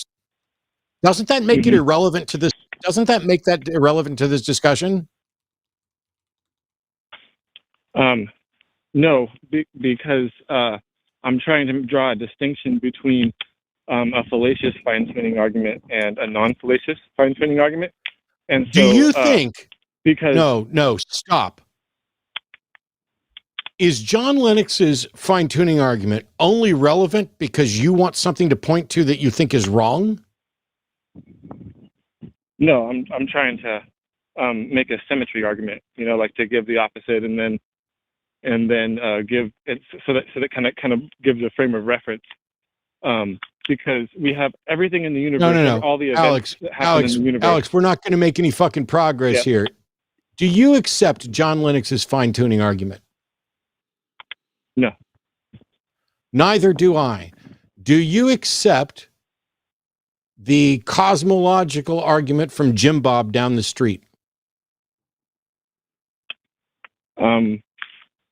doesn't that make it irrelevant to this? Doesn't that make that irrelevant to this discussion? No, because I'm trying to draw a distinction between a fallacious fine-tuning argument and a non-fallacious fine-tuning argument. And so, do you think? Because no, stop. Is John Lennox's fine-tuning argument only relevant because you want something to point to that you think is wrong? No, I'm trying to make a symmetry argument. Like to give the opposite, and then give it so that kind of gives a frame of reference. Because we have everything in the universe. No. All the events that happen in the universe. Alex, we're not going to make any fucking progress here. Do you accept John Lennox's fine-tuning argument? No. Neither do I. Do you accept the cosmological argument from Jim Bob down the street?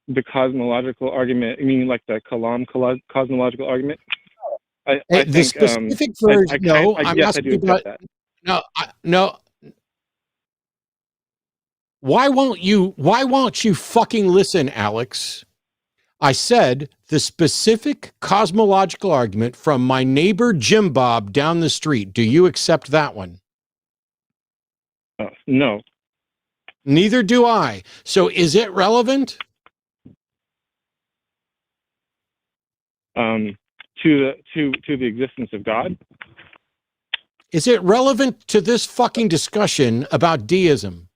The cosmological argument, you mean like the Kalam cosmological argument? I the think, specific version. No, I'm yes, asking I do about that. No. Why won't you fucking listen, Alex? I said the specific cosmological argument from my neighbor Jim Bob down the street. Do you accept that one? No. Neither do I. So is it relevant? To the existence of God? Is it relevant to this fucking discussion about deism?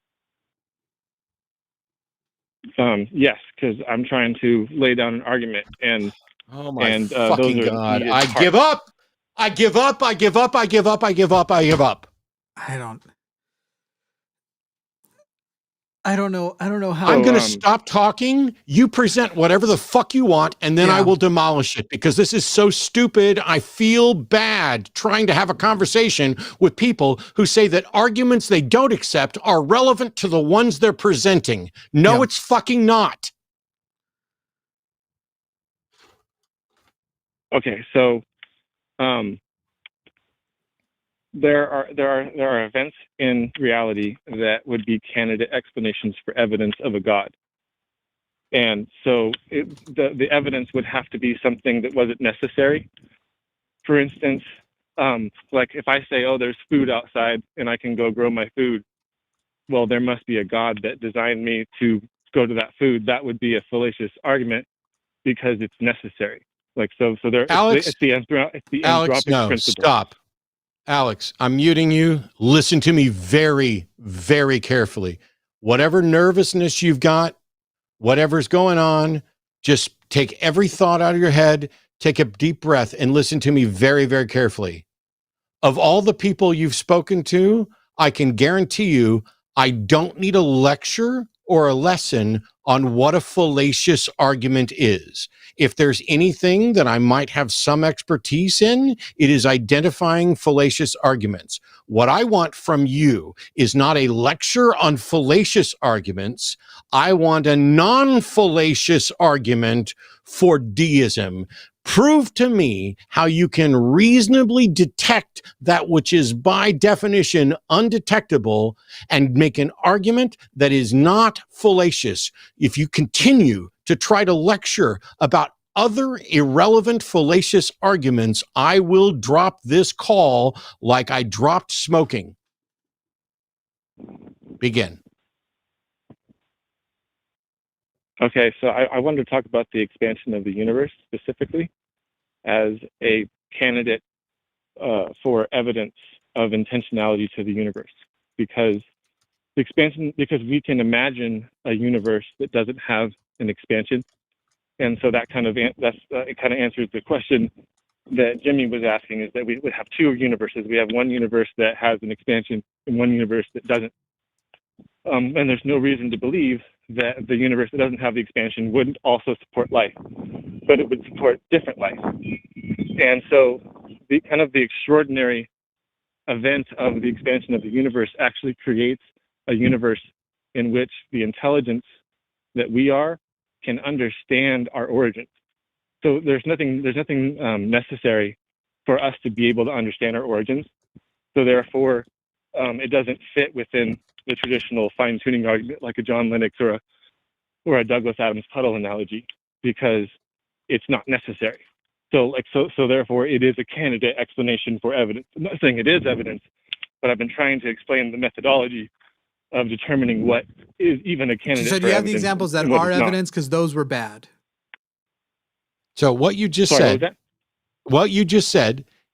Yes, because I'm trying to lay down an argument, and oh my fucking God! I give up. I give up. I give up. I give up. I give up. I give up. I don't know how. I'm going to stop talking. You present whatever the fuck you want, and then I will demolish it, because this is so stupid. I feel bad trying to have a conversation with people who say that arguments they don't accept are relevant to the ones they're presenting. No, it's fucking not. Okay, so there are events in reality that would be candidate explanations for evidence of a God. And so the evidence would have to be something that wasn't necessary. For instance, like if I say, oh, there's food outside and I can go grow my food, well, there must be a God that designed me to go to that food. That would be a fallacious argument because it's necessary. Like, so there, Alex, it's the anthropic no, principle. stop. Alex, I'm muting you. Listen to me very, very carefully. Whatever nervousness you've got, whatever's going on, just take every thought out of your head, take a deep breath, and listen to me very, very carefully. Of all the people you've spoken to, I can guarantee you, I don't need a lecture or a lesson on what a fallacious argument is. If there's anything that I might have some expertise in, it is identifying fallacious arguments. What I want from you is not a lecture on fallacious arguments. I want a non-fallacious argument for deism. Prove to me how you can reasonably detect that which is by definition undetectable and make an argument that is not fallacious. If you continue to try to lecture about other irrelevant fallacious arguments, I will drop this call like I dropped smoking. Begin. Okay, so I wanted to talk about the expansion of the universe specifically as a candidate for evidence of intentionality to the universe, because we can imagine a universe that doesn't have an expansion, and so that kind of it kind of answers the question that Jimmy was asking, is that we would have two universes. We have one universe that has an expansion and one universe that doesn't. And there's no reason to believe that the universe that doesn't have the expansion wouldn't also support life, but it would support different life. And so the extraordinary event of the expansion of the universe actually creates a universe in which the intelligence that we are can understand our origins. So there's nothing necessary for us to be able to understand our origins. So therefore, it doesn't fit within the traditional fine-tuning argument like a John Lennox or a Douglas Adams Puddle analogy, because it's not necessary. So therefore, it is a candidate explanation for evidence. I'm not saying it is evidence, but I've been trying to explain the methodology of determining what is even a candidate. So do you have the examples that are evidence? Because those were bad. So what you just said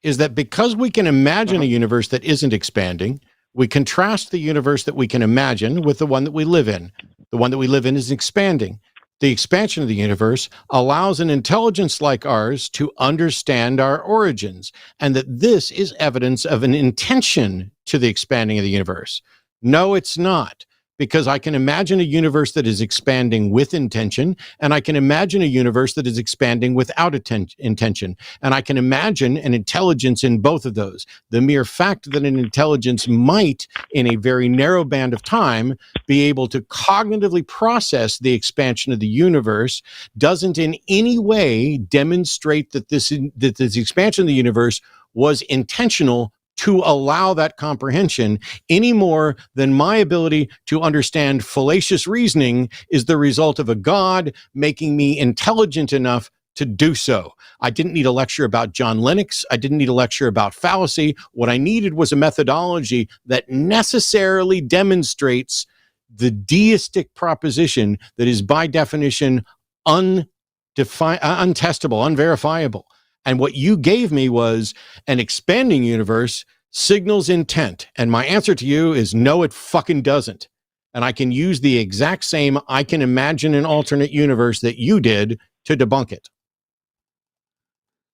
is that because we can imagine a universe that isn't expanding, we contrast the universe that we can imagine with the one that we live in. The one that we live in is expanding. The expansion of the universe allows an intelligence like ours to understand our origins, and that this is evidence of an intention to the expanding of the universe. No, it's not, because I can imagine a universe that is expanding with intention, and I can imagine a universe that is expanding without intention, and I can imagine an intelligence in both of those. The mere fact that an intelligence might, in a very narrow band of time, be able to cognitively process the expansion of the universe doesn't in any way demonstrate that this expansion of the universe was intentional to allow that comprehension, any more than my ability to understand fallacious reasoning is the result of a God making me intelligent enough to do so. I didn't need a lecture about John Lennox. I didn't need a lecture about fallacy. What I needed was a methodology that necessarily demonstrates the deistic proposition that is by definition untestable, unverifiable. And what you gave me was an expanding universe signals intent. And my answer to you is no, it fucking doesn't. And I can use the exact same I can imagine an alternate universe that you did to debunk it.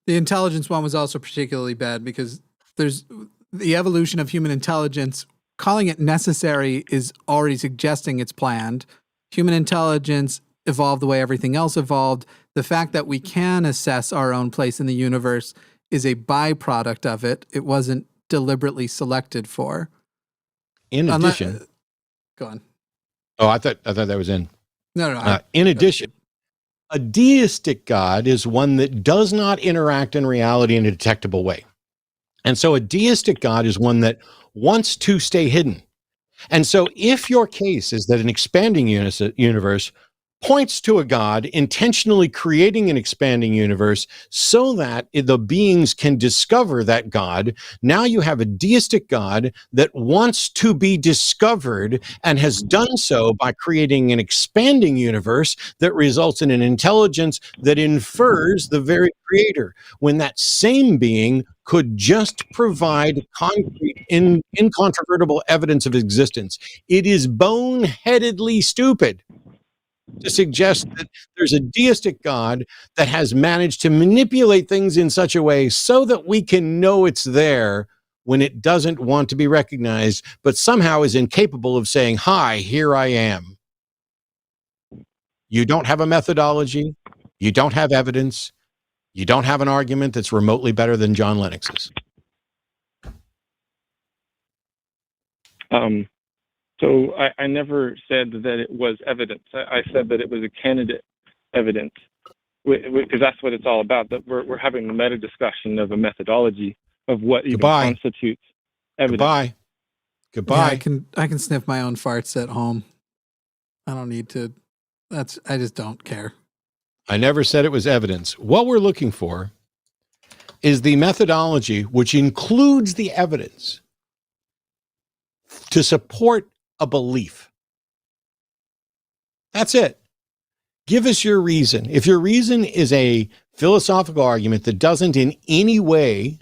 The intelligence one was also particularly bad because there's the evolution of human intelligence. Calling it necessary is already suggesting it's planned. Human intelligence evolved the way everything else evolved. The fact that we can assess our own place in the universe is a byproduct of it. It wasn't deliberately selected for. In addition, go on. Oh, I thought that was in. No. In addition, a deistic God is one that does not interact in reality in a detectable way. And so a deistic God is one that wants to stay hidden. And so if your case is that an expanding universe points to a God intentionally creating an expanding universe so that the beings can discover that God. Now you have a deistic God that wants to be discovered and has done so by creating an expanding universe that results in an intelligence that infers the very creator, when that same being could just provide concrete, incontrovertible evidence of existence. It is boneheadedly stupid to suggest that there's a deistic God that has managed to manipulate things in such a way so that we can know it's there when it doesn't want to be recognized, but somehow is incapable of saying, "Hi, here I am." You don't have a methodology. You don't have evidence. You don't have an argument that's remotely better than John Lennox's. So I never said that it was evidence. I said that it was a candidate evidence, because that's what it's all about. That we're having a meta discussion of a methodology of what even constitutes evidence. Goodbye. Yeah, I can sniff my own farts at home. I don't need to. I just don't care. I never said it was evidence. What we're looking for is the methodology, which includes the evidence to support a belief. That's it. Give us your reason. If your reason is a philosophical argument that doesn't in any way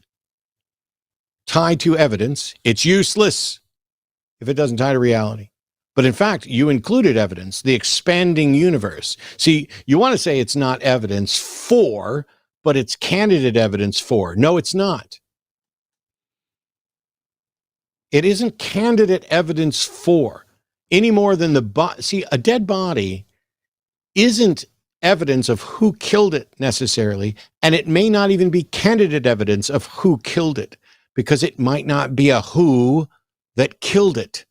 tie to evidence, it's useless if it doesn't tie to reality. But in fact, you included evidence, the expanding universe. See, you want to say it's not evidence for, but it's candidate evidence for. No, it's not. It isn't candidate evidence for any more than see, a dead body isn't evidence of who killed it necessarily, and it may not even be candidate evidence of who killed it, because it might not be a who that killed it.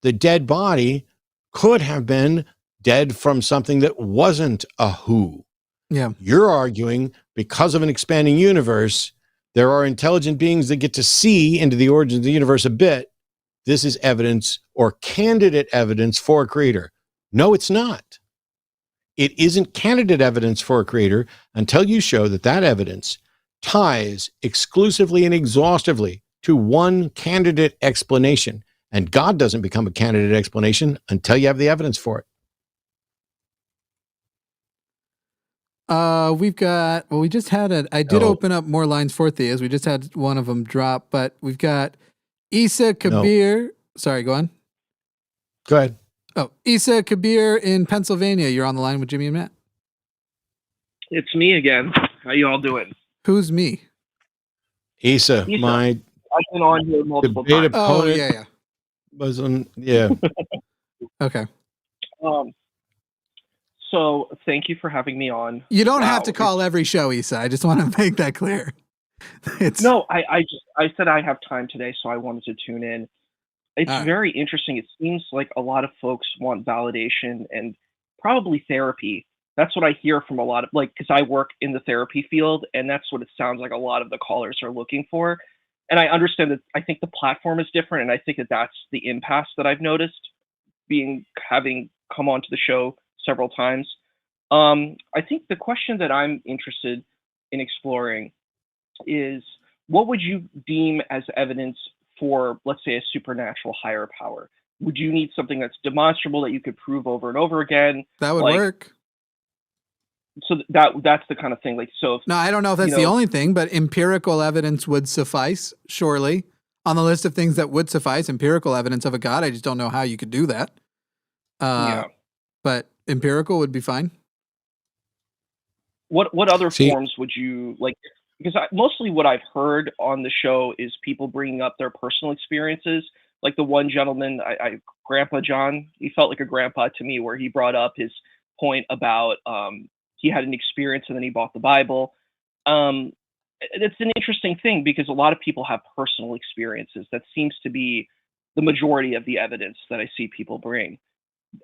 The dead body could have been dead from something that wasn't a who. Yeah. You're arguing because of an expanding universe, there are intelligent beings that get to see into the origins of the universe a bit. This is evidence or candidate evidence for a creator. No, it's not. It isn't candidate evidence for a creator until you show that that evidence ties exclusively and exhaustively to one candidate explanation. And God doesn't become a candidate explanation until you have the evidence for it. We just had I did open up more lines for Theas. We just had one of them drop, but we've got Isa Kabir. No. Sorry, go on. Go ahead. Oh, Isa Kabir in Pennsylvania. You're on the line with Jimmy and Matt. It's me again. How you all doing? Who's me? Isa. My I've been on here multiple times. Oh, yeah. Was on, yeah. Okay. So thank you for having me on. You don't have to call every show, Isa. I just want to make that clear. No, I said I have time today, so I wanted to tune in. It's very interesting. It seems like a lot of folks want validation and probably therapy. That's what I hear from a lot of, because I work in the therapy field, and that's what it sounds like a lot of the callers are looking for. And I understand that. I think the platform is different, and I think that that's the impasse that I've noticed having come onto the show several times. I think the question that I'm interested in exploring is, what would you deem as evidence for, let's say, a supernatural higher power? Would you need something that's demonstrable that you could prove over and over again? That would work. So that's the kind of thing. No, I don't know if that's the only thing, but empirical evidence would suffice, surely. On the list of things that would suffice, empirical evidence of a God. I just don't know how you could do that. But empirical would be fine. What other forms would you like? Because mostly what I've heard on the show is people bringing up their personal experiences. Like the one gentleman, Grandpa John, he felt like a grandpa to me, where he brought up his point about he had an experience and then he bought the Bible. It's an interesting thing because a lot of people have personal experiences. That seems to be the majority of the evidence that I see people bring.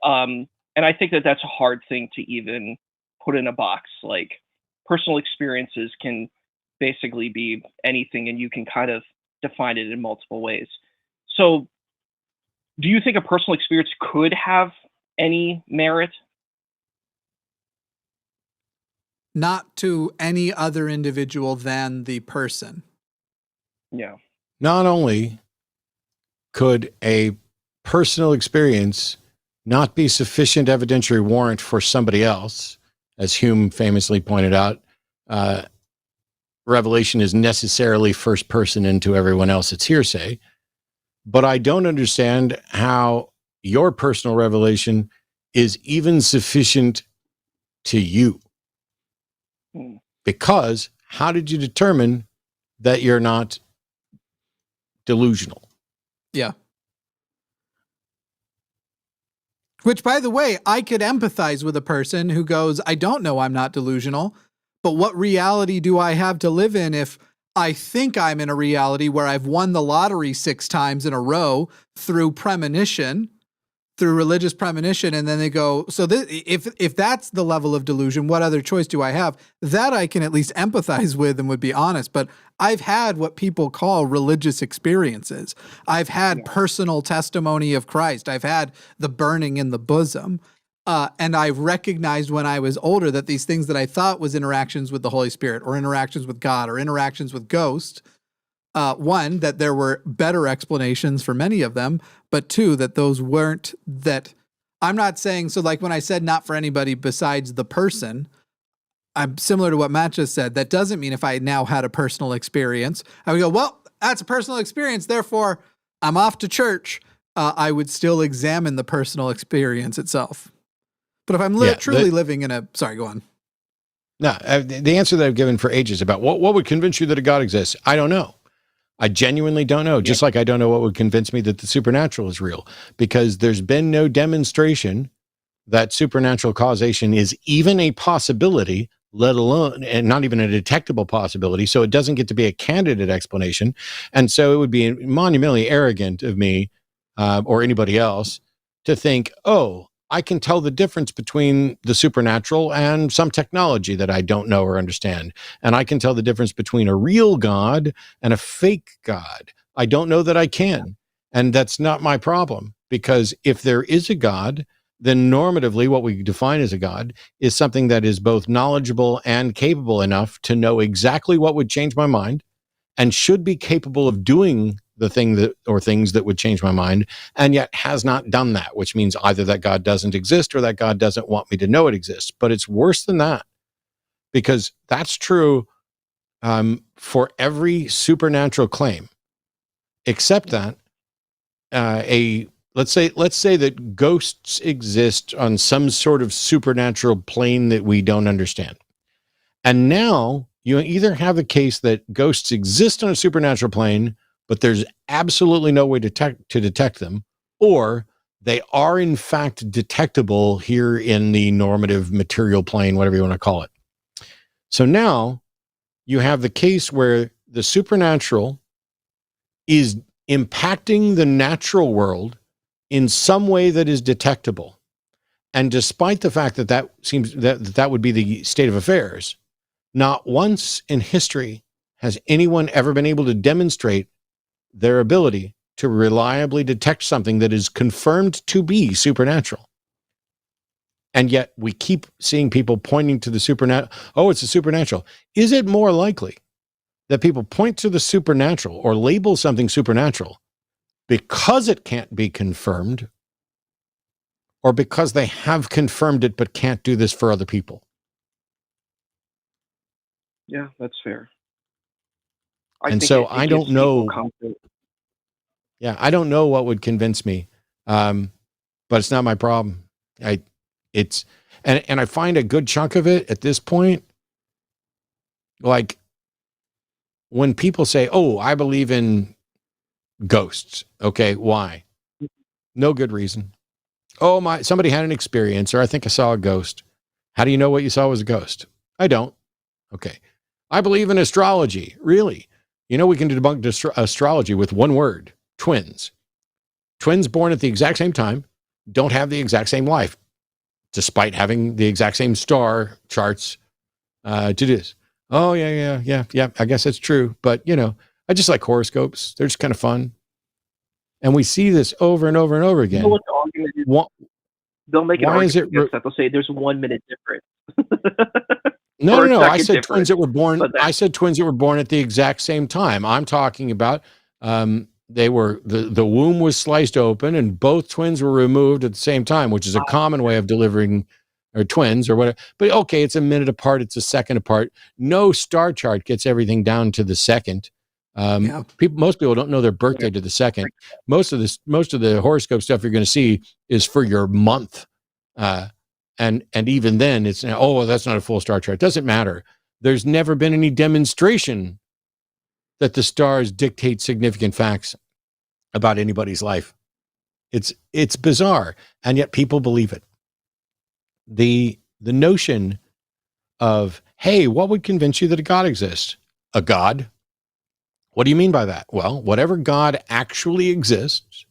And I think that that's a hard thing to even put in a box. Like, personal experiences can basically be anything, and you can kind of define it in multiple ways. So do you think a personal experience could have any merit not to any other individual than the person. Yeah. Not only could a personal experience not be sufficient evidentiary warrant for somebody else, as Hume famously pointed out, revelation is necessarily first person into everyone else. It's hearsay. But I don't understand how your personal revelation is even sufficient to you. Because how did you determine that you're not delusional? Yeah. Which, by the way, I could empathize with a person who goes, I don't know I'm not delusional, but what reality do I have to live in if I think I'm in a reality where I've won the lottery 6 times in a row through premonition, through religious premonition, and then they go, so if that's the level of delusion, what other choice do I have? That I can at least empathize with and would be honest, but I've had what people call religious experiences. I've had personal testimony of Christ. I've had the burning in the bosom. And I recognized when I was older that these things that I thought was interactions with the Holy Spirit or interactions with God or interactions with ghosts, one, that there were better explanations for many of them, but two, that those weren't, that I'm not saying, so like when I said not for anybody besides the person, I'm similar to what Matt just said. That doesn't mean if I now had a personal experience, I would go, well, that's a personal experience, therefore I'm off to church. I would still examine the personal experience itself. But if I'm truly living in a, sorry, go on. No, the answer that I've given for ages about what would convince you that a God exists, I don't know. I genuinely don't know. Just like I don't know what would convince me that the supernatural is real, because there's been no demonstration that supernatural causation is even a possibility, let alone, and not even a detectable possibility. So it doesn't get to be a candidate explanation. And so it would be monumentally arrogant of me or anybody else to think, oh, I can tell the difference between the supernatural and some technology that I don't know or understand. And I can tell the difference between a real God and a fake God. I don't know that I can. And that's not my problem, because if there is a God, then normatively what we define as a God is something that is both knowledgeable and capable enough to know exactly what would change my mind and should be capable of doing the thing that, or things that would change my mind, and yet has not done that, which means either that God doesn't exist or that God doesn't want me to know it exists. But it's worse than that, because that's true for every supernatural claim, except that let's say that ghosts exist on some sort of supernatural plane that we don't understand. And now you either have the case that ghosts exist on a supernatural plane, but there's absolutely no way to detect them, or they are in fact detectable here in the normative material plane, whatever you want to call it. So now you have the case where the supernatural is impacting the natural world in some way that is detectable. And despite the fact that that seems that would be the state of affairs, not once in history has anyone ever been able to demonstrate their ability to reliably detect something that is confirmed to be supernatural. And yet we keep seeing people pointing to the supernatural. Oh, it's a supernatural. Is it more likely that people point to the supernatural or label something supernatural because it can't be confirmed, or because they have confirmed it but can't do this for other people? Yeah, that's fair. And so I don't know. Yeah, I don't know what would convince me, but it's not my problem. And I find a good chunk of it at this point, like when people say, "Oh, I believe in ghosts." Okay, why? No good reason. Oh, somebody had an experience, or I think I saw a ghost. How do you know what you saw was a ghost? I don't. Okay. I believe in astrology. Really? You know, we can debunk astrology with one word: twins. Twins born at the exact same time don't have the exact same life, despite having the exact same star charts to do this. Oh, yeah. I guess that's true. But, I just like horoscopes. They're just kind of fun. And we see this over and over and over again. You know what the argument is? They'll make an argument against that. They'll say there's 1 minute difference. No, for no, a no. I second said twins difference. that were born. But I said twins that were born at the exact same time. I'm talking about they were the womb was sliced open and both twins were removed at the same time, which is a common way of delivering or twins or whatever. But okay, it's a minute apart. It's a second apart. No star chart gets everything down to the second. Most people don't know their birthday to the second. Most of the horoscope stuff you're going to see is for your month. And even then it's, oh, well, that's not a full star chart. It doesn't matter. There's never been any demonstration that the stars dictate significant facts about anybody's life. It's bizarre, and yet people believe it. The notion of, hey, what would convince you that a God exists? A God? What do you mean by that? Well, whatever God actually exists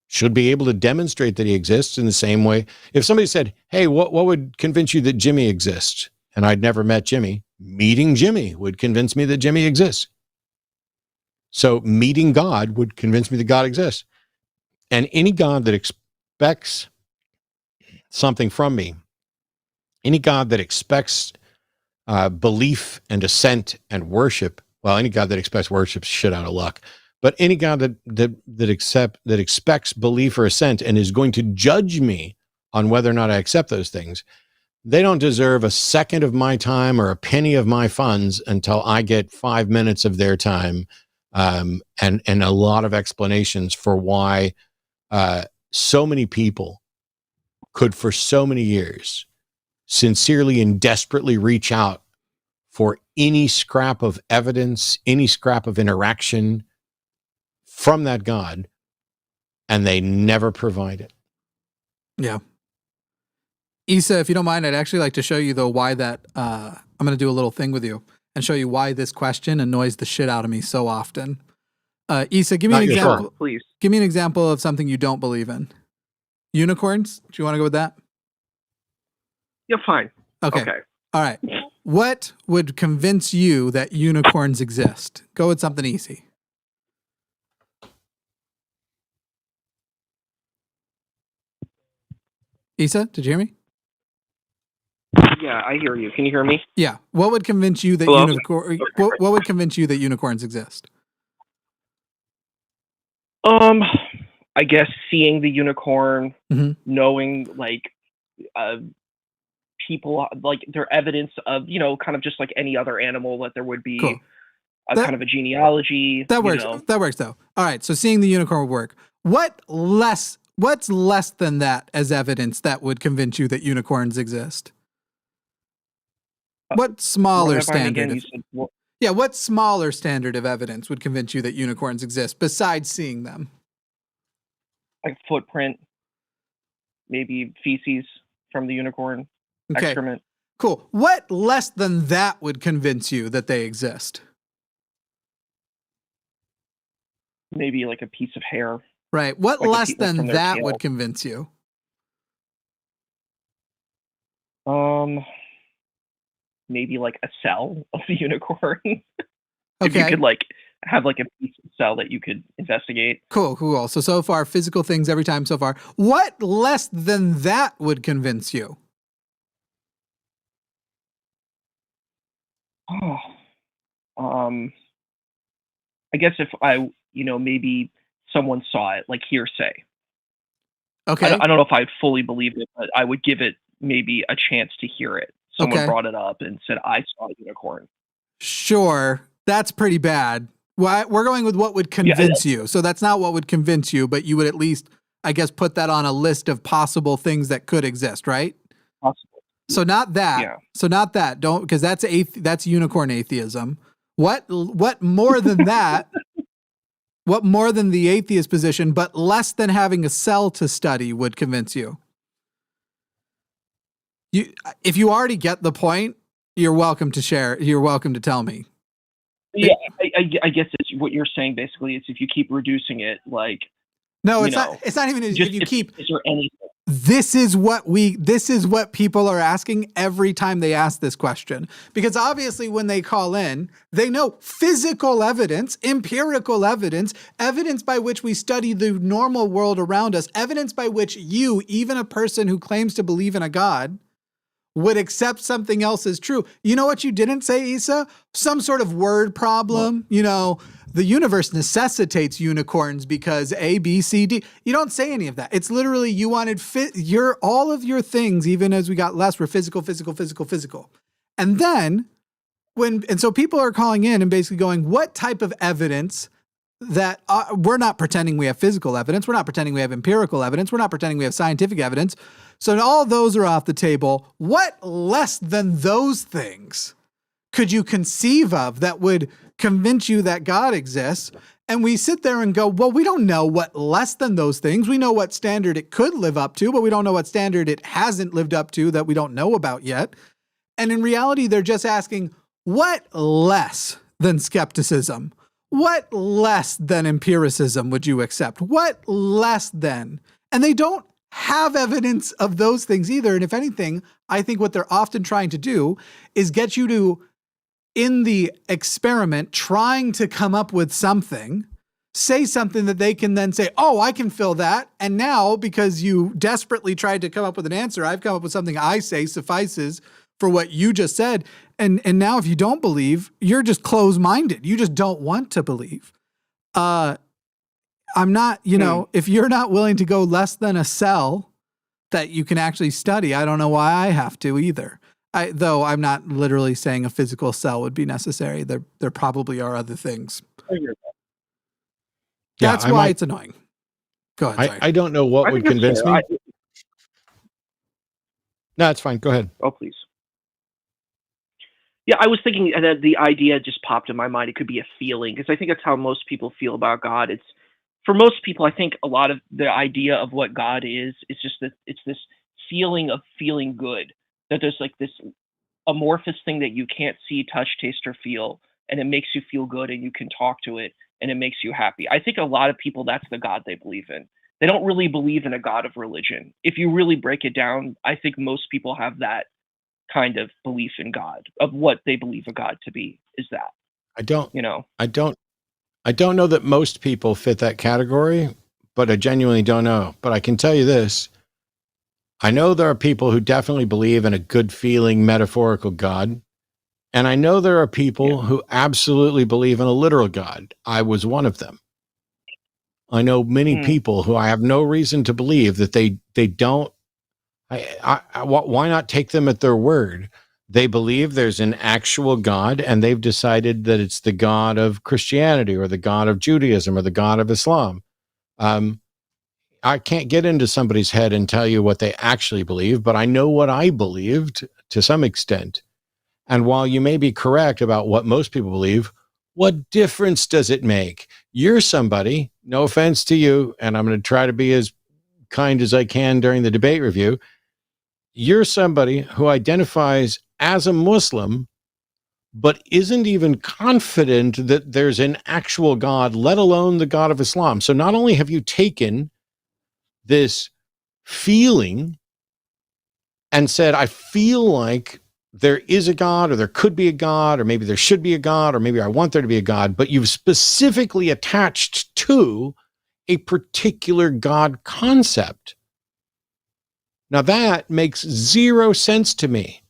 should be able to demonstrate that he exists in the same way. If somebody said, hey, what would convince you that Jimmy exists? And I'd never met Jimmy. Meeting Jimmy would convince me that Jimmy exists. So meeting God would convince me that God exists. And any God that expects something from me, any God that expects belief and assent and worship, well, any God that expects worship is shit out of luck. But any God that expects belief or assent and is going to judge me on whether or not I accept those things, they don't deserve a second of my time or a penny of my funds until I get 5 minutes of their time, and a lot of explanations for why so many people could, for so many years, sincerely and desperately reach out for any scrap of evidence, any scrap of interaction from that God, and they never provide it. Yeah. Issa, if you don't mind, I'd actually like to show you though why that I'm going to do a little thing with you and show you why this question annoys the shit out of me so often. Issa, give me an example. Sure, please. Give me an example of something you don't believe in. Unicorns? Do you want to go with that? Yeah, fine. Okay. All right. What would convince you that unicorns exist? Go with something easy. Issa, did you hear me? Yeah, I hear you. Can you hear me? Yeah. What would convince you that what would convince you that unicorns exist? I guess seeing the unicorn, knowing like people, like their evidence of, kind of just like any other animal, that there would be kind of a genealogy. That works. That works though. All right. So seeing the unicorn would work. What's less than that as evidence that would convince you that unicorns exist? What smaller standard? What smaller standard of evidence would convince you that unicorns exist besides seeing them? Like footprint, maybe feces from the unicorn, excrement. Cool. What less than that would convince you that they exist? Maybe like a piece of hair. Right. What like less than that tail. would convince you? Maybe like a cell of the unicorn. If Okay. you could like have like a piece of cell that you could investigate. Cool. So far, physical things every time so far. What less than that would convince you? I guess if I, maybe someone saw it, like hearsay. Okay. I don't know if I fully believed it, but I would give it maybe a chance to hear it. Someone brought it up and said, I saw a unicorn. Sure. That's pretty bad. We're going with what would convince you. So that's not what would convince you, but you would at least, I guess, put that on a list of possible things that could exist, right? Possible. So not that. Yeah. So not that. Don't, because that's unicorn atheism. What more than that? What more than the atheist position, but less than having a cell to study would convince you? If you already get the point, you're welcome to share. You're welcome to tell me. Yeah, I guess it's what you're saying. Basically, it's if you keep reducing it, like no, it's not. It's not even if you keep. Is there anything? This is what people are asking every time they ask this question. Because obviously when they call in, they know physical evidence, empirical evidence, evidence by which we study the normal world around us, evidence by which you, even a person who claims to believe in a God, would accept something else as true. You know what you didn't say, Issa? Some sort of word problem. You know, the universe necessitates unicorns because A, B, C, D. You don't say any of that. It's literally you wanted all of your things, even as we got less, were physical. And then so people are calling in and basically going, what type of evidence that we're not pretending we have physical evidence. We're not pretending we have empirical evidence. We're not pretending we have scientific evidence. So all those are off the table. What less than those things could you conceive of that would convince you that God exists? And we sit there and go, well, we don't know what less than those things. We know what standard it could live up to, but we don't know what standard it hasn't lived up to that we don't know about yet. And in reality, they're just asking, what less than skepticism? What less than empiricism would you accept? What less than? And they don't have evidence of those things either. And if anything, I think what they're often trying to do is get you to, in the experiment, trying to come up with something, say something that they can then say, oh, I can fill that. And now, because you desperately tried to come up with an answer, I've come up with something I say suffices for what you just said. And now if you don't believe, you're just closed-minded. You just don't want to believe. I'm not, if you're not willing to go less than a cell that you can actually study, I don't know why I have to either. Though I'm not literally saying a physical cell would be necessary. There probably are other things. That's why it's annoying. Go ahead. Sorry. I don't know what would convince me. No, it's fine. Go ahead. Oh, please. Yeah, I was thinking that the idea just popped in my mind. It could be a feeling, because I think that's how most people feel about God. It's, for most people, I think a lot of the idea of what God is just that it's this feeling of feeling good, that there's like this amorphous thing that you can't see, touch, taste, or feel, and it makes you feel good and you can talk to it and it makes you happy. I think a lot of people, that's the God they believe in. They don't really believe in a God of religion. If you really break it down, I think most people have that kind of belief in God, of what they believe a God to be, is that. I don't know that most people fit that category, but I genuinely don't know. But I can tell you this. I know there are people who definitely believe in a good feeling metaphorical God. And I know there are people who absolutely believe in a literal God. I was one of them. I know many people who I have no reason to believe that they don't. Why not take them at their word? They believe there's an actual God, and they've decided that it's the God of Christianity or the God of Judaism or the God of Islam. I can't get into somebody's head and tell you what they actually believe, but I know what I believed to some extent. And while you may be correct about what most people believe, what difference does it make? You're somebody, no offense to you, and I'm going to try to be as kind as I can during the debate review. You're somebody who identifies as a Muslim, but isn't even confident that there's an actual God, let alone the God of Islam. So not only have you taken this feeling and said, I feel like there is a God, or there could be a God, or maybe there should be a God, or maybe I want there to be a God, but you've specifically attached to a particular God concept. Now that makes zero sense to me.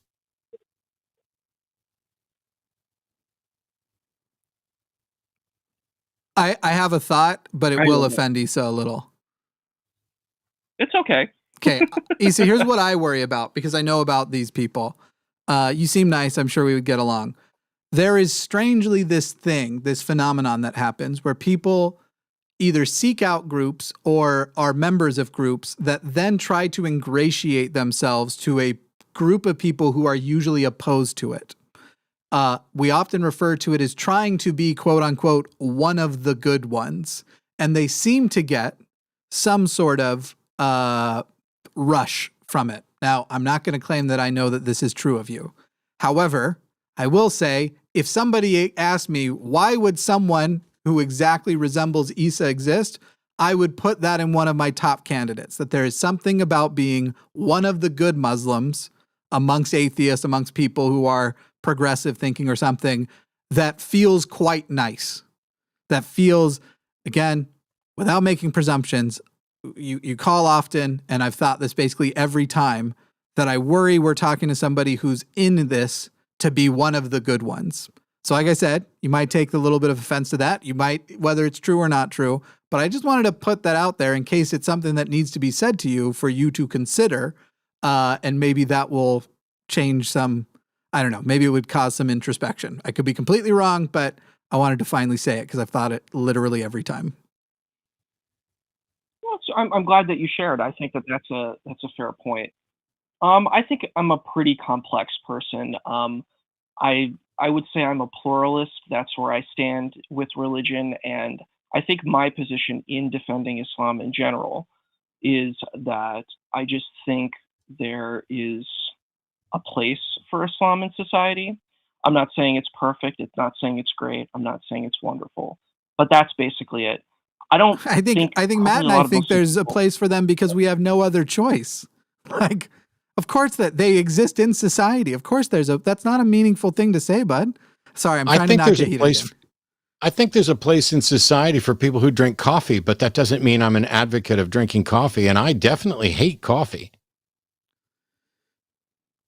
I have a thought, but it will offend Issa a little. It's okay. Okay, Issa, here's what I worry about, because I know about these people. You seem nice. I'm sure we would get along. There is strangely this phenomenon that happens where people either seek out groups or are members of groups that then try to ingratiate themselves to a group of people who are usually opposed to it. We often refer to it as trying to be, quote unquote, one of the good ones. And they seem to get some sort of rush from it. Now, I'm not going to claim that I know that this is true of you. However, I will say, if somebody asked me, why would someone who exactly resembles Issa exist, I would put that in one of my top candidates, that there is something about being one of the good Muslims amongst atheists, amongst people who are progressive thinking or something, that feels quite nice. That feels, again, without making presumptions, you call often, and I've thought this basically every time, that I worry we're talking to somebody who's in this to be one of the good ones. So like I said, you might take a little bit of offense to that. You might, whether it's true or not true, but I just wanted to put that out there in case it's something that needs to be said to you for you to consider. And maybe that will change some, I don't know, maybe it would cause some introspection. I could be completely wrong, but I wanted to finally say it because I've thought it literally every time. Well, I'm glad that you shared. I think that's a fair point. I think I'm a pretty complex person. I would say I'm a pluralist. That's where I stand with religion. And I think my position in defending Islam in general is that I just think there is a place for Islam in society. I'm not saying it's perfect. It's not saying it's great. I'm not saying it's wonderful. But that's basically it. I think Matt and I think there's a place for them because we have no other choice. Like, of course that they exist in society. Of course that's not a meaningful thing to say, bud. Sorry, I'm trying to not get heated. I think there's a place in society for people who drink coffee, but that doesn't mean I'm an advocate of drinking coffee, and I definitely hate coffee.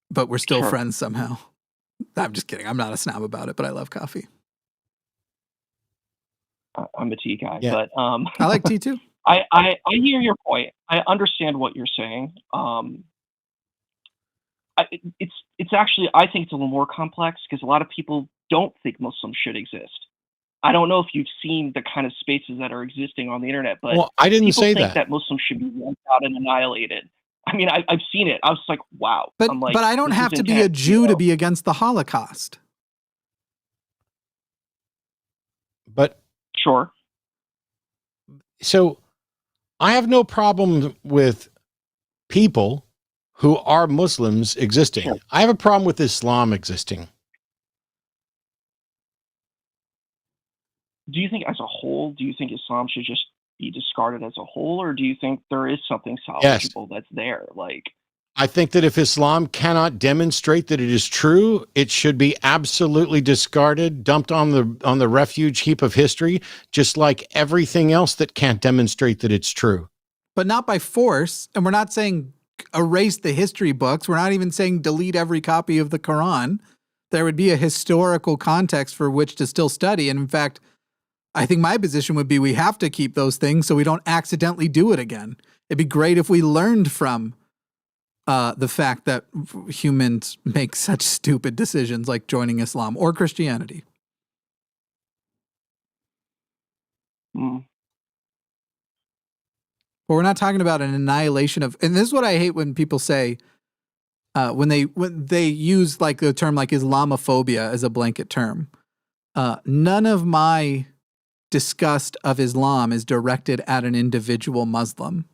But we're still friends somehow. I'm just kidding. I'm not a snob about it, but I love coffee. I'm a tea guy, Yeah. but I like tea too. I hear your point. I understand what you're saying. It's actually, I think it's a little more complex because a lot of people don't think Muslims should exist. I don't know if you've seen the kind of spaces that are existing on the internet, but well, I didn't people say think that Muslims should be wiped out and annihilated. I mean, I've seen it. I was like, wow. But I'm like, I don't this have is to be a intense, Jew to be against the Holocaust. But sure. So I have no problem with people who are Muslims existing. Sure. I have a problem with Islam existing. Do you think as a whole, do you think Islam should just be discarded as a whole, or do you think there is something salvageable that's there? Like, I think that if Islam cannot demonstrate that it is true, it should be absolutely discarded, dumped on the refuge heap of history, just like everything else that can't demonstrate that it's true. But not by force. And we're not saying erase the history books. We're not even saying delete every copy of the Quran. There would be a historical context for which to still study. And in fact, I think my position would be we have to keep those things so we don't accidentally do it again. It'd be great if we learned from the fact that humans make such stupid decisions like joining Islam or Christianity. Mm. But we're not talking about an annihilation of, and this is what I hate when people say, when they use like the term like Islamophobia as a blanket term. None of my disgust of Islam is directed at an individual Muslim.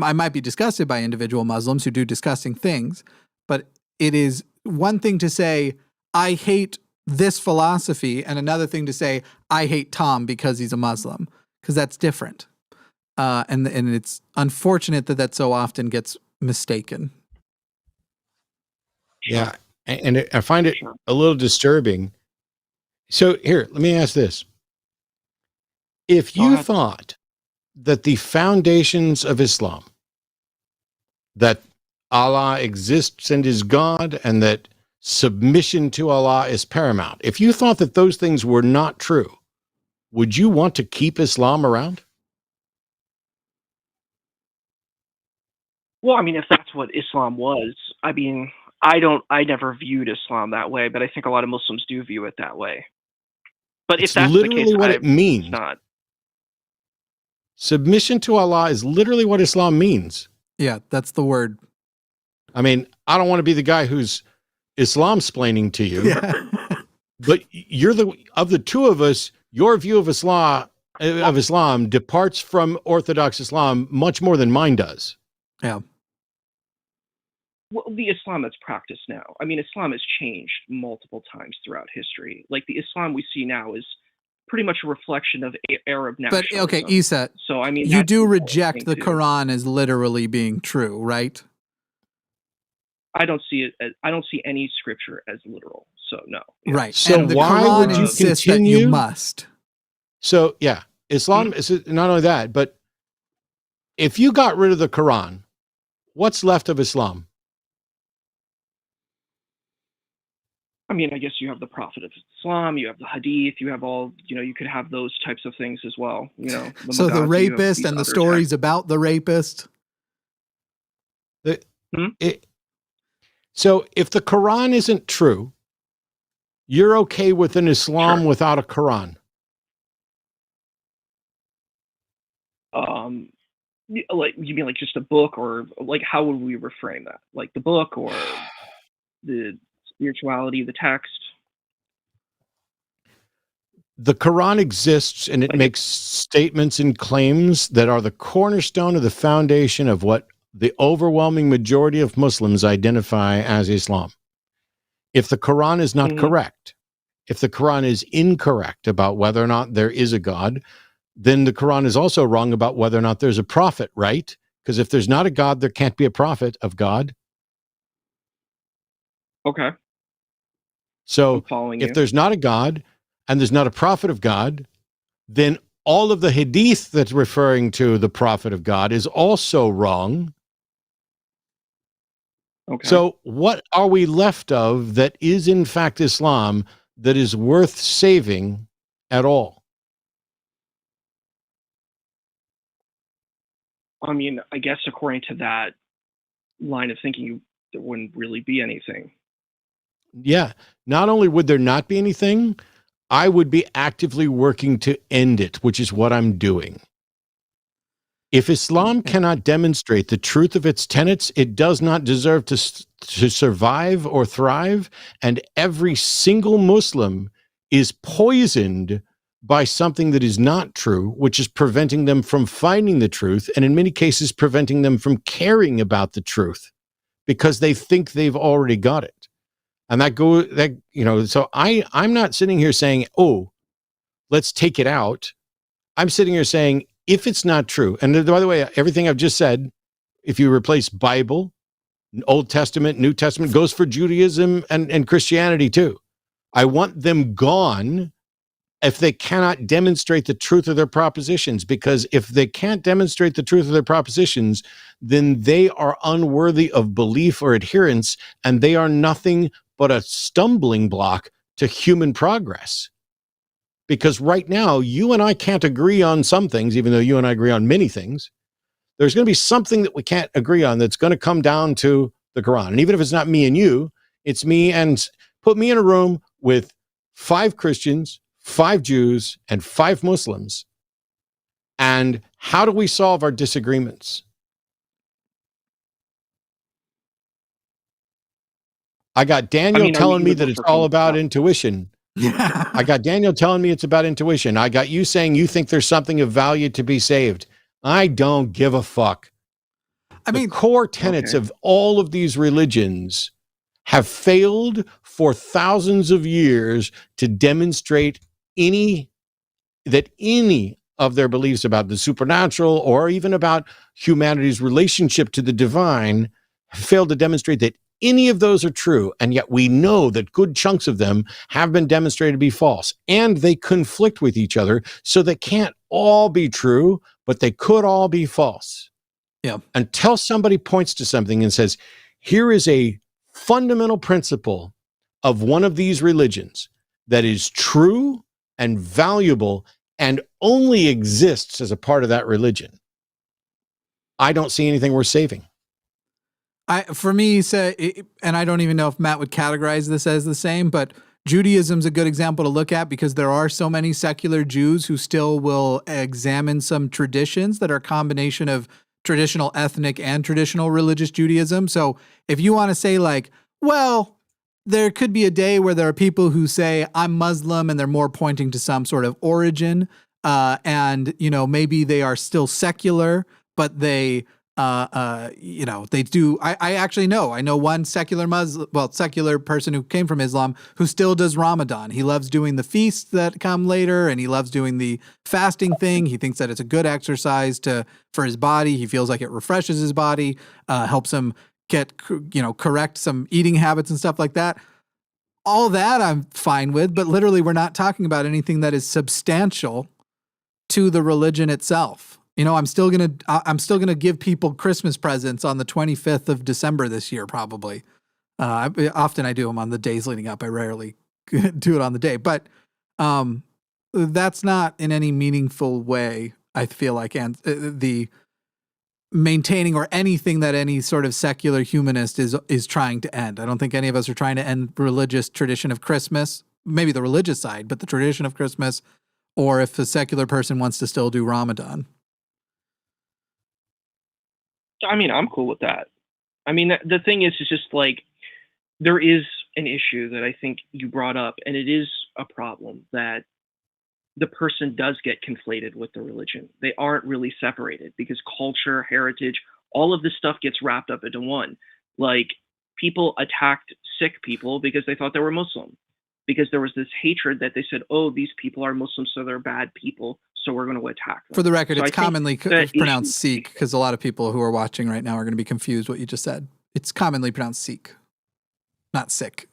I might be disgusted by individual Muslims who do disgusting things, but it is one thing to say, I hate this philosophy, and another thing to say, I hate Tom because he's a Muslim, because that's different. And it's unfortunate that so often gets mistaken. Yeah, and I find it a little disturbing. So here, let me ask this. If you thought that the foundations of Islam, that Allah exists and is God, and that submission to Allah is paramount, if you thought that those things were not true, would you want to keep Islam around? Well, I mean, if that's what Islam was, I mean, I never viewed Islam that way, but I think a lot of Muslims do view it that way. But It's if that's literally the case, what it means. It's not. Submission to Allah is literally what Islam means. Yeah, that's the word. I mean, I don't want to be the guy who's Islam-splaining to you, but you're of the two of us, your view of Islam departs from Orthodox Islam much more than mine does. Yeah. Well, the Islam that's practiced now. I mean, Islam has changed multiple times throughout history. Like the Islam we see now is pretty much a reflection of Arab nationalism. But okay, Isa, so I mean, you do reject the Quran as literally being true, right? I don't see it. I don't see any scripture as literal. So no. Yeah. Right. So and the why Quran would you insists continue? That you must. So yeah, Islam is not only that, but if you got rid of the Quran, what's left of Islam? I mean, I guess you have the Prophet of Islam, you have the Hadith, you have all, you could have those types of things as well. So the rapist and the stories about the rapist. So if the Quran isn't true, you're okay with an Islam without a Quran? Like, you mean like just a book, or like how would we reframe that? Like the book or the spirituality, the text? The Quran exists and it makes statements and claims that are the cornerstone of the foundation of what the overwhelming majority of Muslims identify as Islam. If the Quran is not correct, if the Quran is incorrect about whether or not there is a God, then the Quran is also wrong about whether or not there's a prophet, right? Because if there's not a God, there can't be a prophet of God. Okay. So if there's not a God and there's not a prophet of God, then all of the hadith that's referring to the prophet of God is also wrong. Okay. So what are we left of that is in fact Islam that is worth saving at all? I mean, I guess according to that line of thinking, there wouldn't really be anything. Yeah. Not only would there not be anything, I would be actively working to end it, which is what I'm doing. If Islam cannot demonstrate the truth of its tenets, it does not deserve to survive or thrive. And every single Muslim is poisoned by something that is not true, which is preventing them from finding the truth, and in many cases preventing them from caring about the truth because they think they've already got it. And so I'm not sitting here saying, oh, let's take it out. I'm sitting here saying, if it's not true, and by the way, everything I've just said, if you replace Bible, Old Testament, New Testament, goes for Judaism and Christianity too. I want them gone if they cannot demonstrate the truth of their propositions, because if they can't demonstrate the truth of their propositions, then they are unworthy of belief or adherence, and they are nothing but a stumbling block to human progress. Because right now, you and I can't agree on some things, even though you and I agree on many things. There's going to be something that we can't agree on that's going to come down to the Quran. And even if it's not me and you, it's me, and put me in a room with 5 Christians, 5 Jews, and 5 Muslims. And how do we solve our disagreements? I got Daniel telling me that it's all about intuition. I got Daniel telling me it's about intuition. I got you saying you think there's something of value to be saved. I don't give a fuck. The core tenets of all of these religions have failed for thousands of years to demonstrate any of their beliefs about the supernatural or even about humanity's relationship to the divine failed to demonstrate that any of those are true. And yet we know that good chunks of them have been demonstrated to be false, and they conflict with each other. So they can't all be true, but they could all be false. Yeah. Until somebody points to something and says, here is a fundamental principle of one of these religions that is true and valuable and only exists as a part of that religion, I don't see anything worth saving. For me, and I don't even know if Matt would categorize this as the same, but Judaism's a good example to look at because there are so many secular Jews who still will examine some traditions that are a combination of traditional ethnic and traditional religious Judaism. So if you want to say like, well, there could be a day where there are people who say I'm Muslim and they're more pointing to some sort of origin, and maybe they are still secular, but they they do. I actually know. I know one secular person who came from Islam who still does Ramadan. He loves doing the feasts that come later, and he loves doing the fasting thing. He thinks that it's a good exercise for his body. He feels like it refreshes his body, helps him correct some eating habits and stuff like that. All that I'm fine with, but literally we're not talking about anything that is substantial to the religion itself. I'm still gonna give people Christmas presents on the 25th of December this year, probably. Often I do them on the days leading up. I rarely do it on the day, but that's not in any meaningful way, I feel like, and the maintaining or anything that any sort of secular humanist is trying to end. I don't think any of us are trying to end religious tradition of Christmas, maybe the religious side, but the tradition of Christmas, or if a secular person wants to still do Ramadan. I mean, I'm cool with that. I mean, the thing is just like, there is an issue that I think you brought up, and it is a problem that the person does get conflated with the religion. They aren't really separated because culture, heritage, all of this stuff gets wrapped up into one. Like, people attacked Sikh people because they thought they were Muslim, because there was this hatred that they said, oh, these people are Muslim, so they're bad people, so we're going to attack them. For the record, So it's I think commonly that pronounced Sikh, because a lot of people who are watching right now are going to be confused what you just said. It's commonly pronounced Sikh, not Sikh.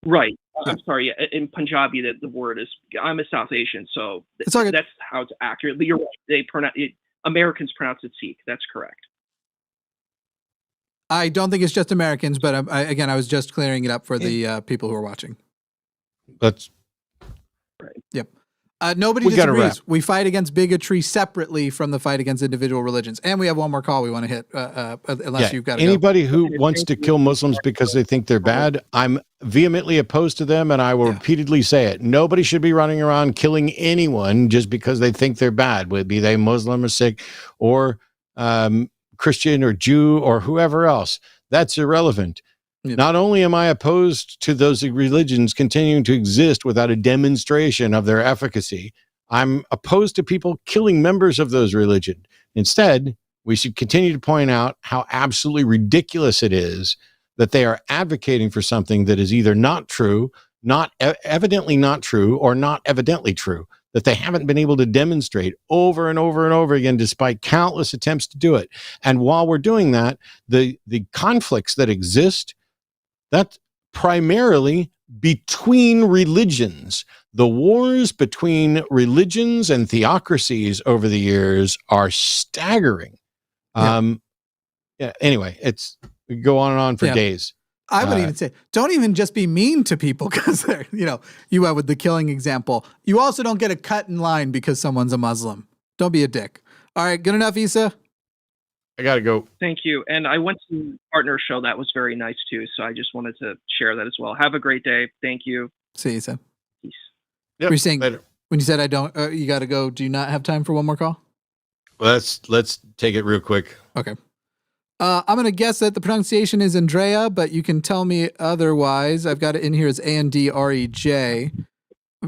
Right. I'm sorry. In Punjabi, that the word is. I'm a South Asian, so It's all good. that's how it's accurate. But you're right. They pronounce it. Americans pronounce it Sikh. That's correct. I don't think it's just Americans, but I was just clearing it up for the people who are watching. Let's. Right. Yep. Nobody We gotta disagrees. wrap. We fight against bigotry separately from the fight against individual religions. And we have one more call we want to hit, unless you've got to anybody who wants to kill Muslims because they think they're bad, I'm vehemently opposed to them, and I will repeatedly say it. Nobody should be running around killing anyone just because they think they're bad, be they Muslim or Sikh or Christian or Jew or whoever else. That's irrelevant. Not only am I opposed to those religions continuing to exist without a demonstration of their efficacy, I'm opposed to people killing members of those religions. Instead, we should continue to point out how absolutely ridiculous it is that they are advocating for something that is either not true, evidently not true, or not evidently true, that they haven't been able to demonstrate over and over and over again, despite countless attempts to do it. And while we're doing that, the conflicts that exist, that's primarily between religions. The wars between religions and theocracies over the years are staggering. Anyway, we can go on and on for days. I would even say, don't even just be mean to people because they're, you went with the killing example. You also don't get a cut in line because someone's a Muslim. Don't be a dick. All right, good enough, Issa? I got to go. Thank you. And I went to the partner show. That was very nice too. So I just wanted to share that as well. Have a great day. Thank you. See you, Issa. Peace. Yep, you're saying later. When you said I don't, you got to go. Do you not have time for one more call? Well, let's take it real quick. Okay. I'm going to guess that the pronunciation is Andrea, but you can tell me otherwise. I've got it in here as Andrej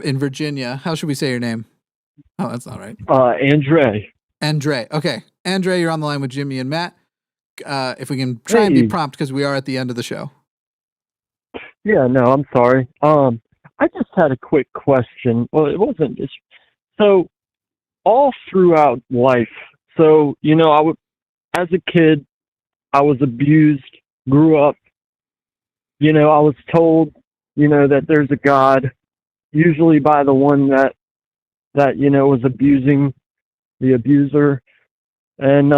in Virginia. How should we say your name? Oh, that's not right. Andre. Okay. Andre, you're on the line with Jimmy and Matt. If we can try and be prompt because we are at the end of the show. Yeah, no, I'm sorry. I just had a quick question. Well, it wasn't just so all throughout life. So, as a kid, I was abused, grew up, I was told, that there's a God, usually by the one that was abusing the abuser. And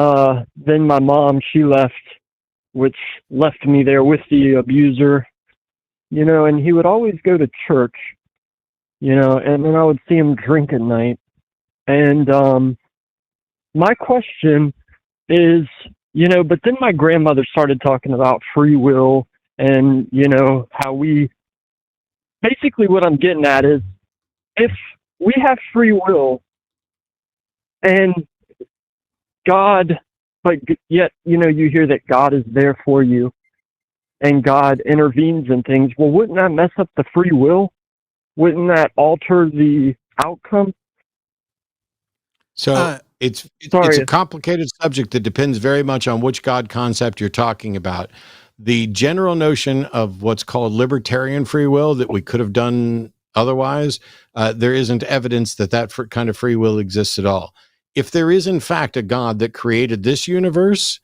then my mom, she left, which left me there with the abuser, and he would always go to church, and then I would see him drink at night. And my question is, but then my grandmother started talking about free will and, how basically what I'm getting at is if we have free will and God, but yet, you hear that God is there for you and God intervenes in things. Well, wouldn't that mess up the free will? Wouldn't that alter the outcome? So it's a complicated subject that depends very much on which God concept you're talking about. The general notion of what's called libertarian free will, that we could have done otherwise, there isn't evidence that kind of free will exists at all. If there is, in fact, a God that created this universe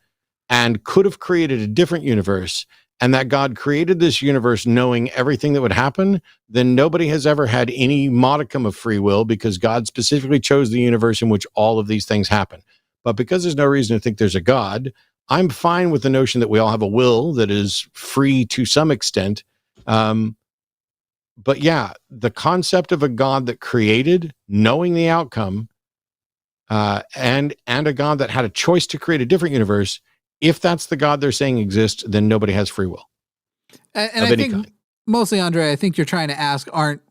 and could have created a different universe, and that God created this universe knowing everything that would happen, then nobody has ever had any modicum of free will because God specifically chose the universe in which all of these things happen. But because there's no reason to think there's a God, I'm fine with the notion that we all have a will that is free to some extent. But yeah, the concept of a God that created, knowing the outcome, and a God that had a choice to create a different universe, if that's the God they're saying exists, then nobody has free will. And I think mostly, Andre, I think you're trying to ask, aren't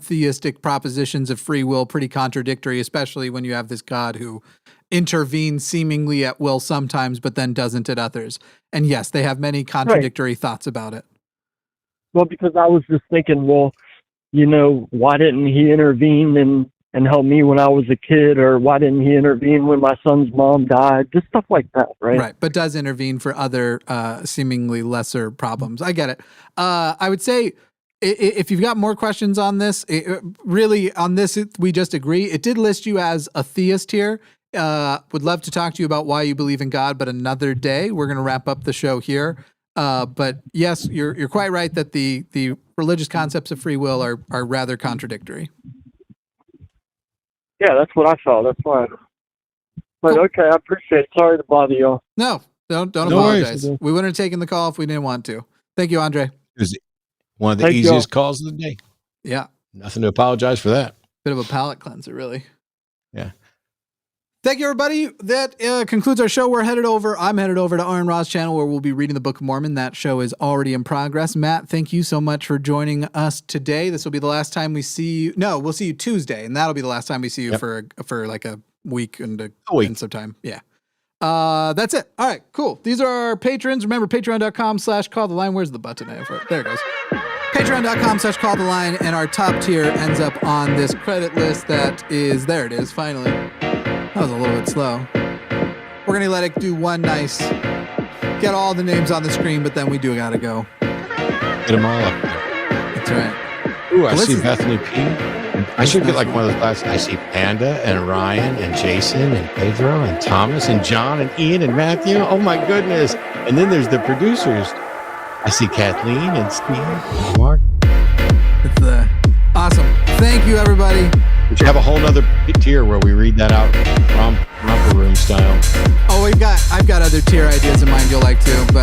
theistic propositions of free will pretty contradictory, especially when you have this God who intervenes seemingly at will sometimes, but then doesn't at others? And yes, they have many contradictory thoughts about it. Well, because I was just thinking, well, why didn't he intervene and help me when I was a kid, or why didn't he intervene when my son's mom died? Just stuff like that, right? Right, but does intervene for other seemingly lesser problems. I get it. I would say if you've got more questions on this, we just agree. It did list you as a theist here. Would love to talk to you about why you believe in God, but another day. We're going to wrap up the show here. But yes, you're quite right that the religious concepts of free will are rather contradictory. Yeah, that's what I thought. That's why. But okay, I appreciate it. Sorry to bother y'all. No, don't apologize. We wouldn't have taken the call if we didn't want to. Thank you, Andre. It was one of the easiest calls of the day. Yeah. Nothing to apologize for that. Bit of a palate cleanser, really. Yeah. Thank you, everybody. That concludes our show. I'm headed over to Aron Ra's channel where we'll be reading the Book of Mormon. That show is already in progress. Matt, thank you so much for joining us today. This will be the last time we see you. No, we'll see you Tuesday, and that'll be the last time we see you for like a week and some time. Yeah. That's it. All right, cool. These are our patrons. Remember, patreon.com/calltheline. Where's the button? There it goes. Patreon.com/calltheline, and our top tier ends up on this credit list that is, there it is, finally. That was a little bit slow. We're going to let it do one nice, get all the names on the screen, but then we do got to go. Get them all up there. That's right. Ooh, I see Bethany P. I should get like one of those classes. I see Panda and Ryan and Jason and Pedro and Thomas and John and Ian and Matthew. Oh my goodness. And then there's the producers. I see Kathleen and Steve and Mark. It's awesome. Thank you, everybody. We should have a whole nother tier where we read that out romper room style. Oh, I've got other tier ideas in mind you'll like too, but